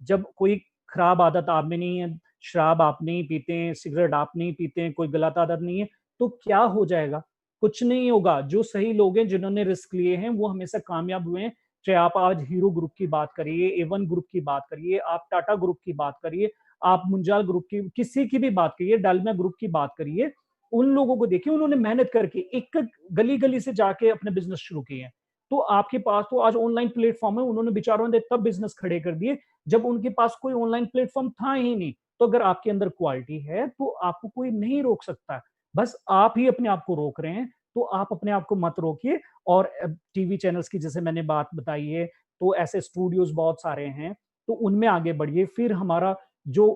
जब कोई खराब आदत आप में नहीं है, शराब आप नहीं पीते हैं, सिगरेट आप नहीं पीते हैं, कोई गलत आदत नहीं है, तो क्या हो जाएगा? कुछ नहीं होगा। जो सही लोग हैं जिन्होंने रिस्क लिए हैं वो हमेशा कामयाब हुए हैं। चाहे आप आज हीरो ग्रुप की बात करिए, A1 ग्रुप की बात करिए, आप टाटा ग्रुप की बात करिए, आप मुंजाल ग्रुप की, किसी की भी बात करिए, डालमिया ग्रुप की बात करिए, उन लोगों को देखिए, उन्होंने मेहनत करके एक गली गली से जाके अपने बिजनेस शुरू किए हैं। तो आपके पास तो आज ऑनलाइन प्लेटफॉर्म है, उन्होंने बेचारों ने तब बिजनेस खड़े कर दिए जब उनके पास कोई ऑनलाइन प्लेटफॉर्म था ही नहीं। तो अगर आपके अंदर क्वालिटी है तो आपको कोई नहीं रोक सकता, बस आप ही अपने आप को रोक रहे हैं। तो आप अपने आप को मत रोकिए। और टीवी चैनल्स की जैसे मैंने बात बताई है, तो ऐसे स्टूडियोज बहुत सारे हैं, तो उनमें आगे बढ़िए। फिर हमारा जो,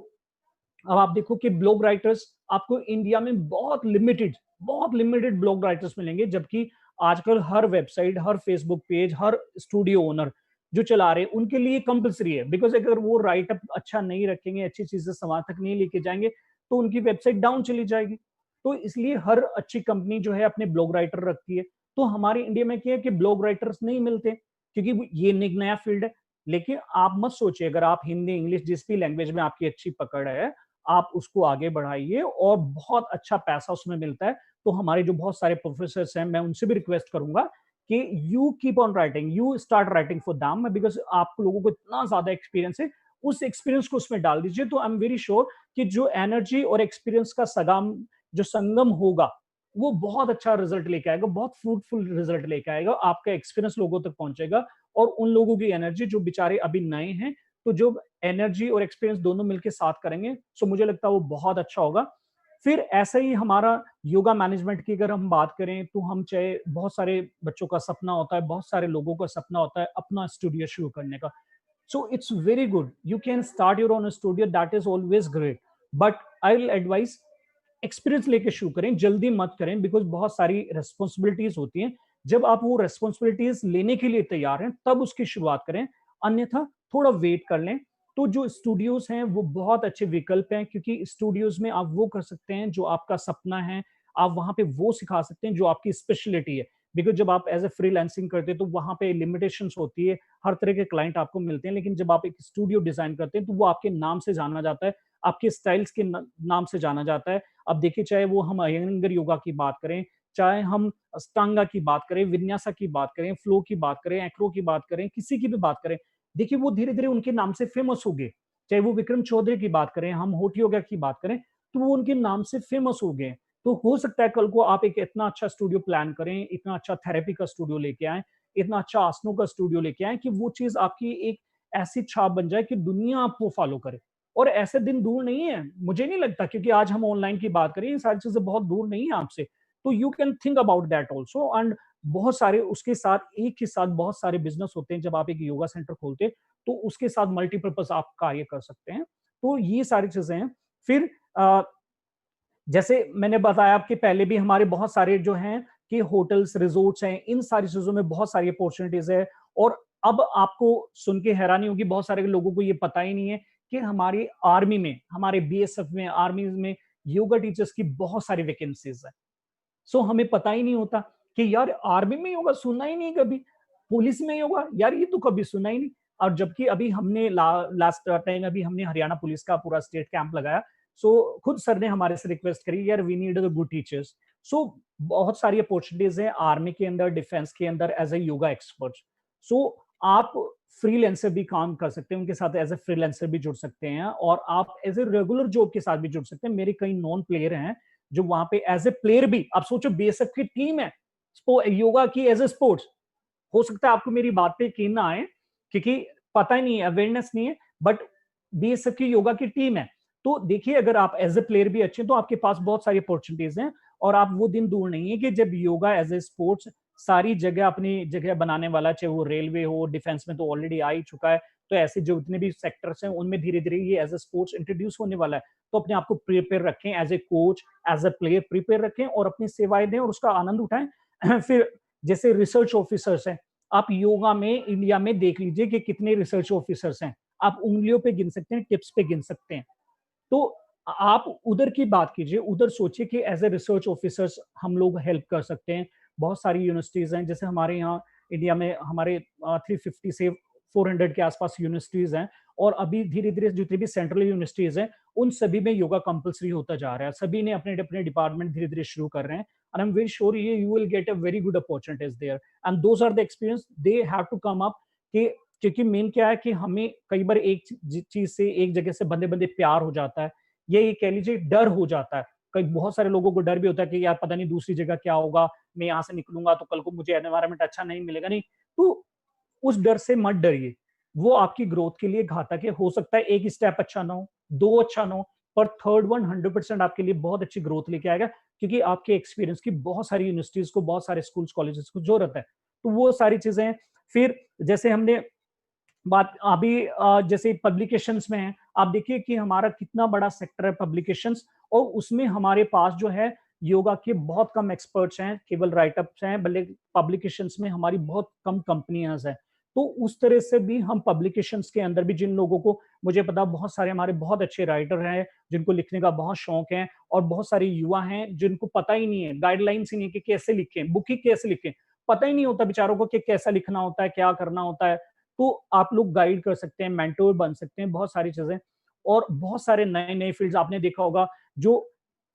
अब आप देखो कि ब्लॉग राइटर्स आपको इंडिया में बहुत लिमिटेड ब्लॉग राइटर्स मिलेंगे, जबकि आजकल हर वेबसाइट, हर फेसबुक पेज, हर स्टूडियो ओनर जो चला रहे हैं उनके लिए कंपलसरी है। बिकॉज अगर वो राइटअप अच्छा नहीं रखेंगे, अच्छी चीजें समाज तक नहीं लेके जाएंगे, तो उनकी वेबसाइट डाउन चली जाएगी। तो इसलिए हर अच्छी कंपनी जो है अपने ब्लॉग राइटर रखती है। तो हमारे इंडिया में क्या है कि ब्लॉग राइटर्स नहीं मिलते, क्योंकि ये एक नया फील्ड है। लेकिन आप मत सोचिए, अगर आप हिंदी, इंग्लिश, जिस भी लैंग्वेज में आपकी अच्छी पकड़ है, आप उसको आगे बढ़ाइए और बहुत अच्छा पैसा उसमें मिलता है। तो हमारे जो बहुत सारे प्रोफेसर हैं, मैं उनसे भी रिक्वेस्ट करूंगा कि you keep on writing, you start writing for them, because आप लोगों को इतना ज्यादा एक्सपीरियंस है, उस एक्सपीरियंस को उसमें डाल दीजिए। तो आई एम वेरी श्योर कि जो एनर्जी और एक्सपीरियंस का सगाम, जो संगम होगा, वो बहुत अच्छा रिजल्ट लेके आएगा, बहुत फ्रूटफुल रिजल्ट लेके आएगा। आपका एक्सपीरियंस लोगों तक पहुंचेगा और उन लोगों की एनर्जी जो बेचारे अभी नए हैं, तो जो एनर्जी और एक्सपीरियंस दोनों मिलकर साथ करेंगे, सो मुझे लगता है वो बहुत अच्छा होगा। फिर ऐसा ही हमारा योगा मैनेजमेंट की अगर हम बात करें, तो हम चाहे, बहुत सारे बच्चों का सपना होता है, बहुत सारे लोगों का सपना होता है अपना स्टूडियो शुरू करने का। So it's very good, you can start your own studio, that is always great. But I will advice, experience लेके शुरू करें, जल्दी मत करें, बिकॉज बहुत सारी रेस्पॉन्सिबिलिटीज होती हैं। जब आप वो रेस्पॉन्सिबिलिटीज लेने के लिए तैयार हैं तब उसकी शुरुआत करें, अन्यथा थोड़ा वेट कर लें। तो जो स्टूडियोज हैं वो बहुत अच्छे विकल्प हैं, क्योंकि स्टूडियोज में आप वो कर सकते हैं जो आपका सपना है, आप वहां पे वो सिखा सकते हैं जो आपकी स्पेशलिटी है। बिकॉज जब आप एज ए फ्रीलांसिंग करते हैं तो वहां पे लिमिटेशंस होती है, हर तरह के क्लाइंट आपको मिलते हैं। लेकिन जब आप एक स्टूडियो डिजाइन करते हैं तो वो आपके नाम से जाना जाता है, आपके स्टाइल्स के नाम से जाना जाता है। अब देखिए, चाहे वो हम अयंगर योगा की बात करें, चाहे हम अष्टांगा की बात करें, विन्यासा की बात करें, फ्लो की बात करें, एक्रो की बात करें, किसी की भी बात करें, देखिए वो धीरे धीरे उनके नाम से फेमस हो गए। चाहे वो विक्रम चौधरी की बात करें, हम होट योगा की बात करें, तो वो उनके नाम से फेमस हो गए। तो हो सकता है कल को आप एक इतना अच्छा स्टूडियो प्लान करें, इतना अच्छा थेरेपी का स्टूडियो लेके आए, इतना अच्छा आसनों का स्टूडियो लेके आए, कि वो चीज आपकी एक ऐसी छाप बन जाए कि दुनिया आपको फॉलो करे। और ऐसे दिन दूर नहीं है, मुझे नहीं लगता, क्योंकि आज हम ऑनलाइन की बात करें, ये सारी चीजें बहुत दूर नहीं है आपसे। तो you can think about that also. And बहुत सारे उसके साथ, एक के साथ बहुत सारे बिजनेस होते हैं। जब आप एक योगा सेंटर खोलते हैं तो उसके साथ मल्टीपर्पज आप कार्य कर सकते हैं। तो ये सारी चीजें हैं। फिर जैसे मैंने बताया आपके पहले भी, हमारे बहुत सारे जो हैं कि होटल्स, रिजोर्ट्स हैं, इन सारी चीजों में बहुत सारी अपॉर्चुनिटीज है। और अब आपको सुन के हैरानी होगी, बहुत सारे लोगों को ये पता ही नहीं है कि हमारी आर्मी में, हमारे BSF में, आर्मी में योगा टीचर्स की बहुत सारी वैकेंसीज है। सो हमें पता ही नहीं होता कि यार आर्मी में योगा सुना ही नहीं कभी, पुलिस में योगा यार ये तो कभी सुना ही नहीं। और जबकि अभी हमने लास्ट टाइम अभी हमने हरियाणा पुलिस का पूरा स्टेट कैंप लगाया। सो खुद सर ने हमारे से रिक्वेस्ट करी, यार वी नीड गुड टीचर्स। सो बहुत सारी अपॉर्चुनिटीज है आर्मी के अंदर, डिफेंस के अंदर एज ए योगा एक्सपर्ट। सो आप फ्रीलांसर भी काम कर सकते हैं, उनके साथ एज ए फ्रीलांसर भी जुड़ सकते हैं, और आप एज ए रेगुलर जॉब के साथ भी जुड़ सकते हैं। मेरे कई नॉन प्लेयर हैं जो वहां पे एज ए प्लेयर भी, आप सोचो BSF की टीम है योगा की एज ए स्पोर्ट्स। हो सकता है आपको मेरी बात पे यकीन ना आए, क्योंकि पता ही नहीं है, अवेयरनेस नहीं है, बट BSF की योगा की टीम है। तो देखिए, अगर आप एज ए प्लेयर भी अच्छे हैं तो आपके पास बहुत सारी अपॉर्चुनिटीज हैं। और आप वो दिन दूर नहीं है कि जब योगा एज ए स्पोर्ट्स सारी जगह अपनी जगह बनाने वाला, चाहे वो रेलवे हो, डिफेंस में तो ऑलरेडी आ ही चुका है, तो ऐसे जो जितने भी सेक्टर्स हैं उनमें धीरे धीरे ये एज ए स्पोर्ट्स इंट्रोड्यूस होने वाला है। तो अपने आप को प्रिपेयर रखें, as a coach, as a player prepare रखें और अपनी सेवाएं दें और उसका आनंद उठाएं। फिर जैसे रिसर्च ऑफिसर्स हैं, आप योगा में इंडिया में देख लीजिए कि कितने रिसर्च ऑफिसर्स हैं, आप उंगलियों पे गिन सकते हैं, टिप्स पे गिन सकते हैं। तो आप उधर की बात कीजिए, उधर सोचिए कि एज ए रिसर्च ऑफिसर्स हम लोग हेल्प कर सकते हैं। बहुत सारी यूनिवर्सिटीज हैं, जैसे हमारे यहाँ इंडिया में हमारे 350 से 400 के आसपास यूनिवर्सिटीज हैं, और अभी धीरे धीरे जितनी भी सेंट्रल यूनिवर्सिटीज हैं उन सभी में योगा कंपलसरी होता जा रहा है। सभी ने अपने अपने डिपार्टमेंट धीरे धीरे शुरू कर रहे हैं, and I'm very sure you will get a very good opportunities there, and those are the experience they have to come up। कि क्योंकि मेन क्या है कि हमें कई बार एक चीज से, एक जगह से बंदे बंदे प्यार हो जाता है, ये कह लीजिए डर हो जाता है। कई बहुत सारे लोगों को डर भी होता है कि यार पता नहीं दूसरी जगह क्या होगा, मैं यहाँ से निकलूंगा तो कल को मुझे एनवायरनमेंट अच्छा नहीं मिलेगा। नहीं, तो उस डर से मत डरिए, वो आपकी ग्रोथ के लिए घातक है। हो सकता है एक स्टेप अच्छा ना हो, दो अच्छा ना हो, पर थर्ड वन 100% आपके लिए बहुत अच्छी ग्रोथ लेके आएगा, क्योंकि आपके एक्सपीरियंस की बहुत सारी यूनिवर्सिटीज को, बहुत सारे स्कूल्स कॉलेजेस को जरूरत है। तो वो सारी चीजें। फिर जैसे हमने बात अभी जैसे पब्लिकेशंस में है, आप देखिए कि हमारा कितना बड़ा सेक्टर है पब्लिकेशंस, और उसमें हमारे पास जो है योगा के बहुत कम एक्सपर्ट्स हैं, केवल राइटअप्स हैं, भले पब्लिकेशंस में हमारी बहुत कम कंपनियां हैं। तो उस तरह से भी हम पब्लिकेशंस के अंदर भी, जिन लोगों को, मुझे पता बहुत सारे हमारे बहुत अच्छे राइटर हैं जिनको लिखने का बहुत शौक है, और बहुत सारे युवा हैं जिनको पता ही नहीं है, गाइडलाइंस ही नहीं है कि कैसे लिखें, बुक ही कैसे लिखें, पता ही नहीं होता बेचारों को कि कैसा लिखना होता है, क्या करना होता है। तो आप लोग गाइड कर सकते हैं, मेंटोर बन सकते हैं, बहुत सारी चीजें। और बहुत सारे नए नए फील्ड्स आपने देखा होगा, जो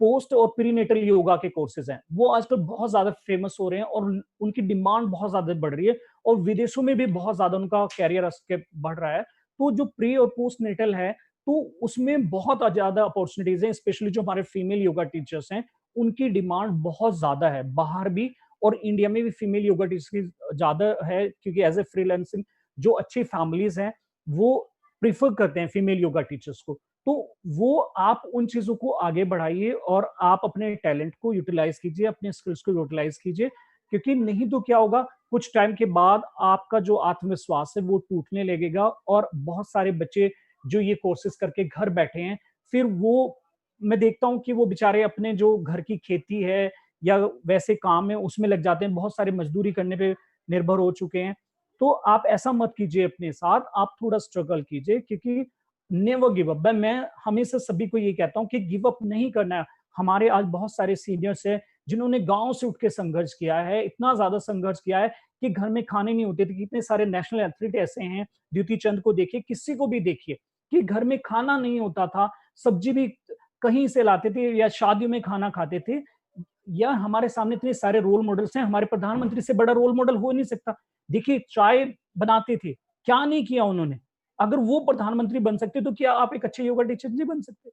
पोस्ट और प्रीनेटल योगा के कोर्सेज हैं, वो आजकल बहुत ज्यादा फेमस हो रहे हैं और उनकी डिमांड बहुत ज्यादा बढ़ रही है, और विदेशों में भी बहुत ज्यादा उनका कैरियर बढ़ रहा है। तो जो प्री और पोस्ट नेटल है, तो उसमें बहुत ज्यादा अपॉर्चुनिटीज हैं, स्पेशली जो हमारे फीमेल योगा टीचर्स हैं उनकी डिमांड बहुत ज्यादा है, बाहर भी और इंडिया में भी फीमेल योगा टीचर्स की ज्यादा है, क्योंकि एज ए फ्रीलांसिंग जो अच्छी फैमिलीज हैं वो प्रिफर करते हैं फीमेल योगा टीचर्स को। तो वो आप उन चीजों को आगे बढ़ाइए और आप अपने टैलेंट को यूटिलाइज कीजिए, अपने स्किल्स को यूटिलाइज कीजिए, क्योंकि नहीं तो क्या होगा, कुछ टाइम के बाद आपका जो आत्मविश्वास है वो टूटने लगेगा। और बहुत सारे बच्चे जो ये कोर्सेज करके घर बैठे हैं, फिर वो, मैं देखता हूँ कि वो बेचारे अपने जो घर की खेती है या वैसे काम है उसमें लग जाते हैं, बहुत सारे मजदूरी करने पे निर्भर हो चुके हैं। तो आप ऐसा मत कीजिए अपने साथ, आप थोड़ा स्ट्रगल कीजिए, क्योंकि नेवर गिव अप। मैं हमेशा सभी को ये कहता हूँ कि गिव अप नहीं करना है। हमारे आज बहुत सारे सीनियर्स हैं जिन्होंने गांव से उठ के संघर्ष किया है, इतना ज्यादा संघर्ष किया है कि घर में खाने नहीं होते थे। कितने सारे नेशनल एथलीट ऐसे हैं, द्युति चंद को देखिए, किसी को भी देखिए, कि घर में खाना नहीं होता था, सब्जी भी कहीं से लाते थे या शादियों में खाना खाते थे। या हमारे सामने इतने सारे रोल मॉडल्स हैं, हमारे प्रधानमंत्री से बड़ा रोल मॉडल हो नहीं सकता। देखिए चाय बनाते थे, क्या नहीं किया उन्होंने। अगर वो प्रधानमंत्री बन सकते तो क्या आप एक अच्छे योगा टीचर नहीं बन सकते?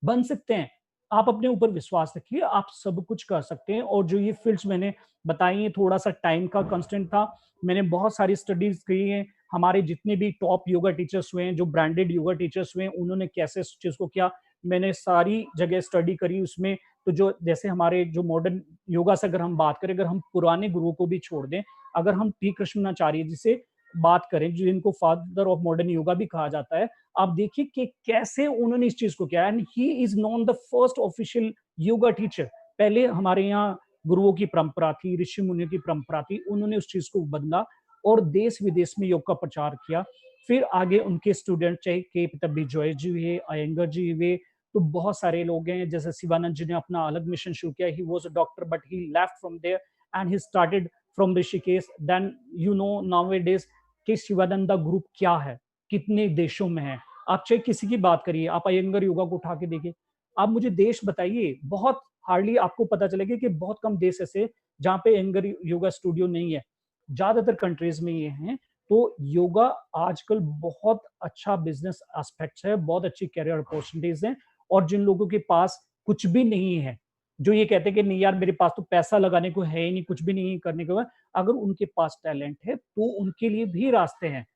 बन सकते हैं। आप अपने ऊपर विश्वास रखिए, आप सब कुछ कर सकते हैं। और जो ये फील्ड्स मैंने बताई हैं, थोड़ा सा टाइम का कंस्टेंट था, मैंने बहुत सारी स्टडीज की हैं। हमारे जितने भी टॉप योगा टीचर्स हुए हैं, जो ब्रांडेड योगा टीचर्स हुए हैं, उन्होंने कैसे इस चीज को किया, मैंने सारी जगह स्टडी करी उसमें। तो जो जैसे हमारे जो मॉडर्न योगा से अगर हम बात करें, अगर हम पुराने गुरुओं को भी छोड़ दें, अगर हम टी कृष्णाचार्य जी से बात करें, जिनको फादर ऑफ मॉडर्न योगा भी कहा जाता है, आप देखिए कि कैसे उन्होंने इस चीज को किया। And he is known the first official yoga teacher. पहले हमारे यहाँ गुरुओं की परंपरा थी, ऋषि मुनियों की परंपरा थी, उन्होंने उस चीज को बदला और देश विदेश में योग का प्रचार किया। फिर आगे उनके स्टूडेंट, चाहे के पतंबी जॉय जी हुए, अयंगर जी हुए, तो बहुत सारे लोग हैं। जैसे शिवानंद जी ने अपना अलग मिशन शुरू किया, he was a doctor but he left from there and he started from Rishikesh. Then you know nowadays कि शिवानंदा ग्रुप क्या है, कितने देशों में है। आप चाहे किसी की बात करिए, आप अयंगर योगा को उठा के देखिए, आप मुझे देश बताइए, बहुत हार्डली आपको पता चलेगा कि बहुत कम देश ऐसे जहाँ पे अयंगर योगा स्टूडियो नहीं है, ज्यादातर कंट्रीज में ये हैं। तो योगा आजकल बहुत अच्छा बिजनेस एस्पेक्ट है, बहुत अच्छी कैरियर अपॉर्चुनिटीज हैं। और जिन लोगों के पास कुछ भी नहीं है, जो ये कहते हैं कि नहीं यार मेरे पास तो पैसा लगाने को है ही नहीं, कुछ भी नहीं करने को है, अगर उनके पास टैलेंट है तो उनके लिए भी रास्ते हैं।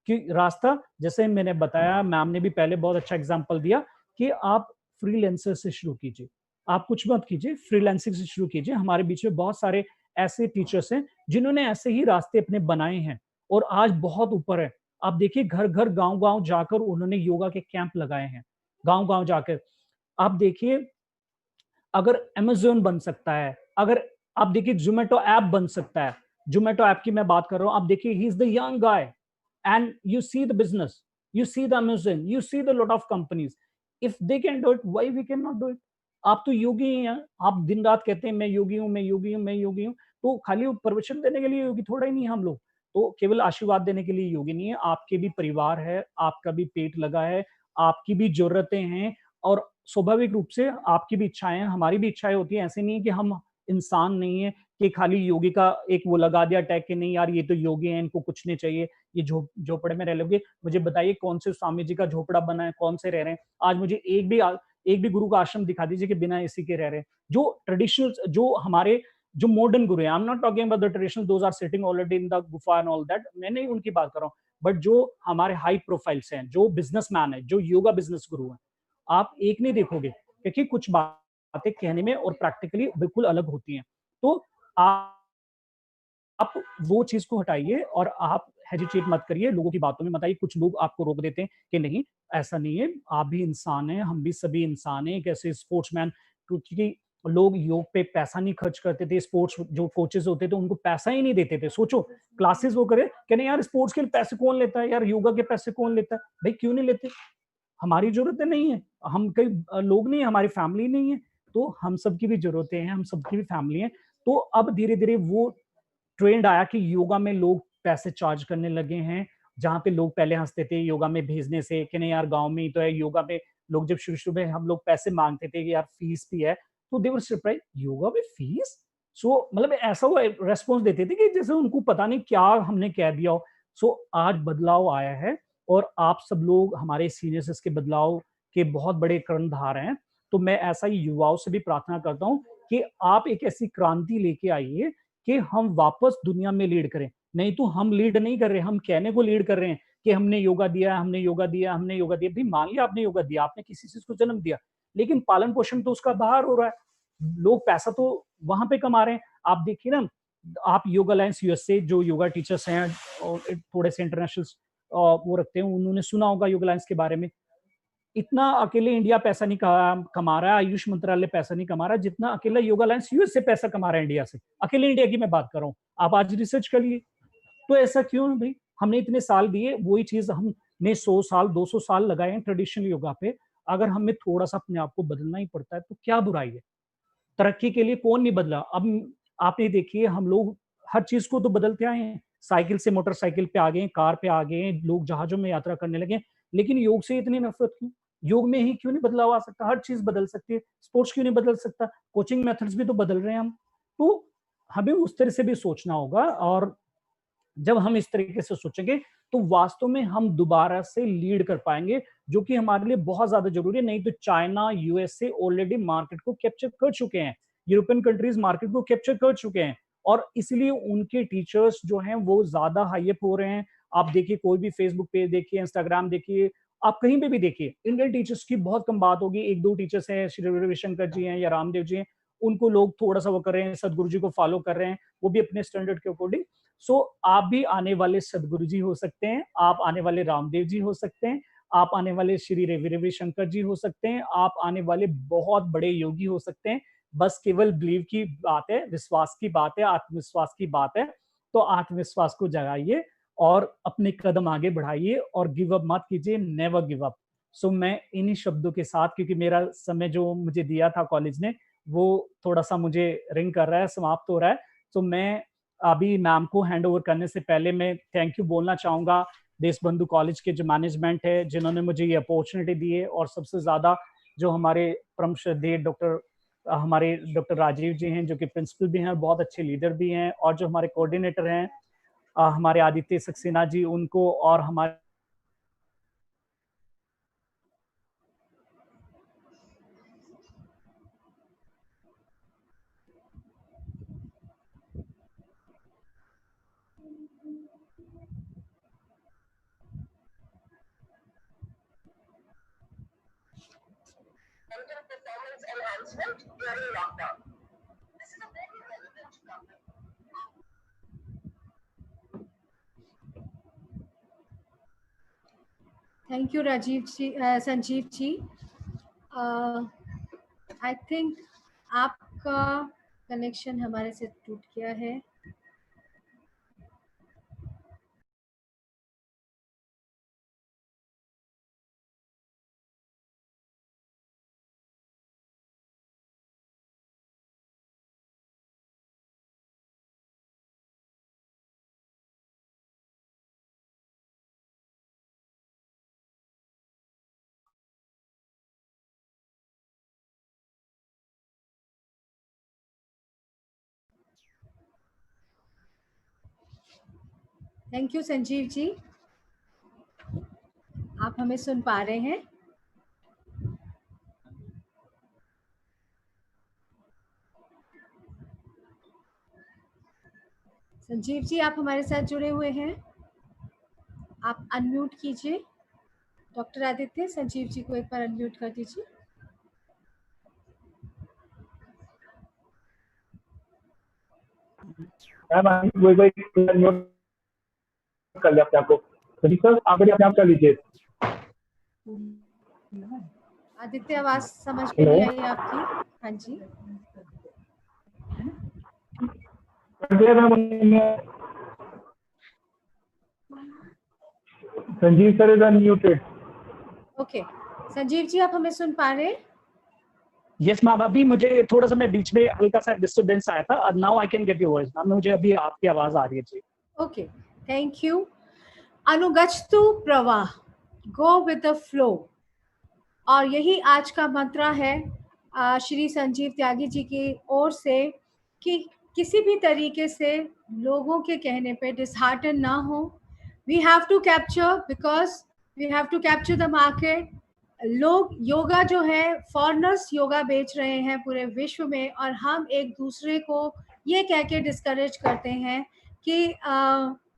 कि रास्ता, जैसे मैंने बताया, मैम ने भी पहले बहुत अच्छा एग्जांपल दिया कि आप फ्रीलांसर से शुरू कीजिए। आप कुछ मत कीजिए, फ्रीलांसिंग से शुरू कीजिए। हमारे बीच में बहुत सारे ऐसे टीचर्स हैं जिन्होंने ऐसे ही रास्ते अपने बनाए हैं और आज बहुत ऊपर है। आप देखिए घर-घर, गाँव-गाँव जाकर उन्होंने योगा के कैंप लगाए हैं, गाँव-गाँव जाकर। आप देखिए, अगर अमेज़न बन सकता है, अगर आप देखिए ज़ोमैटो ऐप बन सकता है। ज़ोमैटो ऐप की मैं बात कर रहा हूँ। आप देखिए, he is the young guy and you see the business, you see the Amazon, you see the lot of companies. If they can do it, why we cannot do it? आप तो योगी ही हैं। आप दिन रात कहते हैं मैं योगी हूँ, मैं योगी हूँ, मैं योगी हूँ। तो खाली प्रवचन देने के लिए योगी थोड़ा ही नहीं है हम लोग। तो केवल आशीर्वाद देने के लिए योगी नहीं है। आपके भी परिवार है, आपका भी पेट लगा है, आपकी भी ज़रूरतें हैं और स्वाभाविक रूप से आपकी भी इच्छाएँ हैं, हमारी भी इच्छाएँ होती हैं। ऐसे नहीं है कि हम इंसान नहीं है कि खाली योगी का एक वो लगा दिया टैग कि नहीं यार ये तो योगी हैं, इनको कुछ नहीं चाहिए, ये झोपड़े में रह लोगे। मुझे बताइए कौन से स्वामी जी का झोपड़ा बना है, कौन से रह रहे हैं? आज मुझे एक भी गुरु का आश्रम दिखा दीजिए कि बिना एसी के रह रहे हैं। जो ट्रेडिशनल जो हमारे जो मॉडर्न गुरु हैं, I am not talking about the traditional, those are sitting already in the gufa and all that, मैं नहीं उनकी बात कर रहा हूँ। बट जो हमारे हाई प्रोफाइल्स हैं, जो बिज़नेसमैन हैं, जो योगा बिज़नेस गुरु हैं, आप एक नहीं देखोगे क्योंकि कुछ बातें कहने में और प्रैक्टिकली बिल्कुल अलग होती हैं। तो आप वो चीज़ को हटाइए और आप हेजिटेट मत करिए, लोगों की बातों में मत आइए। कुछ लोग आपको रोक देते हैं कि नहीं, ऐसा नहीं है, आप भी इंसान हैं, हम भी सभी इंसान हैं। एक ऐसे स्पोर्ट्समैन, क्योंकि लोग योग पे पैसा नहीं खर्च करते थे, स्पोर्ट्स जो कोचेज़ होते थे, उनको पैसा ही नहीं देते थे। सोचो, क्लासेस वो करें, कह रहे यार स्पोर्ट्स के लिए पैसे कौन लेता है? यार योगा के पैसे कौन लेता है? भई क्यों नहीं लेते? हमारी ज़रूरतें नहीं है, हम कई लोग नहीं है, हमारी फैमिली नहीं है, तो हम सबकी भी ज़रूरतें हैं, हम सबकी भी फैमिली है। तो अब धीरे-धीरे वो ट्रेंड आया कि योगा में लोग पैसे चार्ज करने लगे हैं। जहाँ पे लोग पहले हँसते थे योगा में भेजने से कि नहीं यार गाँव में ही तो है, योगा में लोग जब शुरू-शुरू में हम लोग पैसे माँगते थे कि यार फीस भी है, तो दे वर सरप्राइज्ड, योगा में फीस? सो मतलब ऐसा वो रिस्पॉन्स देते थे कि जैसे उनको पता नहीं क्या हमने कह दिया हो। सो आज बदलाव आया है और आप सब लोग हमारे सीनियर्स इसके बदलाव के बहुत बड़े कर्णधार हैं। तो मैं ऐसा ही युवाओं से भी प्रार्थना करता हूँ कि आप एक ऐसी क्रांति लेके आइए कि हम वापस दुनिया में लीड करें। नहीं तो हम लीड नहीं कर रहे, हम कहने को लीड कर रहे हैं कि हमने योगा दिया, हमने योगा दिया, हमने योगा दिया। भई मान लिया आपने योगा दिया, आपने किसी चीज़ को जन्म दिया, लेकिन पालन-पोषण तो उसका बाहर हो रहा है। लोग पैसा तो वहाँ पे कमा रहे हैं। आप देखिए ना, आप योगा अलायंस यूएसए जो योगा टीचर्स हैं और थोड़े से इंटरनेशनल वो रखते हैं, उन्होंने सुना होगा योगा अलायंस के बारे में। इतना अकेले इंडिया पैसा नहीं कमा रहा है, आयुष मंत्रालय पैसा नहीं कमा रहा है, जितना अकेला योगा अलायंस यूएस से पैसा कमा रहा है इंडिया से। अकेले इंडिया की मैं बात कर रहा हूँ। आप आज रिसर्च करिए। तो ऐसा क्यों है भई? हमने इतने साल दिए, वही चीज़ हमने 100 साल, 200 साल लगाए हैं ट्रेडिशनल योगा पे। अगर हमें थोड़ा-सा अपने आप को बदलना ही पड़ता है, तो क्या बुराई है? तरक्की के लिए कौन नहीं बदला? अब आप ये देखिए, हम लोग हर चीज़ को तो बदलते आए हैं। साइकिल से मोटरसाइकिल पे आ गए हैं, कार पे आ गए हैं, लोग जहाज़ों में यात्रा करने लगे हैं। लेकिन योग से इतनी नफ़रत क्यों? योग में ही क्यों नहीं बदलाव आ सकता? हर चीज़ बदल सकती है। स्पोर्ट्स क्यों नहीं बदल सकता? कोचिंग मेथड्स भी तो बदल रहे हैं हम। तो हमें उस तरह से भी सोचना होगा और जब हम इस तरीके से सोचेंगे, तो वास्तव में हम दोबारा से लीड कर पाएँगे, जो कि हमारे लिए बहुत ज़्यादा ज़रूरी है। नहीं तो चाइना, यूएसए ऑलरेडी मार्केट को कैप्चर कर चुके हैं। यूरोपियन कंट्रीज़ मार्केट को कैप्चर कर चुके हैं और इसलिए उनके टीचर्स जो हैं, वो ज़्यादा हाई-अप हो रहे हैं। आप देखिए, कोई भी फेसबुक पेज देखिए, इंस्टाग्राम देखिए, आप कहीं पे भी देखिए, इंडियन टीचर्स की बहुत कम बात होगी। 1-2 टीचर्स हैं, श्री रविशंकर जी हैं या रामदेव जी हैं, उनको लोग थोड़ा-सा वो कर रहे हैं, सद्गुरु जी को फॉलो कर रहे हैं, वो भी अपने स्टैंडर्ड के अकॉर्डिंग। सो आप भी आने वाले सदगुरु जी हो सकते हैं, आप आने वाले रामदेव जी हो सकते हैं, आप आने वाले श्री रविशंकर जी हो सकते हैं, आप आने वाले बहुत बड़े योगी हो सकते हैं। बस केवल बिलीव की बात है, विश्वास की बात है, आत्मविश्वास की बात है। तो आत्मविश्वास को जगाइए और अपने कदम आगे बढ़ाइए और गिव अप मत कीजिए, नेवर गिव अप। सो मैं इन्हीं शब्दों के साथ, क्योंकि मेरा समय जो मुझे दिया था कॉलेज ने, वो थोड़ा-सा मुझे रिंग कर रहा है, समाप्त हो रहा है। तो मैं अभी मैम को हैंड ओवर करने से पहले मैं थैंक यू बोलना चाहूँगा देशबंधु कॉलेज के जो मैनेजमेंट है, जिन्होंने मुझे ये अपॉर्च्युनिटी दी है और सबसे ज़्यादा जो हमारे परम श्रद्धेय हमारे डॉक्टर राजीव जी हैं, जो कि प्रिंसिपल भी हैं, बहुत अच्छे लीडर भी हैं और जो हमारे कोऑर्डिनेटर हैं हमारे आदित्य सक्सेना जी, उनको और हमारे enhancement during lockdown. This is a very relevant topic. Thank you Rajeev ji, Sanjeev ji. I think आपका कनेक्शन हमारे से टूट गया है। थैंक यू संजीव जी, आप हमें सुन पा रहे हैं? संजीव जी, आप हमारे साथ जुड़े हुए हैं? आप अनम्यूट कीजिए। डॉक्टर आदित्य, संजीव जी को एक बार अनम्यूट कर दीजिए। वही अनम्यूट कर लिया अपने आप को। तो सर आप अपने आप कर लीजिए। आदित्य, आवाज समझ में नहीं आई आपकी। हाँ जी, Sanjeev sir is unmuted. Okay, Sanjeev ji आप हमें सुन पा रहे हैं? यस मैम, अभी मुझे थोड़ा सा मैं बीच में हल्का सा डिस्टर्बेंस आया था। Now I can get your voice ma'am, मुझे अभी आपकी आवाज आ रही है जी। Okay, thank you. अनुगच्छतु प्रवाह, गो विद द फ्लो, और यही आज का मंत्र है श्री संजीव त्यागी जी की ओर से कि किसी भी तरीके से लोगों के कहने पे डिसहार्टन ना हो। We have to capture, because we have to capture the market. लोग योगा जो है, फॉरेनर्स योगा बेच रहे हैं पूरे विश्व में, और हम एक दूसरे को ये कह के डिस्करेज करते हैं कि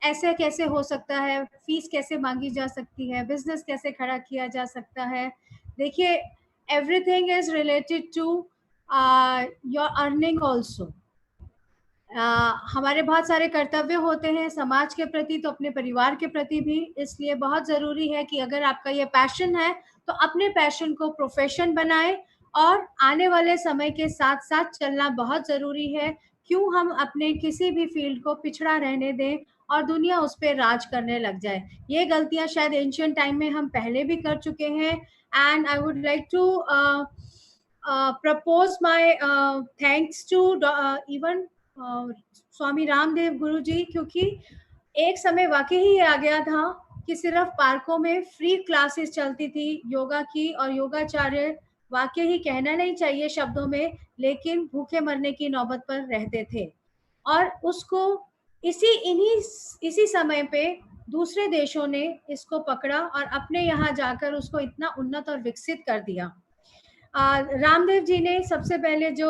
ऐसे कैसे हो सकता है, फीस कैसे मांगी जा सकती है, बिजनेस कैसे खड़ा किया जा सकता है। देखिए, everything is related to your earning also. हमारे बहुत सारे कर्तव्य होते हैं समाज के प्रति, तो अपने परिवार के प्रति भी। इसलिए बहुत ज़रूरी है कि अगर आपका ये पैशन है तो अपने पैशन को प्रोफेशन बनाएं, और आने वाले समय के साथ साथ चलना बहुत ज़रूरी है। क्यों हम अपने किसी भी फील्ड को पिछड़ा रहने दें और दुनिया उस पर राज करने लग जाए। ये गलतियां शायद एंशिएंट टाइम में हम पहले भी कर चुके हैं। And I would like to propose my thanks to even Swami Ramdev guru ji, क्योंकि एक समय वाकई ही आ गया था कि सिर्फ पार्कों में फ्री क्लासेस चलती थी योगा की, और योगाचार्य वाकई ही कहना नहीं चाहिए शब्दों में, लेकिन भूखे मरने की नौबत पर रहते थे। और उसको इसी समय पे दूसरे देशों ने इसको पकड़ा और अपने यहाँ जाकर उसको इतना उन्नत और विकसित कर दिया। रामदेव जी ने सबसे पहले जो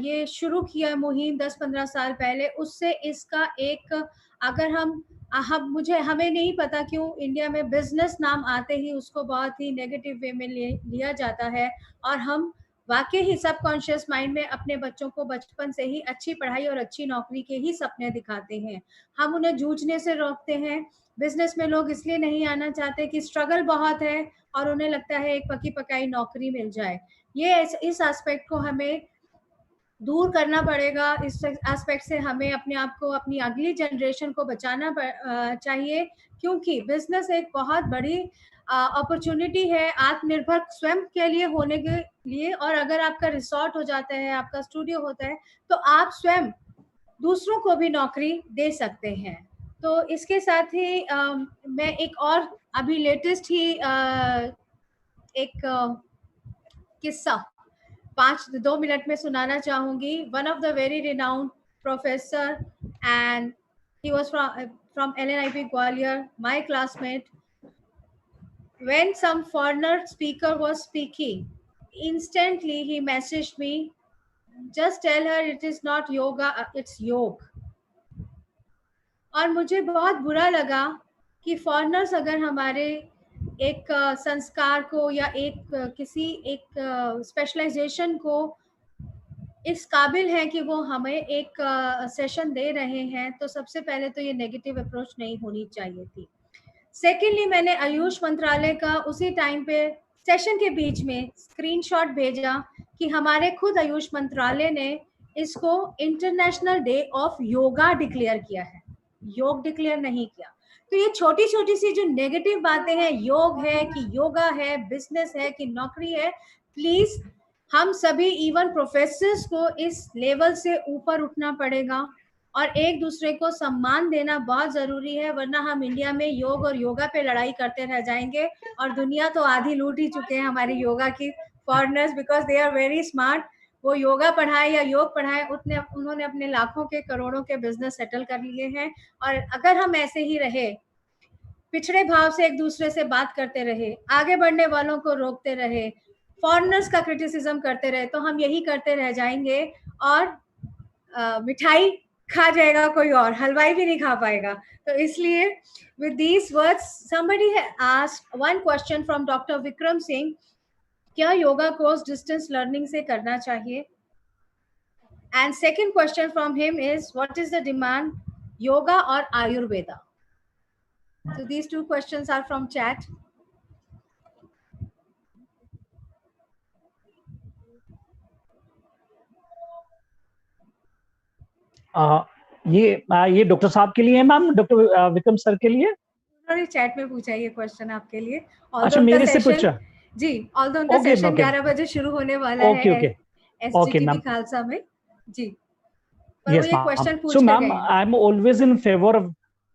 ये शुरू किया मुहिम 10-15 साल पहले, उससे इसका एक, अगर हमें नहीं पता क्यों इंडिया में बिजनेस नाम आते ही उसको बहुत ही नेगेटिव वे में लिया जाता है, और हम वाकई ही सबकॉन्शियस माइंड में अपने बच्चों को बचपन से ही अच्छी पढ़ाई और अच्छी नौकरी के ही सपने दिखाते हैं। हम उन्हें जूझने से रोकते हैं। बिजनेस में लोग इसलिए नहीं आना चाहते कि स्ट्रगल बहुत है और उन्हें लगता है एक पकी पकाई नौकरी मिल जाए। ये इस एस्पेक्ट को हमें दूर करना पड़ेगा। इस एस्पेक्ट से हमें अपने आप को, अपनी अगली जनरेशन को बचाना चाहिए, क्योंकि बिजनेस एक बहुत बड़ी अपॉर्चुनिटी है आत्मनिर्भर स्वयं के लिए होने के लिए। और अगर आपका रिसोर्ट हो जाता है, आपका स्टूडियो होता है, तो आप स्वयं दूसरों को भी नौकरी दे सकते हैं। तो इसके साथ ही मैं एक और अभी लेटेस्ट ही एक किस्सा 2 मिनट में सुनाना चाहूंगी। One of the very renowned professor, and he was from LNIP Gwalior, my classmate. When some foreigner speaker was speaking, instantly he messaged me, just tell her it is not yoga, it's योग। और मुझे बहुत बुरा लगा कि foreigners अगर हमारे एक संस्कार को या किसी एक स्पेशलाइजेशन को इस काबिल है कि वो हमें एक सेशन दे रहे हैं, तो सबसे पहले तो ये नेगेटिव अप्रोच नहीं होनी चाहिए थी। सेकेंडली, मैंने आयुष मंत्रालय का उसी टाइम पे सेशन के बीच में स्क्रीनशॉट भेजा कि हमारे खुद आयुष मंत्रालय ने इसको international day of yoga declare किया है, योग डिक्लेयर नहीं किया। तो ये छोटी छोटी सी जो नेगेटिव बातें हैं, योग है कि योगा है, बिजनेस है कि नौकरी है, प्लीज हम सभी इवन प्रोफेसर्स को इस लेवल से ऊपर उठना पड़ेगा और एक दूसरे को सम्मान देना बहुत जरूरी है, वरना हम इंडिया में योग और योगा पे लड़ाई करते रह जाएंगे और दुनिया तो आधी लूट ही चुके हैं हमारी योगा की foreigners, because they are very smart. वो योगा पढ़ाए या योग पढ़ाए, उन्होंने अपने लाखों के करोड़ों के बिजनेस सेटल कर लिए हैं। और अगर हम ऐसे ही रहे, पिछड़े भाव से एक दूसरे से बात करते रहे, आगे बढ़ने वालों को रोकते रहे, फॉरेनर्स का क्रिटिसिज्म करते रहे, तो हम यही करते रह जाएंगे और मिठाई खा जाएगा कोई और, हलवाई भी नहीं खा पाएगा। तो इसलिए with these words somebody asked one question from doctor Vikram Singh, क्या योगा कोर्स डिस्टेंस लर्निंग से करना चाहिए? And second question from him is what is the demand, yoga और Ayurveda? So these two questions are from chat. ये doctor साहब के लिए है मैम, डॉक्टर विक्रम सर के लिए? उन्होंने चैट में पूछा ये क्वेश्चन आपके लिए। अच्छा, मेरे से पूछा जी, ऑल्दो उनका सेशन 11 बजे शुरू होने वाला है SGTB खालसा में जी। यस ये क्वेश्चन पूछ so ma'am, I am always in favour of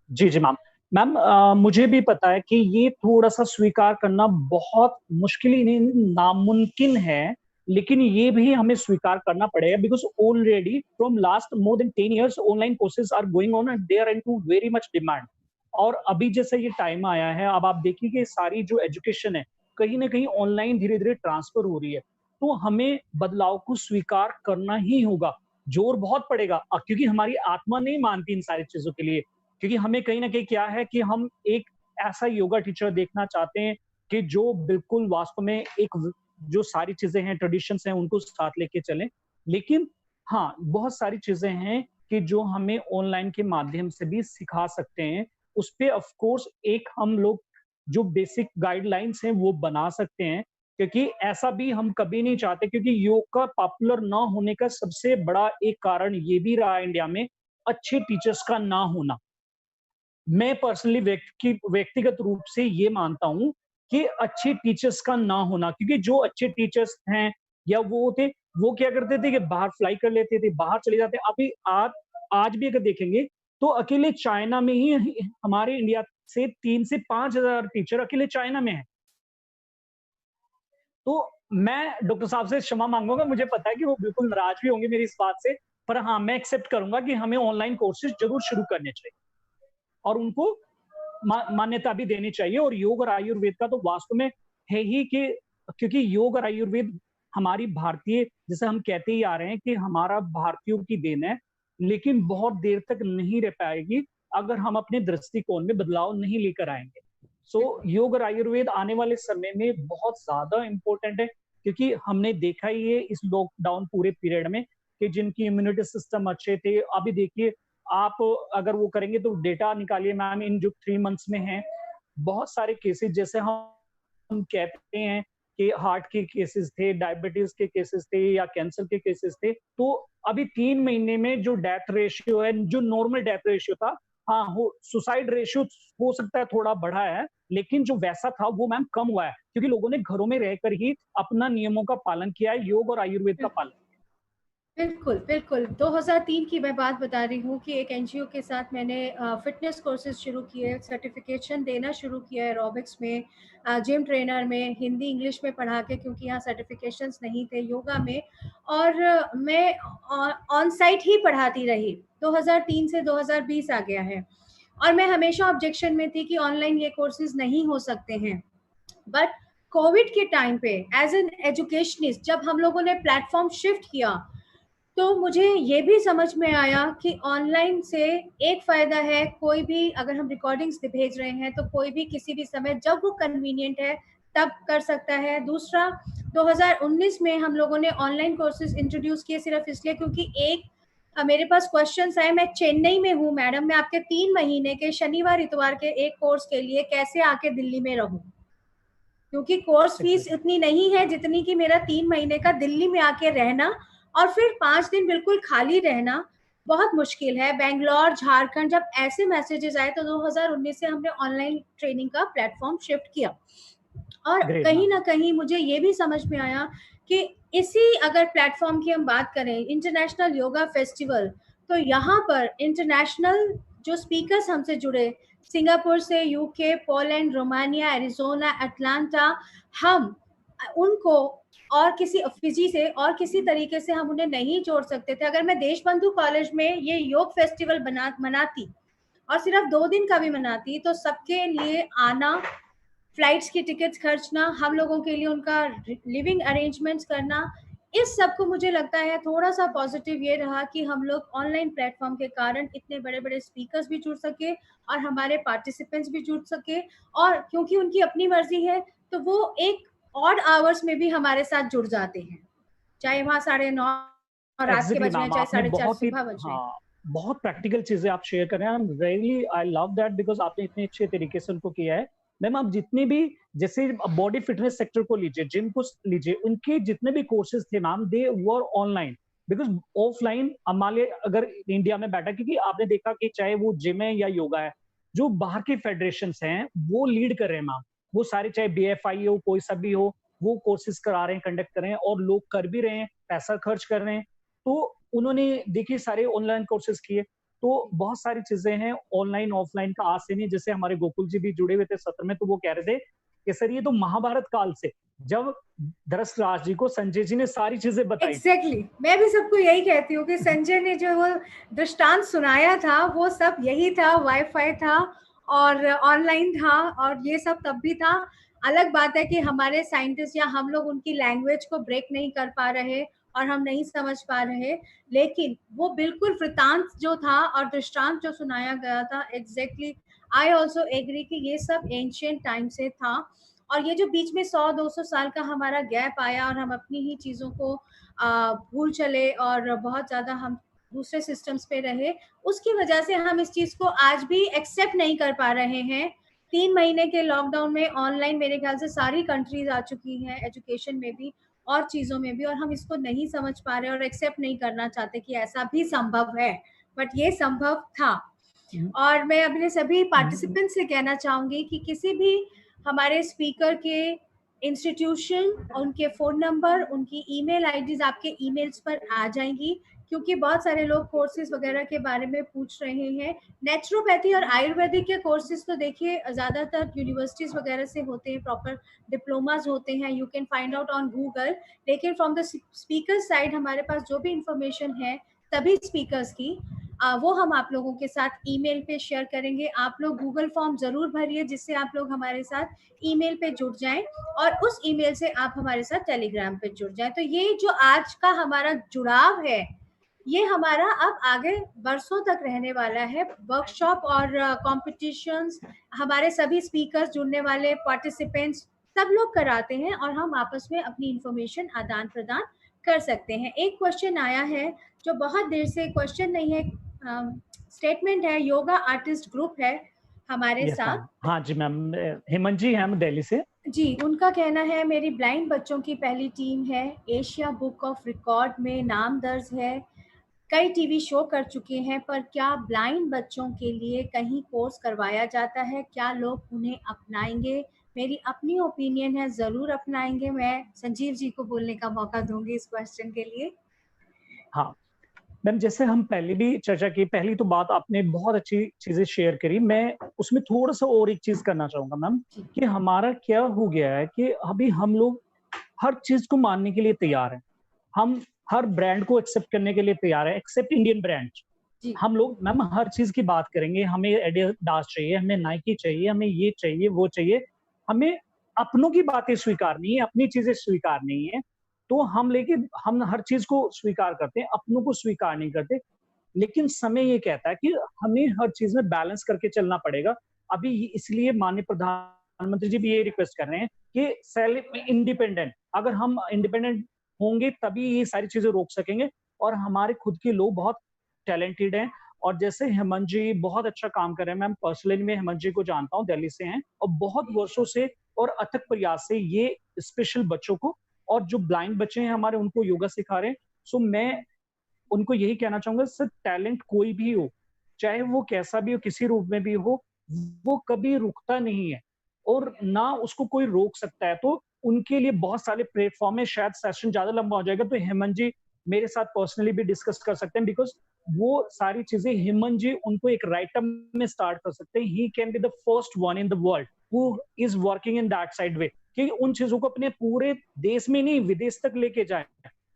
ji ma'am. Ma'am मुझे भी पता है कि ये थोड़ा सा स्वीकार करना बहुत मुश्किल ही नहीं, नामुमकिन है, लेकिन ये भी हमें स्वीकार करना पड़ेगा because already from last more than 10 years online courses are going on and they are into very much demand. और अभी जैसे ये टाइम आया है, अब आप देखिए कि सारी जो एजुकेशन है कहीं ना कहीं ऑनलाइन धीरे धीरे ट्रांसफर हो रही है, तो हमें बदलाव को स्वीकार करना ही होगा। जोर बहुत पड़ेगा क्योंकि हमारी आत्मा नहीं मानती इन सारी चीजों के लिए, क्योंकि हमें कहीं ना कहीं क्या है कि हम एक ऐसा योगा टीचर देखना चाहते हैं कि जो बिल्कुल वास्तव में एक जो सारी चीजें हैं, ट्रेडिशंस हैं, उनको साथ लेके चलें। लेकिन हाँ, बहुत सारी चीजें हैं कि जो हमें ऑनलाइन के माध्यम से भी सिखा सकते हैं। उस पे ऑफ कोर्स एक हम लोग जो बेसिक गाइडलाइंस हैं वो बना सकते हैं, क्योंकि ऐसा भी हम कभी नहीं चाहते, क्योंकि योग का पॉपुलर ना होने का सबसे बड़ा एक कारण ये भी रहा है इंडिया में अच्छे टीचर्स का ना होना। मैं पर्सनली व्यक्तिगत रूप से ये मानता हूं कि अच्छे टीचर्स का ना होना, क्योंकि जो अच्छे टीचर्स हैं या वो थे, वो क्या करते थे कि बाहर फ्लाई कर लेते थे, बाहर चले जाते। अभी आज भी अगर देखेंगे तो अकेले चाइना में ही हमारे इंडिया से 3 से 5 हजार टीचर अकेले चाइना में है। तो मैं डॉक्टर साहब से क्षमा मांगूंगा, मुझे पता है कि वो बिल्कुल नाराज भी होंगे मेरी इस बात से, पर हाँ, मैं एक्सेप्ट करूंगा कि हमें ऑनलाइन कोर्सेज जरूर शुरू करने चाहिए और उनको मान्यता भी देनी चाहिए। और योग और आयुर्वेद का तो वास्तव में है ही कि क्योंकि योग और आयुर्वेद हमारी भारतीय, जैसे हम कहते ही आ रहे हैं कि हमारा भारतीयों की देन है, लेकिन बहुत देर तक नहीं रह पाएगी अगर हम अपने दृष्टिकोण में बदलाव नहीं लेकर आएंगे। सो योग और आयुर्वेद आने वाले समय में बहुत ज्यादा इंपॉर्टेंट है, क्योंकि हमने देखा ही है इस लॉकडाउन पूरे पीरियड में कि जिनकी इम्यूनिटी सिस्टम अच्छे थे, अभी देखिए आप अगर वो करेंगे तो डेटा निकालिए मैम, इन जो 3 months में हैं बहुत सारे केसेस, जैसे हम कहते हैं कि हार्ट के केसेस थे, डायबिटीज के केसेस थे या कैंसर के केसेस थे, तो अभी 3 महीने में जो डेथ रेशियो है, जो नॉर्मल डेथ रेशियो था, हाँ सुसाइड रेशियो हो सकता है थोड़ा बढ़ा है, लेकिन जो वैसा था वो मैम कम हुआ है, क्योंकि लोगों ने घरों में रहकर ही अपना नियमों का पालन किया है, योग और आयुर्वेद का पालन। बिल्कुल बिल्कुल। 2003 की मैं बात बता रही हूँ कि एक एनजीओ के साथ मैंने फिटनेस कोर्सेज शुरू किए, सर्टिफिकेशन देना शुरू किया एरोबिक्स में, जिम ट्रेनर में, हिंदी इंग्लिश में पढ़ा के, क्योंकि यहाँ सर्टिफिकेशंस नहीं थे योगा में, और मैं ऑन साइट ही पढ़ाती रही। 2003 से 2020 आ गया है और मैं हमेशा ऑब्जेक्शन में थी कि ऑनलाइन ये कोर्सेज नहीं हो सकते हैं। बट कोविड के टाइम पे एज एन एजुकेशनिस्ट जब हम लोगों ने प्लेटफॉर्म शिफ्ट किया, तो मुझे ये भी समझ में आया कि ऑनलाइन से एक फ़ायदा है, कोई भी अगर हम रिकॉर्डिंग्स भेज रहे हैं तो कोई भी किसी भी समय जब वो कन्वीनियंट है तब कर सकता है। दूसरा, 2019 में हम लोगों ने ऑनलाइन कोर्सेज इंट्रोड्यूस किए सिर्फ इसलिए क्योंकि मेरे पास क्वेश्चंस आए, मैं चेन्नई में हूँ मैडम, मैं आपके 3 महीने के शनिवार इतवार के एक कोर्स के लिए कैसे आके दिल्ली में रहूं, क्योंकि कोर्स फीस इतनी नहीं है जितनी कि मेरा 3 महीने का दिल्ली में आके रहना और फिर 5 दिन बिल्कुल खाली रहना बहुत मुश्किल है। बेंगलोर, झारखंड, जब ऐसे मैसेजेस आए तो 2019 से हमने ऑनलाइन ट्रेनिंग का प्लेटफॉर्म शिफ्ट किया। और कहीं ना कहीं मुझे ये भी समझ में आया कि इसी अगर प्लेटफॉर्म की हम बात करें, इंटरनेशनल योगा फेस्टिवल, तो यहाँ पर इंटरनेशनल जो स्पीकर्स हमसे जुड़े, सिंगापुर से, UK, Poland, Romania, Arizona, Atlanta, हम उनको और किसी फिजी से और किसी तरीके से हम उन्हें नहीं जोड़ सकते थे। अगर मैं देशबंधु कॉलेज में ये योग फेस्टिवल मनाती और सिर्फ 2 दिन का भी मनाती तो सबके लिए आना, फ्लाइट्स की टिकट्स खर्चना, हम लोगों के लिए उनका लिविंग अरेंजमेंट्स करना, इस सब को मुझे लगता है थोड़ा सा पॉजिटिव ये रहा कि हम लोग ऑनलाइन प्लेटफॉर्म के कारण इतने बड़े बड़े स्पीकर्स भी जुड़ सके और हमारे पार्टिसिपेंट्स भी जुड़ सके, और क्योंकि उनकी अपनी मर्जी है तो वो एक ऑड आवर्स में भी हमारे साथ जुड़ जाते हैं, चाहे वहाँ 9:30 रात के बज रहे हैं, चाहे 4:30 सुबह बज रहे हैं। बहुत प्रैक्टिकल चीजें आप शेयर कर रहे हैं। Really I love that because आपने इतने अच्छे तरीके से उनको किया है। मैम, आप जितने भी, जैसे बॉडी फिटनेस सेक्टर को लीजिए, जिम को लीजिए, उनके जितने भी कोर्सेज थे ma'am, they were online, because offline हमारे अगर इंडिया में बैठा, क्योंकि आपने देखा कि चाहे वो जिम है या योगा है, जो बाहर के फेडरेशन हैं वो लीड कर रहे हैं मैम, वो सारे, चाहे BFI हो, कोई सा भी हो, वो कोर्सेज करा रहे हैं, कंडक्ट कर रहे हैं, और लोग कर भी रहे हैं, पैसा खर्च कर रहे हैं। तो उन्होंने देखिए सारे ऑनलाइन कोर्सेज किए। तो बहुत सारी चीजें हैं ऑनलाइन ऑफलाइन का, आज से नहीं। जैसे हमारे गोकुल जी भी जुड़े हुए थे सत्र में, तो वो कह रहे थे कि सर ये तो महाभारत काल से, जब धृतराष्ट्र जी को संजय जी ने सारी चीजें बताई। एग्जैक्टली, मैं भी सबको यही कहती हूँ कि संजय ने जो वो दृष्टांत सुनाया था वो सब यही था, वाईफाई था और ऑनलाइन था और ये सब तब भी था। अलग बात है कि हमारे साइंटिस्ट या हम लोग उनकी लैंग्वेज को ब्रेक नहीं कर पा रहे और हम नहीं समझ पा रहे, लेकिन वो बिल्कुल वृतांत जो था और दृष्टांत जो सुनाया गया था, एग्जैक्टली आई ऑल्सो एग्री कि ये सब एंशियंट टाइम से था। और ये जो बीच में 100-200 साल का हमारा गैप आया और हम अपनी ही चीज़ों को भूल चले और बहुत ज़्यादा हम दूसरे सिस्टम्स पे रहे, उसकी वजह से हम इस चीज़ को आज भी एक्सेप्ट नहीं कर पा रहे हैं। 3 महीने के लॉकडाउन में ऑनलाइन मेरे ख्याल से सारी कंट्रीज आ चुकी हैं, एजुकेशन में भी और चीज़ों में भी, और हम इसको नहीं समझ पा रहे और एक्सेप्ट नहीं करना चाहते कि ऐसा भी संभव है, बट ये संभव था। और मैं अपने सभी पार्टिसिपेंट से कहना चाहूंगी कि किसी भी हमारे स्पीकर के इंस्टीट्यूशन, उनके फोन नंबर, उनकी ईमेल आईडीज आपके ईमेल्स पर आ जाएंगी, क्योंकि बहुत सारे लोग कोर्सेज वगैरह के बारे में पूछ रहे हैं। नेचुरोपैथी और आयुर्वेदिक के कोर्सेज तो देखिए ज़्यादातर यूनिवर्सिटीज़ वगैरह से होते हैं, प्रॉपर डिप्लोमाज होते हैं, you can find out on Google. लेकिन फ्रॉम द स्पीकर साइड हमारे पास जो भी इंफॉर्मेशन है सभी स्पीकर्स की, वो हम आप लोगों के साथ ईमेल पे शेयर करेंगे। आप लोग गूगल फॉर्म जरूर भरिए जिससे आप लोग हमारे साथ ईमेल पे जुड़ जाएं और उस ईमेल से आप हमारे साथ टेलीग्राम पे जुड़ जाएं। तो ये जो आज का हमारा जुड़ाव है, ये हमारा अब आगे बरसों तक रहने वाला है। वर्कशॉप और कॉम्पिटिशन्स हमारे सभी स्पीकर्स, जुड़ने वाले पार्टिसिपेंट्स सब लोग कराते हैं और हम आपस में अपनी इंफॉर्मेशन आदान प्रदान कर सकते हैं। एक क्वेश्चन आया है जो बहुत देर से, क्वेश्चन नहीं है, स्टेटमेंट है। योगा आर्टिस्ट ग्रुप है हमारे साथ। हाँ जी मैम, हेमंत जी हैं दिल्ली से जी। उनका कहना है मेरी ब्लाइंड बच्चों की पहली टीम है, एशिया बुक ऑफ रिकॉर्ड में नाम दर्ज है, कई टीवी शो कर चुके हैं, पर क्या ब्लाइंड बच्चों के लिए कहीं कोर्स करवाया जाता है? क्या लोग उन्हें अपनाएंगे? मेरी अपनी ओपिनियन है, जरूर अपनाएंगे। मैं संजीव जी को बोलने का मौका दूंगी इस क्वेश्चन के लिए। हाँ मैम, जैसे हम पहले भी चर्चा की, पहली तो बात आपने बहुत अच्छी चीजें शेयर करी, मैं उसमें थोड़ा सा और एक चीज करना चाहूंगा मैम, कि हमारा क्या हो गया है कि अभी हम लोग हर चीज को मानने के लिए तैयार हैं, हम हर ब्रांड को एक्सेप्ट करने के लिए तैयार है, एक्सेप्ट इंडियन ब्रांड। हम लोग मैम हर चीज की बात करेंगे, हमें एडिडास चाहिए, हमें नाइकी चाहिए, हमें ये चाहिए, वो चाहिए, हमें अपनों की बातें स्वीकार नहीं है, अपनी चीजें स्वीकार नहीं है। तो हम हर चीज को स्वीकार करते हैं, अपनों को स्वीकार नहीं करते। लेकिन समय ये कहता है कि हमें हर चीज में बैलेंस करके चलना पड़ेगा। अभी इसलिए माननीय प्रधानमंत्री जी भी ये रिक्वेस्ट कर रहे हैं कि सेल्फ इंडिपेंडेंट, अगर हम इंडिपेंडेंट होंगे तभी ये सारी चीजें रोक सकेंगे। और हमारे खुद के लोग बहुत टैलेंटेड हैं, और जैसे हेमंत जी बहुत अच्छा काम कर रहे हैं। मैं पर्सनली में हेमंत जी को जानता हूँ, दिल्ली से हैं, और बहुत वर्षों से और अथक प्रयास से ये स्पेशल बच्चों को और जो ब्लाइंड बच्चे हैं हमारे उनको योगा सिखा रहे हैं। सो मैं उनको यही कहना चाहूंगा, सर टैलेंट कोई भी हो, चाहे वो कैसा भी हो, किसी रूप में भी हो, वो कभी रुकता नहीं है और ना उसको कोई रोक सकता है। तो उनके लिए बहुत सारे प्लेटफॉर्म है। शायद सेशन ज्यादा लंबा हो जाएगा तो हेमंत जी मेरे साथ पर्सनली भी डिस्कस कर सकते हैं, बिकॉज वो सारी चीजें हेमंत जी उनको एक राइटअप में स्टार्ट कर सकते हैं। He can be the first one in the world who is working in that side way, कि उन चीजों को अपने पूरे देश में नहीं विदेश तक लेके जाए,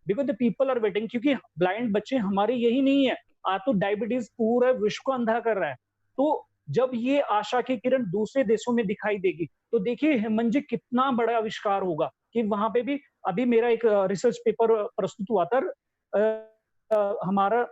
because the people are waiting. क्योंकि ब्लाइंड बच्चे हमारे यही नहीं है, आज तो डायबिटीज पूरा विश्व को अंधा कर रहा है। तो जब ये आशा की किरण दूसरे देशों में दिखाई देगी तो देखिए हेमंत जी कितना बड़ा आविष्कार होगा कि वहां पे भी। अभी मेरा एक रिसर्च पेपर प्रस्तुत हुआ था हमारा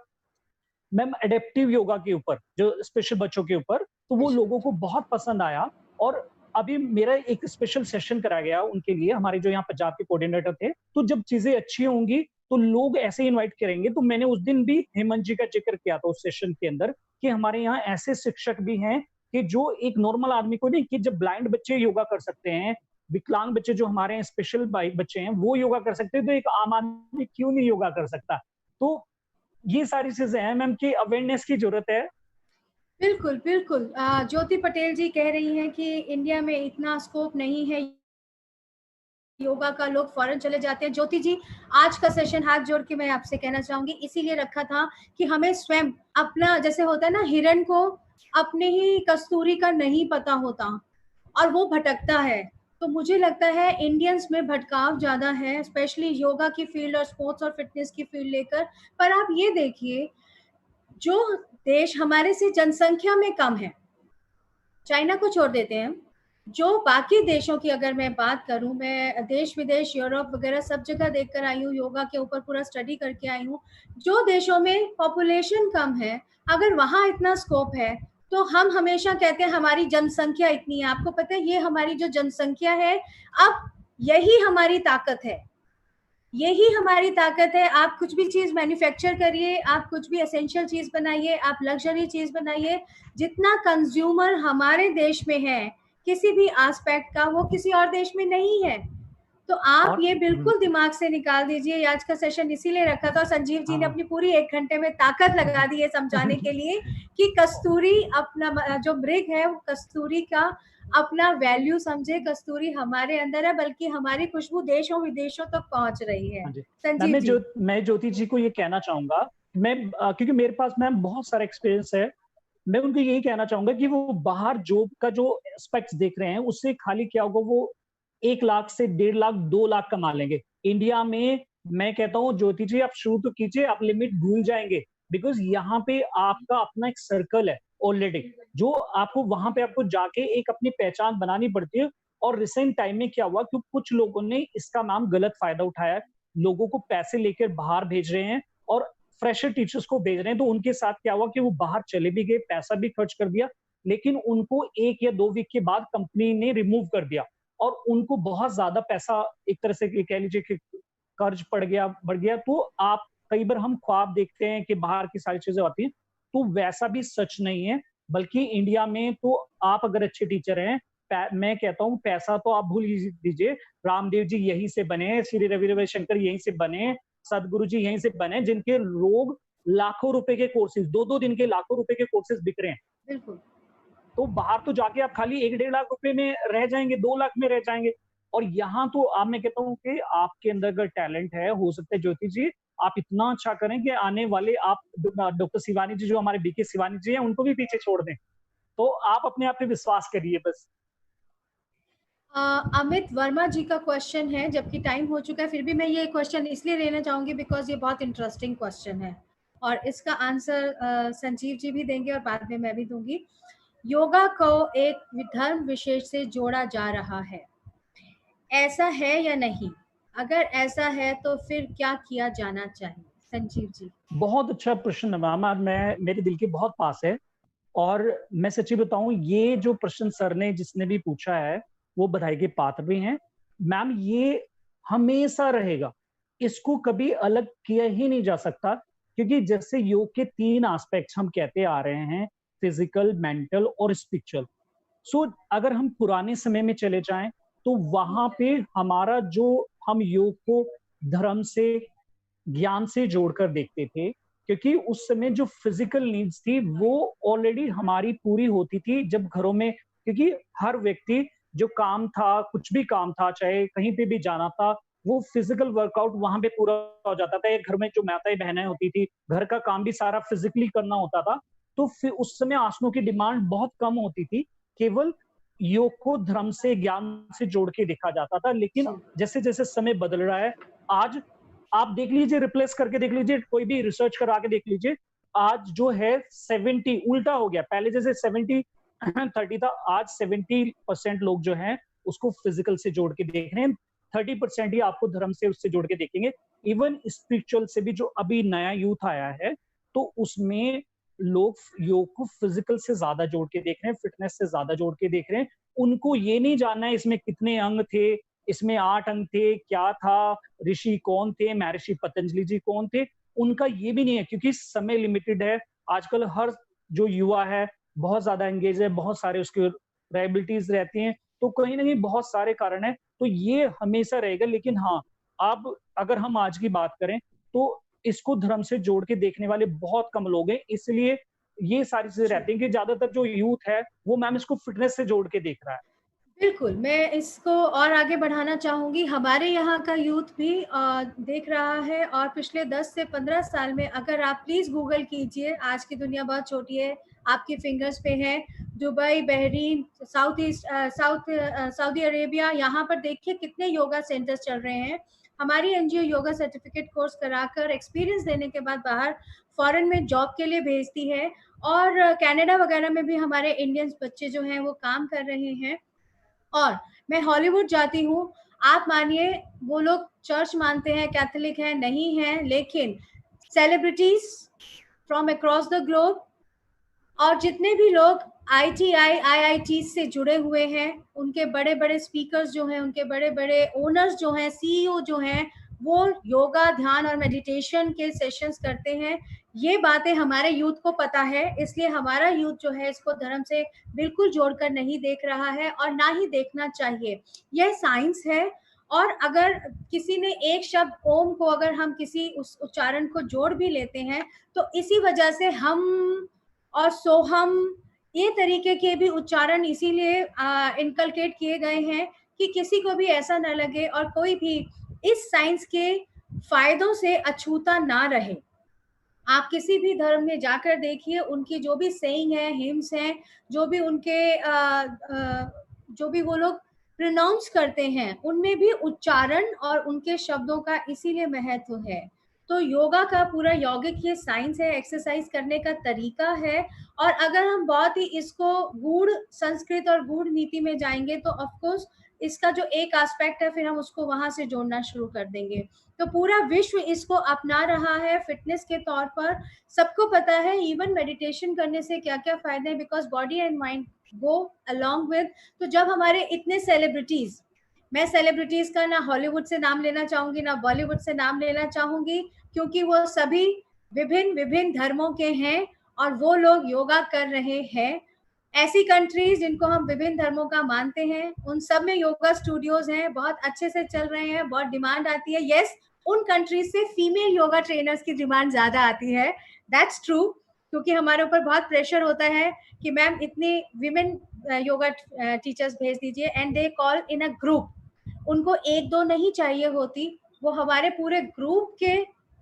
मैम एडेप्टिव योगा के ऊपर, जो स्पेशल बच्चों के ऊपर, तो वो लोगों को बहुत पसंद आया। और अभी मेरा एक स्पेशल सेशन कराया गया उनके लिए, हमारे जो यहाँ पंजाब के कोऑर्डिनेटर थे। तो जब चीजें अच्छी होंगी तो लोग ऐसे इनवाइट करेंगे। तो मैंने उस दिन भी हेमंत जी का जिक्र किया था उस सेशन के अंदर कि हमारे यहाँ ऐसे शिक्षक भी हैं कि जो एक नॉर्मल आदमी को नहीं, कि जब ब्लाइंड बच्चे योगा कर सकते हैं, विकलांग बच्चे जो हमारे यहाँ स्पेशल बच्चे हैं वो योगा कर सकते हैं, तो एक आम आदमी क्यों नहीं योगा कर सकता। तो ये सारी चीजें हैं मैम कि अवेयरनेस की जरूरत है। बिल्कुल बिल्कुल। ज्योति पटेल जी कह रही हैं कि इंडिया में इतना स्कोप नहीं है योगा का, लोग फॉरेन चले जाते हैं। ज्योति जी, आज का सेशन हाथ जोड़ के मैं आपसे कहना चाहूंगी इसीलिए रखा था कि हमें स्वयं अपना, जैसे होता है ना, हिरण को अपने ही कस्तूरी का नहीं पता होता और वो भटकता है। तो मुझे लगता है इंडियंस में भटकाव ज्यादा है, स्पेशली योगा की फील्ड और स्पोर्ट्स और फिटनेस की फील्ड लेकर। पर आप ये देखिए, जो देश हमारे से जनसंख्या में कम है, चाइना को छोड़ देते हैं, जो बाकी देशों की अगर मैं बात करूं, मैं देश विदेश यूरोप वगैरह सब जगह देखकर आई हूँ, योगा के ऊपर पूरा स्टडी करके आई हूँ। जो देशों में पॉपुलेशन कम है, अगर वहां इतना स्कोप है, तो हम हमेशा कहते हैं हमारी जनसंख्या इतनी है। आपको पता है ये हमारी जो जनसंख्या है, अब यही हमारी ताकत है, यही हमारी ताकत है। आप कुछ भी चीज मैन्युफैक्चर करिए, आप कुछ भी एसेंशियल चीज बनाइए, आप लग्जरी चीज बनाइए, जितना कंज्यूमर हमारे देश में है किसी भी एस्पेक्ट का, वो किसी और देश में नहीं है। तो आप ये बिल्कुल दिमाग से निकाल दीजिए। आज का सेशन इसीलिए रखा था, संजीव जी ने अपनी पूरी 1 घंटे में ताकत लगा दी है समझाने के लिए कि कस्तूरी अपना, जो मृग है वो कस्तूरी का अपना वैल्यू समझे। कस्तूरी हमारे अंदर है, बल्कि हमारी खुशबू देशों विदेशों तक पहुंच रही है। संजीव जी, मैं ज्योति जी को ये कहना चाहूंगा, मैं क्योंकि मेरे पास मैम बहुत सारा एक्सपीरियंस है, मैं उनको यही कहना चाहूंगा कि वो बाहर जॉब का जो एस्पेक्ट्स देख रहे हैं उससे खाली क्या होगा, वो 1 लाख से 1.5 लाख 2 लाख कमा लेंगे। इंडिया में मैं कहता हूँ ज्योति जी आप शुरू तो कीजिए, आप लिमिट भूल जाएंगे, बिकॉज यहाँ पे आपका अपना एक सर्कल है ऑलरेडी, जो आपको वहां पे आपको जाके एक अपनी पहचान बनानी पड़ती है। और रिसेंट टाइम में क्या हुआ कि कुछ लोगों ने इसका नाम गलत फायदा उठाया, लोगों को पैसे लेकर बाहर भेज रहे हैं और फ्रेशर टीचर्स को भेज रहे हैं। तो उनके साथ क्या हुआ कि वो बाहर चले भी गए, पैसा भी खर्च कर दिया, लेकिन उनको 1 या 2 वीक के बाद कंपनी ने रिमूव कर दिया और उनको बहुत ज्यादा पैसा, एक तरह से कह लीजिए कि कर्ज बढ़ गया। तो आप कई बार हम ख्वाब देखते हैं कि बाहर की सारी चीजें आती हैं, तो वैसा भी सच नहीं है। बल्कि इंडिया में तो आप अगर अच्छे टीचर हैं, मैं कहता हूँ पैसा तो आप भूल दीजिए, रामदेव जी यहीं से बने, श्री रवि रविशंकर यहीं से बने, सदगुरु जी यहीं से बने, जिनके लोग लाखों रुपए के कोर्सेज, 2-2 दिन के लाखों रुपए के कोर्सेज बिक रहे हैं। बिल्कुल। तो बाहर तो जाके आप खाली 1-1.5 लाख रुपए में रह जाएंगे, 2 लाख में रह जाएंगे। और यहाँ तो आप, मैं कहता हूँ कि आपके अंदर अगर टैलेंट है, हो सकता है ज्योति जी आप इतना अच्छा करें कि आने वाले आप डॉक्टर शिवानी जी, जो हमारे बीके शिवानी जी हैं, उनको भी पीछे छोड़ दें। तो आप अपने आप पे विश्वास करिए बस। अमित वर्मा जी का क्वेश्चन है, जबकि टाइम हो चुका है, फिर भी मैं ये क्वेश्चन इसलिए लेना चाहूंगी बिकॉज ये बहुत इंटरेस्टिंग क्वेश्चन है और इसका आंसर संजीव जी भी देंगे और बाद में मैं भी दूंगी। योगा को एक धर्म विशेष से जोड़ा जा रहा है, ऐसा है या नहीं? अगर ऐसा है तो फिर क्या किया जाना चाहिए? संजीव जी। बहुत अच्छा प्रश्न मैम, आज मैं मेरे दिल के बहुत पास है। और मैं सच्ची बताऊं, ये जो प्रश्न सर ने जिसने भी पूछा है वो बधाई के पात्र भी हैं। मैम ये हमेशा रहेगा, इसको कभी अलग किया ही नहीं जा सकता, क्योंकि जैसे योग के 3 एस्पेक्ट्स हम कहते आ रहे हैं, फिजिकल, मेंटल और स्पिरिचुअल। सो अगर हम पुराने समय में चले जाएं तो वहां पे हमारा जो हम योग को धर्म से, ज्ञान से जोड़कर देखते थे, क्योंकि उस समय जो फिजिकल नीड्स थी वो ऑलरेडी हमारी पूरी होती थी जब घरों में, क्योंकि हर व्यक्ति जो काम था, कुछ भी काम था, चाहे कहीं पे भी जाना था, वो फिजिकल वर्कआउट वहां पे पूरा हो जाता था। एक घर में जो माताएं बहनें होती थी, घर का काम भी सारा फिजिकली करना होता था। तो फिर उस समय आसनों की डिमांड बहुत कम होती थी, केवल योग को धर्म से, ज्ञान से जोड़ के देखा जाता था। लेकिन जैसे जैसे समय बदल रहा है, आज आप देख लीजिए, रिप्लेस करके देख लीजिए, कोई भी रिसर्च करा के देख लीजिए, आज जो है 70 उल्टा हो गया। पहले जैसे 70-30 था, आज 70% लोग जो हैं उसको फिजिकल से जोड़ के देख रहे हैं, 30% ही आपको धर्म से उससे जोड़ के देखेंगे। इवन स्पिरिचुअल से भी जो अभी नया यूथ आया है, तो उसमें लोग योग को फिजिकल से ज्यादा जोड़ के देख रहे हैं, फिटनेस से ज्यादा जोड़ के देख रहे हैं। उनको ये नहीं जानना है इसमें कितने अंग थे, इसमें 8 अंग थे, क्या था, ऋषि कौन थे, महर्षि पतंजलि जी कौन थे, उनका ये भी नहीं है, क्योंकि समय लिमिटेड है। आजकल हर जो युवा है बहुत ज्यादा एंगेज है, बहुत सारे उसके लायबिलिटीज रहती हैं, तो कहीं ना कहीं बहुत सारे कारण है। तो ये हमेशा रहेगा। लेकिन हाँ, अब अगर हम आज की बात करें तो इसको धर्म से जोड़ के देखने वाले बहुत कम लोग हैं, इसलिए ये सारी चीजें रहती हैं कि ज्यादातर जो यूथ है वो मैम इसको फिटनेस से जोड़ के देख रहा है। बिल्कुल, मैं इसको और आगे बढ़ाना चाहूँगी। हमारे यहाँ का यूथ भी देख रहा है, और पिछले 10 से 15 साल में अगर आप प्लीज़ गूगल कीजिए, आज की दुनिया बहुत छोटी है, आपकी फिंगर्स पे है। दुबई, बहरीन, सऊदी अरेबिया, यहाँ पर देखिए कितने योगा सेंटर्स चल रहे हैं। हमारी एनजीओ योगा सर्टिफिकेट कोर्स कराकर एक्सपीरियंस देने के बाद बाहर फॉरेन में जॉब के लिए भेजती है, और कनाडा वगैरह में भी हमारे इंडियंस बच्चे जो हैं वो काम कर रहे हैं। और मैं हॉलीवुड जाती हूँ, आप मानिए वो लोग चर्च मानते हैं, कैथोलिक हैं, नहीं हैं, लेकिन celebrities from across the globe और जितने भी लोग ITI IIT से जुड़े हुए हैं, उनके बड़े बड़े स्पीकर्स जो हैं, उनके बड़े बड़े ओनर्स जो हैं, CEO जो हैं, वो योगा, ध्यान और मेडिटेशन के सेशंस करते हैं। ये बातें हमारे यूथ को पता है, इसलिए हमारा यूथ जो है इसको धर्म से बिल्कुल जोड़कर नहीं देख रहा है, और ना ही देखना चाहिए। यह साइंस है, और अगर किसी ने एक शब्द ओम को, अगर हम किसी उस उच्चारण को जोड़ भी लेते हैं, तो इसी वजह से हम और सोहम, ये तरीके के भी उच्चारण इसीलिए इनकलकेट किए गए हैं कि किसी को भी ऐसा ना लगे और कोई भी इस साइंस के फायदों से अछूता ना रहे। आप किसी भी धर्म में जाकर देखिए, उनकी जो भी सेइंग है, हिम्स हैं, जो भी उनके जो भी वो लोग प्रोनाउंस करते हैं, उनमें भी उच्चारण और उनके शब्दों का इसीलिए महत्व है। तो योगा का पूरा यौगिक ये साइंस है, एक्सरसाइज करने का तरीका है। और अगर हम बहुत ही इसको गूढ़ संस्कृत और गूढ़ नीति में जाएंगे तो ऑफ कोर्स इसका जो एक एस्पेक्ट है, फिर हम उसको वहां से जोड़ना शुरू कर देंगे। तो पूरा विश्व इसको अपना रहा है फिटनेस के तौर पर। सबको पता है इवन मेडिटेशन करने से क्या क्या फायदे हैं, because body and mind go along with. तो जब हमारे इतने सेलिब्रिटीज, मैं सेलिब्रिटीज का ना हॉलीवुड से नाम लेना चाहूंगी ना बॉलीवुड से नाम लेना चाहूंगी, क्योंकि वो सभी विभिन्न विभिन्न धर्मों के हैं और वो लोग योगा कर रहे हैं। ऐसी कंट्रीज जिनको हम विभिन्न धर्मों का मानते हैं, उन सब में योगा स्टूडियोज हैं, बहुत अच्छे से चल रहे हैं, बहुत डिमांड आती है। यस, उन कंट्रीज से फीमेल योगा ट्रेनर्स की डिमांड ज्यादा आती है, दैट्स ट्रू, क्योंकि हमारे ऊपर बहुत प्रेशर होता है कि मैम इतनी विमेन योगा टीचर्स भेज दीजिए, and they call in a group. उनको एक दो नहीं चाहिए होती, वो हमारे पूरे ग्रुप के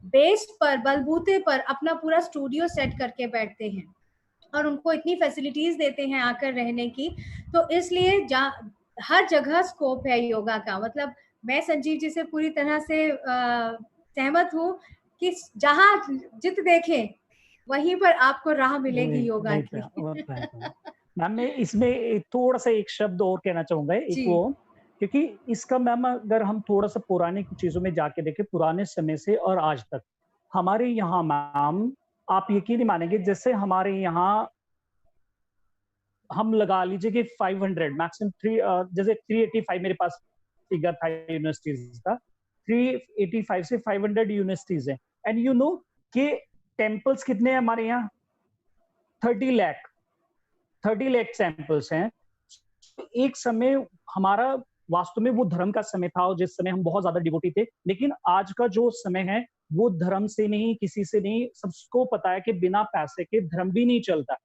बेस पर, बलबूते पर अपना पूरा स्टूडियो सेट करके बैठते हैं, और उनको इतनी फैसिलिटीज देते हैं आकर रहने की। तो इसलिए हर जगह स्कोप है योगा का। मतलब मैं संजीव जी से पूरी तरह से सहमत हूँ कि जहाँ जित देखें वहीं पर आपको राह मिलेगी योगा की। मैम मैं इसमें थोड़ा सा एक शब्द और कहना चाहूंगा, एक वो क्योंकि इसका मैम अगर हम थोड़ा सा पुरानी चीजों में जाके देखें, पुराने समय से और आज तक हमारे यहाँ मैम, आप यकीन नहीं मानेंगे, जैसे हमारे यहाँ हम लगा लीजिए कि 500 मैक्सिमम 3 जैसे 385 मेरे पास फिगर था यूनिवर्सिटीज का, 385 से 500 यूनिवर्सिटीज है। एंड यू नो कि टेम्पल्स कितने हैं हमारे यहाँ? 30 लाख सैंपल्स हैं। एक समय हमारा वास्तव में वो धर्म का समय था, और जिस समय हम बहुत ज्यादा डिवोटी थे। लेकिन आज का जो समय है वो धर्म से नहीं, किसी से नहीं, सबको पता है कि बिना पैसे के धर्म भी नहीं चलता।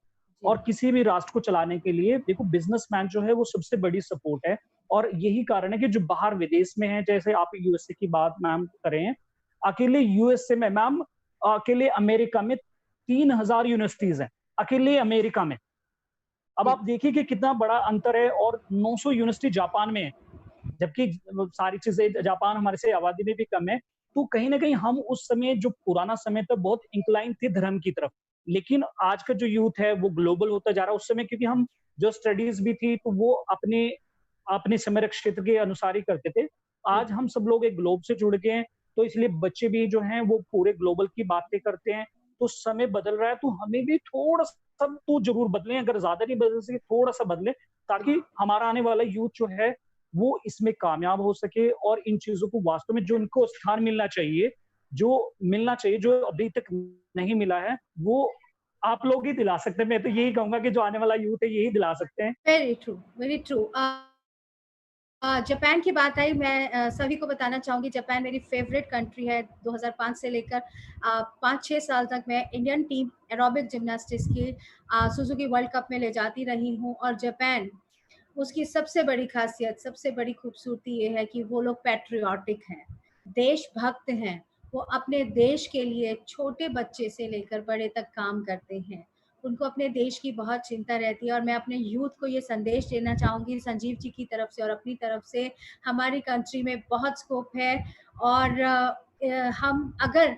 और किसी भी राष्ट्र को चलाने के लिए देखो, बिजनेसमैन जो है वो सबसे बड़ी सपोर्ट है। और यही कारण है कि जो बाहर विदेश में है, जैसे आप यूएसए की बात मैम करें, अकेले यूएसए में मैम, अकेले अमेरिका में 3000 यूनिवर्सिटीज हैं, अकेले अमेरिका में। अब आप देखिए कि कितना बड़ा अंतर है। और 900 यूनिवर्सिटी जापान में है, जबकि सारी चीजें जापान हमारे से आबादी में भी कम है। तो कहीं ना कहीं हम उस समय, जो पुराना समय था, बहुत इंक्लाइन थे धर्म की तरफ। लेकिन आज का जो यूथ है वो ग्लोबल होता जा रहा है। उस समय क्योंकि हम जो स्टडीज भी थी तो वो अपने अपने समय क्षेत्र के अनुसार ही करते थे। आज हम सब लोग एक ग्लोब से जुड़ गए हैं, तो इसलिए बच्चे भी जो हैं वो पूरे ग्लोबल की बातें करते हैं। तो समय बदल रहा है, तो हमें भी थोड़ा सा तो जरूर बदले, अगर ज्यादा नहीं बदल सके थोड़ा सा बदले, ताकि हमारा आने वाला यूथ जो है वो इसमें कामयाब हो सके, और इन चीजों को वास्तव में जो इनको स्थान मिलना चाहिए, जो अभी तक नहीं मिला है, वो आप लोग ही दिला सकते हैं। मैं तो यही कहूंगा कि जो आने वाला यूथ है यही दिला सकते हैं। Very true, very true. Japan की बात आई, मैं सभी को बताना चाहूंगी, जापान मेरी फेवरेट कंट्री है। 2005 से लेकर 5-6 साल तक मैं इंडियन टीम एरोबिक जिम्नास्टिक्स की सुजुकी वर्ल्ड कप में ले जाती रही हूँ। और जापान, उसकी सबसे बड़ी खासियत, सबसे बड़ी खूबसूरती ये है कि वो लोग पैट्रियाटिक हैं, देशभक्त हैं। वो अपने देश के लिए छोटे बच्चे से लेकर बड़े तक काम करते हैं। उनको अपने देश की बहुत चिंता रहती है। और मैं अपने यूथ को ये संदेश देना चाहूँगी संजीव जी की तरफ से और अपनी तरफ से, हमारी कंट्री में बहुत स्कोप है। और हम अगर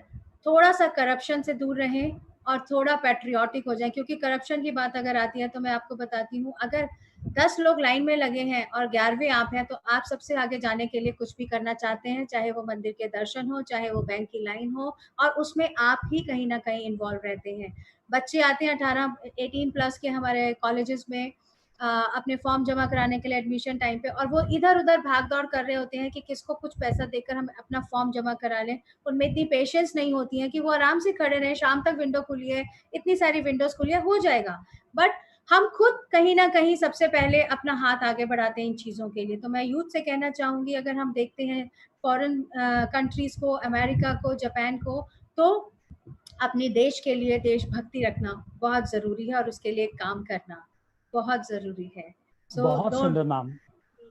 थोड़ा सा करप्शन से दूर रहें और थोड़ा पैट्रियाटिक हो जाए, क्योंकि करप्शन की बात अगर आती है तो मैं आपको बताती हूँ, अगर 10 लोग लाइन में लगे हैं और 11वें आप हैं, तो आप सबसे आगे जाने के लिए कुछ भी करना चाहते हैं, चाहे वो मंदिर के दर्शन हो, चाहे वो बैंक की लाइन हो, और उसमें आप ही कहीं ना कहीं इन्वॉल्व रहते हैं। बच्चे आते हैं 18 प्लस के हमारे कॉलेजेस में अपने फॉर्म जमा कराने के लिए एडमिशन टाइम पे, और वो इधर उधर भाग दौड़ कर रहे होते हैं कि किसको कुछ पैसा देकर हम अपना फॉर्म जमा करा लें। उनमें इतनी पेशेंस नहीं होती है कि वो आराम से खड़े रहें, शाम तक विंडो खुली है, इतनी सारी विंडोज खुली है, हो जाएगा। बट हम खुद कहीं ना कहीं सबसे पहले अपना हाथ आगे बढ़ाते हैं इन चीज़ों के लिए। तो मैं यूथ से कहना चाहूँगी, अगर हम देखते हैं फॉरेन कंट्रीज को, अमेरिका को, जापान को, तो अपने देश के लिए देशभक्ति रखना बहुत ज़रूरी है और उसके लिए काम करना बहुत ज़रूरी है। बहुत सुंदर मैम।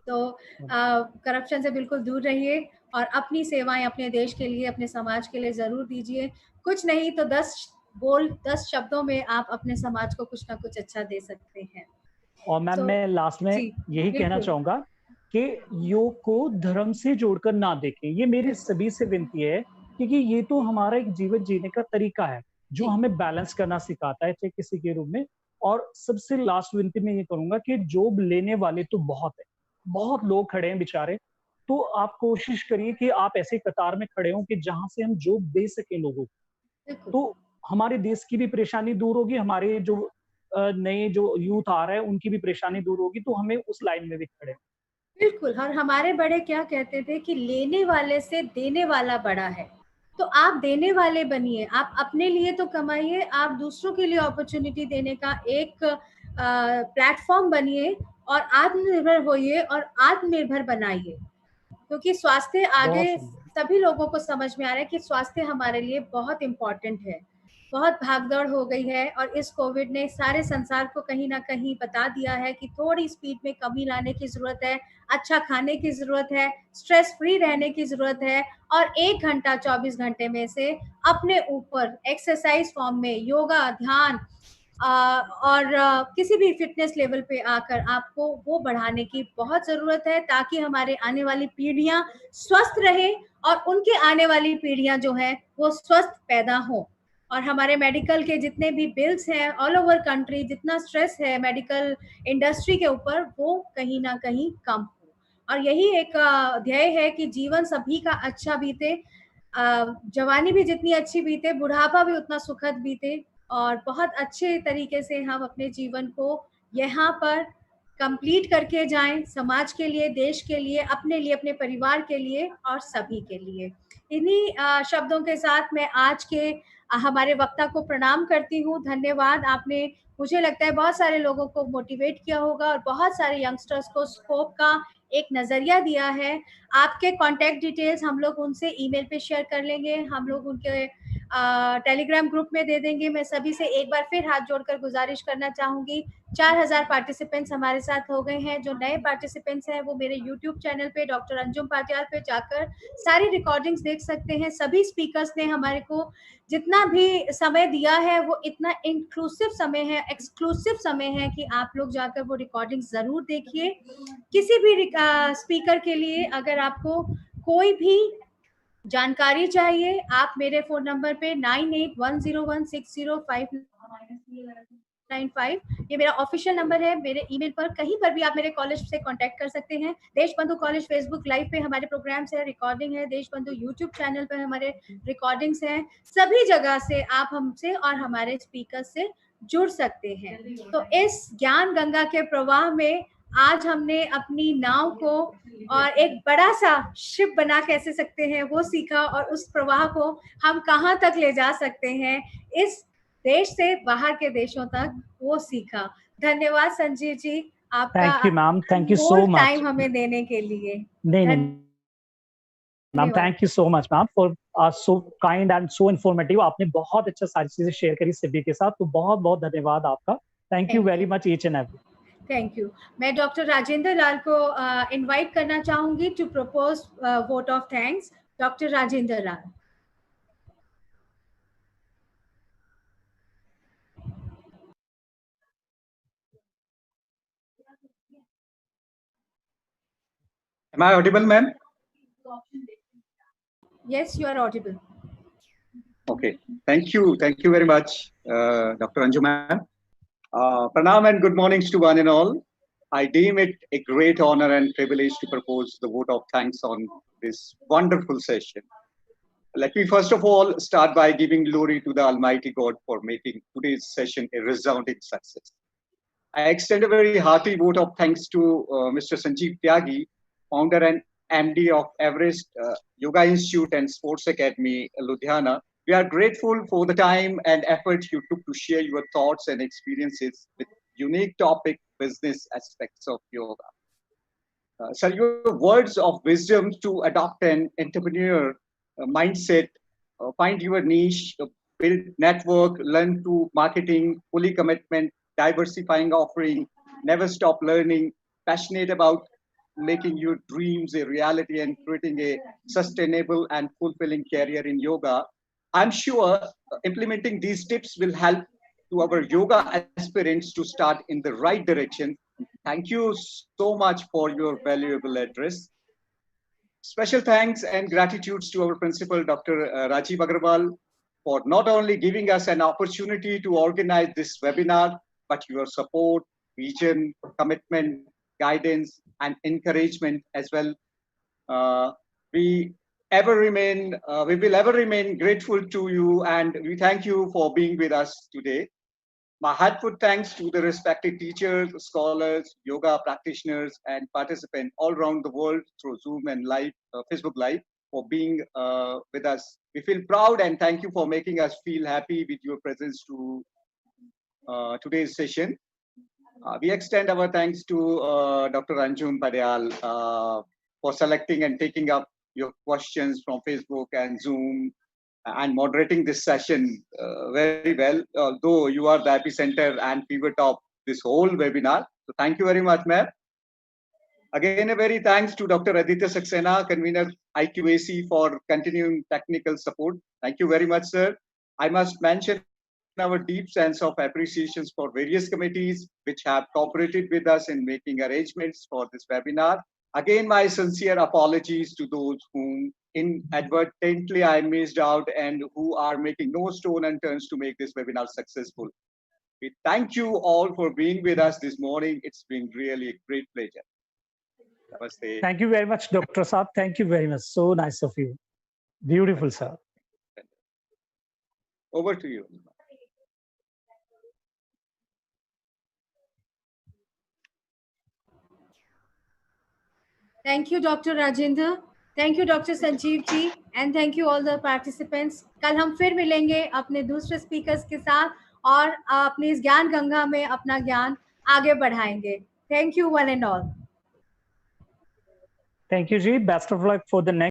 तो करप्शन से बिल्कुल दूर रहिए और अपनी सेवाएं अपने देश के लिए, अपने समाज के लिए ज़रूर दीजिए। कुछ नहीं तो 10 शब्दों में आप अपने समाज को कुछ ना कुछ अच्छा दे सकते हैं। और मैम मैं लास्ट में यही कहना चाहूंगा कि योग को धर्म से जोड़कर ना देखें, ये मेरी सभी से विनती है, क्योंकि ये तो हमारा एक जीवन जीने का तरीका है जो हमें बैलेंस करना सिखाता है, चाहे किसी के रूप में। और सबसे लास्ट विनती मैं ये करूंगा कि जॉब लेने वाले तो बहुत है, बहुत लोग खड़े हैं बेचारे, तो आप कोशिश करिए कि आप ऐसे कतार में खड़े हो कि जहां से हम जॉब दे सके लोगों को, तो हमारे देश की भी परेशानी दूर होगी, हमारे जो नए जो यूथ आ रहे हैं उनकी भी परेशानी दूर होगी, तो हमें उस लाइन में भी खड़े। बिल्कुल। और हमारे बड़े क्या कहते थे कि लेने वाले से देने वाला बड़ा है। तो आप देने वाले बनिए, आप अपने लिए तो कमाइए, आप दूसरों के लिए अपॉर्चुनिटी देने का एक प्लेटफॉर्म बनिए और आत्मनिर्भर होइए और आत्मनिर्भर बनाइए। क्योंकि स्वास्थ्य आगे सभी लोगों को समझ में आ रहा है कि स्वास्थ्य हमारे लिए बहुत इम्पोर्टेंट है। बहुत भागदौड़ हो गई है और इस कोविड ने सारे संसार को कहीं ना कहीं बता दिया है कि थोड़ी स्पीड में कमी लाने की जरूरत है, अच्छा खाने की जरूरत है, स्ट्रेस फ्री रहने की जरूरत है, और 1 घंटा 24 घंटे में से अपने ऊपर एक्सरसाइज फॉर्म में योगा, ध्यान और किसी भी फिटनेस लेवल पे आकर आपको वो बढ़ाने की बहुत ज़रूरत है, ताकि हमारे आने वाली पीढ़ियां स्वस्थ रहे और उनके आने वाली पीढ़ियां जो है वो स्वस्थ पैदा हो। और हमारे मेडिकल के जितने भी बिल्स हैं ऑल ओवर कंट्री, जितना स्ट्रेस है मेडिकल इंडस्ट्री के ऊपर, वो कहीं ना कहीं कम हो। और यही एक ध्येय है कि जीवन सभी का अच्छा बीते, जवानी भी जितनी अच्छी बीते, बुढ़ापा भी उतना सुखद बीते, और बहुत अच्छे तरीके से हम अपने जीवन को यहाँ पर कंप्लीट करके जाएं, समाज के लिए, देश के लिए, अपने परिवार के लिए और सभी के लिए। इन्हीं शब्दों के साथ मैं आज के हमारे वक्ता को प्रणाम करती हूँ। धन्यवाद। आपने, मुझे लगता है, बहुत सारे लोगों को मोटिवेट किया होगा और बहुत सारे यंगस्टर्स को स्कोप का एक नजरिया दिया है। आपके कांटेक्ट डिटेल्स हम लोग उनसे ईमेल पे शेयर कर लेंगे, हम लोग उनके टेलीग्राम ग्रुप में दे देंगे। मैं सभी से एक बार फिर हाथ जोड़कर गुजारिश करना चाहूंगी। 4000 पार्टिसिपेंट्स हमारे साथ हो गए हैं। जो नए पार्टिसिपेंट्स हैं वो मेरे यूट्यूब चैनल पे डॉक्टर अंजुम पाटियाल पे जाकर सारी रिकॉर्डिंग्स देख सकते हैं। सभी स्पीकर्स ने हमारे को जितना भी समय दिया है वो इतना इंक्लूसिव समय है, एक्सक्लूसिव समय है कि आप लोग जाकर वो रिकॉर्डिंग जरूर देखिए। किसी भी स्पीकर के लिए अगर आपको कोई भी जानकारी चाहिए, आप मेरे फोन नंबर पे 9810160595, ये मेरा ऑफिशियल नंबर है। मेरे ईमेल पर, कहीं पर भी आप मेरे कॉलेज से कांटेक्ट कर सकते हैं। देशबंधु कॉलेज फेसबुक लाइव पे हमारे प्रोग्राम्स है, रिकॉर्डिंग है। देशबंधु यूट्यूब चैनल पर हमारे रिकॉर्डिंग्स हैं। सभी जगह से आप हमसे और हमारे स्पीकर से जुड़ सकते हैं। तो इस ज्ञान गंगा के प्रवाह में आज हमने अपनी नाव को और एक बड़ा सा शिप बना कैसे सकते हैं वो सीखा, और उस प्रवाह को हम कहाँ तक ले जा सकते हैं, इस देश से बाहर के देशों तक, वो सीखा। धन्यवाद संजीव जी, आपका thank you ma'am, thank you so much time हमें देने के लिए। नहीं ma'am, thank you so much ma'am for so kind and so informative. आपने बहुत अच्छा सारी चीजें शेयर करी सभी के साथ, तो बहुत बहुत धन्यवाद आपका। Thank you very much each and every. Thank you. मैं डॉक्टर राजेंद्र लाल को इनवाइट करना चाहूंगी to propose vote of thanks. Doctor Rajendra Lal. Am I audible, ma'am? Yes, you are audible. Okay. Thank you very much, Dr. Anju ma'am. Pranam and good mornings to one and all. I deem it a great honor and privilege to propose the vote of thanks on this wonderful session. Let me first of all start by giving glory to the Almighty God for making today's session a resounding success. I extend a very hearty vote of thanks to Mr. Sanjeev Tyagi, founder and MD of Everest Yoga Institute and Sports Academy, Ludhiana. We are grateful for the time and effort you took to share your thoughts and experiences with unique topic business aspects of yoga. Sir, your words of wisdom to adopt an entrepreneur mindset, find your niche, build network, learn to marketing, fully commitment, diversifying offering, never stop learning, passionate about making your dreams a reality and creating a sustainable and fulfilling career in yoga. I'm sure implementing these tips will help to our yoga aspirants to start in the right direction. Thank you so much for your valuable address. Special thanks and gratitudes to our principal, Dr. Rajiv Agarwal, for not only giving us an opportunity to organize this webinar, but your support, vision, commitment, guidance, and encouragement as well. We will ever remain grateful to you, and we thank you for being with us today. My heartfelt thanks to the respected teachers, scholars, yoga practitioners, and participants all around the world through Zoom and live, Facebook Live for being with us. We feel proud and thank you for making us feel happy with your presence to today's session. We extend our thanks to Dr. Anjum Padyal for selecting and taking up your questions from Facebook and Zoom and moderating this session very well, although you are the epicenter and pivot of this whole webinar. So thank you very much, ma'am. Again, a very thanks to Dr. Aditya Saxena, convener IQAC, for continuing technical support. Thank you very much, sir. I must mention our deep sense of appreciation for various committees which have cooperated with us in making arrangements for this webinar. Again, my sincere apologies to those whom inadvertently I missed out and who are making no stone unturned to make this webinar successful. We thank you all for being with us this morning. It's been really a great pleasure. Namaste. Thank you very much, Dr. Saab. Thank you very much. So nice of you. Beautiful, sir. Over to you. Thank you, Dr. Rajendra. Thank you, Dr. Sanjeev ji, and thank you all the participants. कल हम फिर मिलेंगे अपने दूसरे speakers के साथ और अपनी इस ज्ञान गंगा में अपना ज्ञान आगे बढ़ाएंगे. Thank you one and all. Thank you, Ji. Best of luck for the next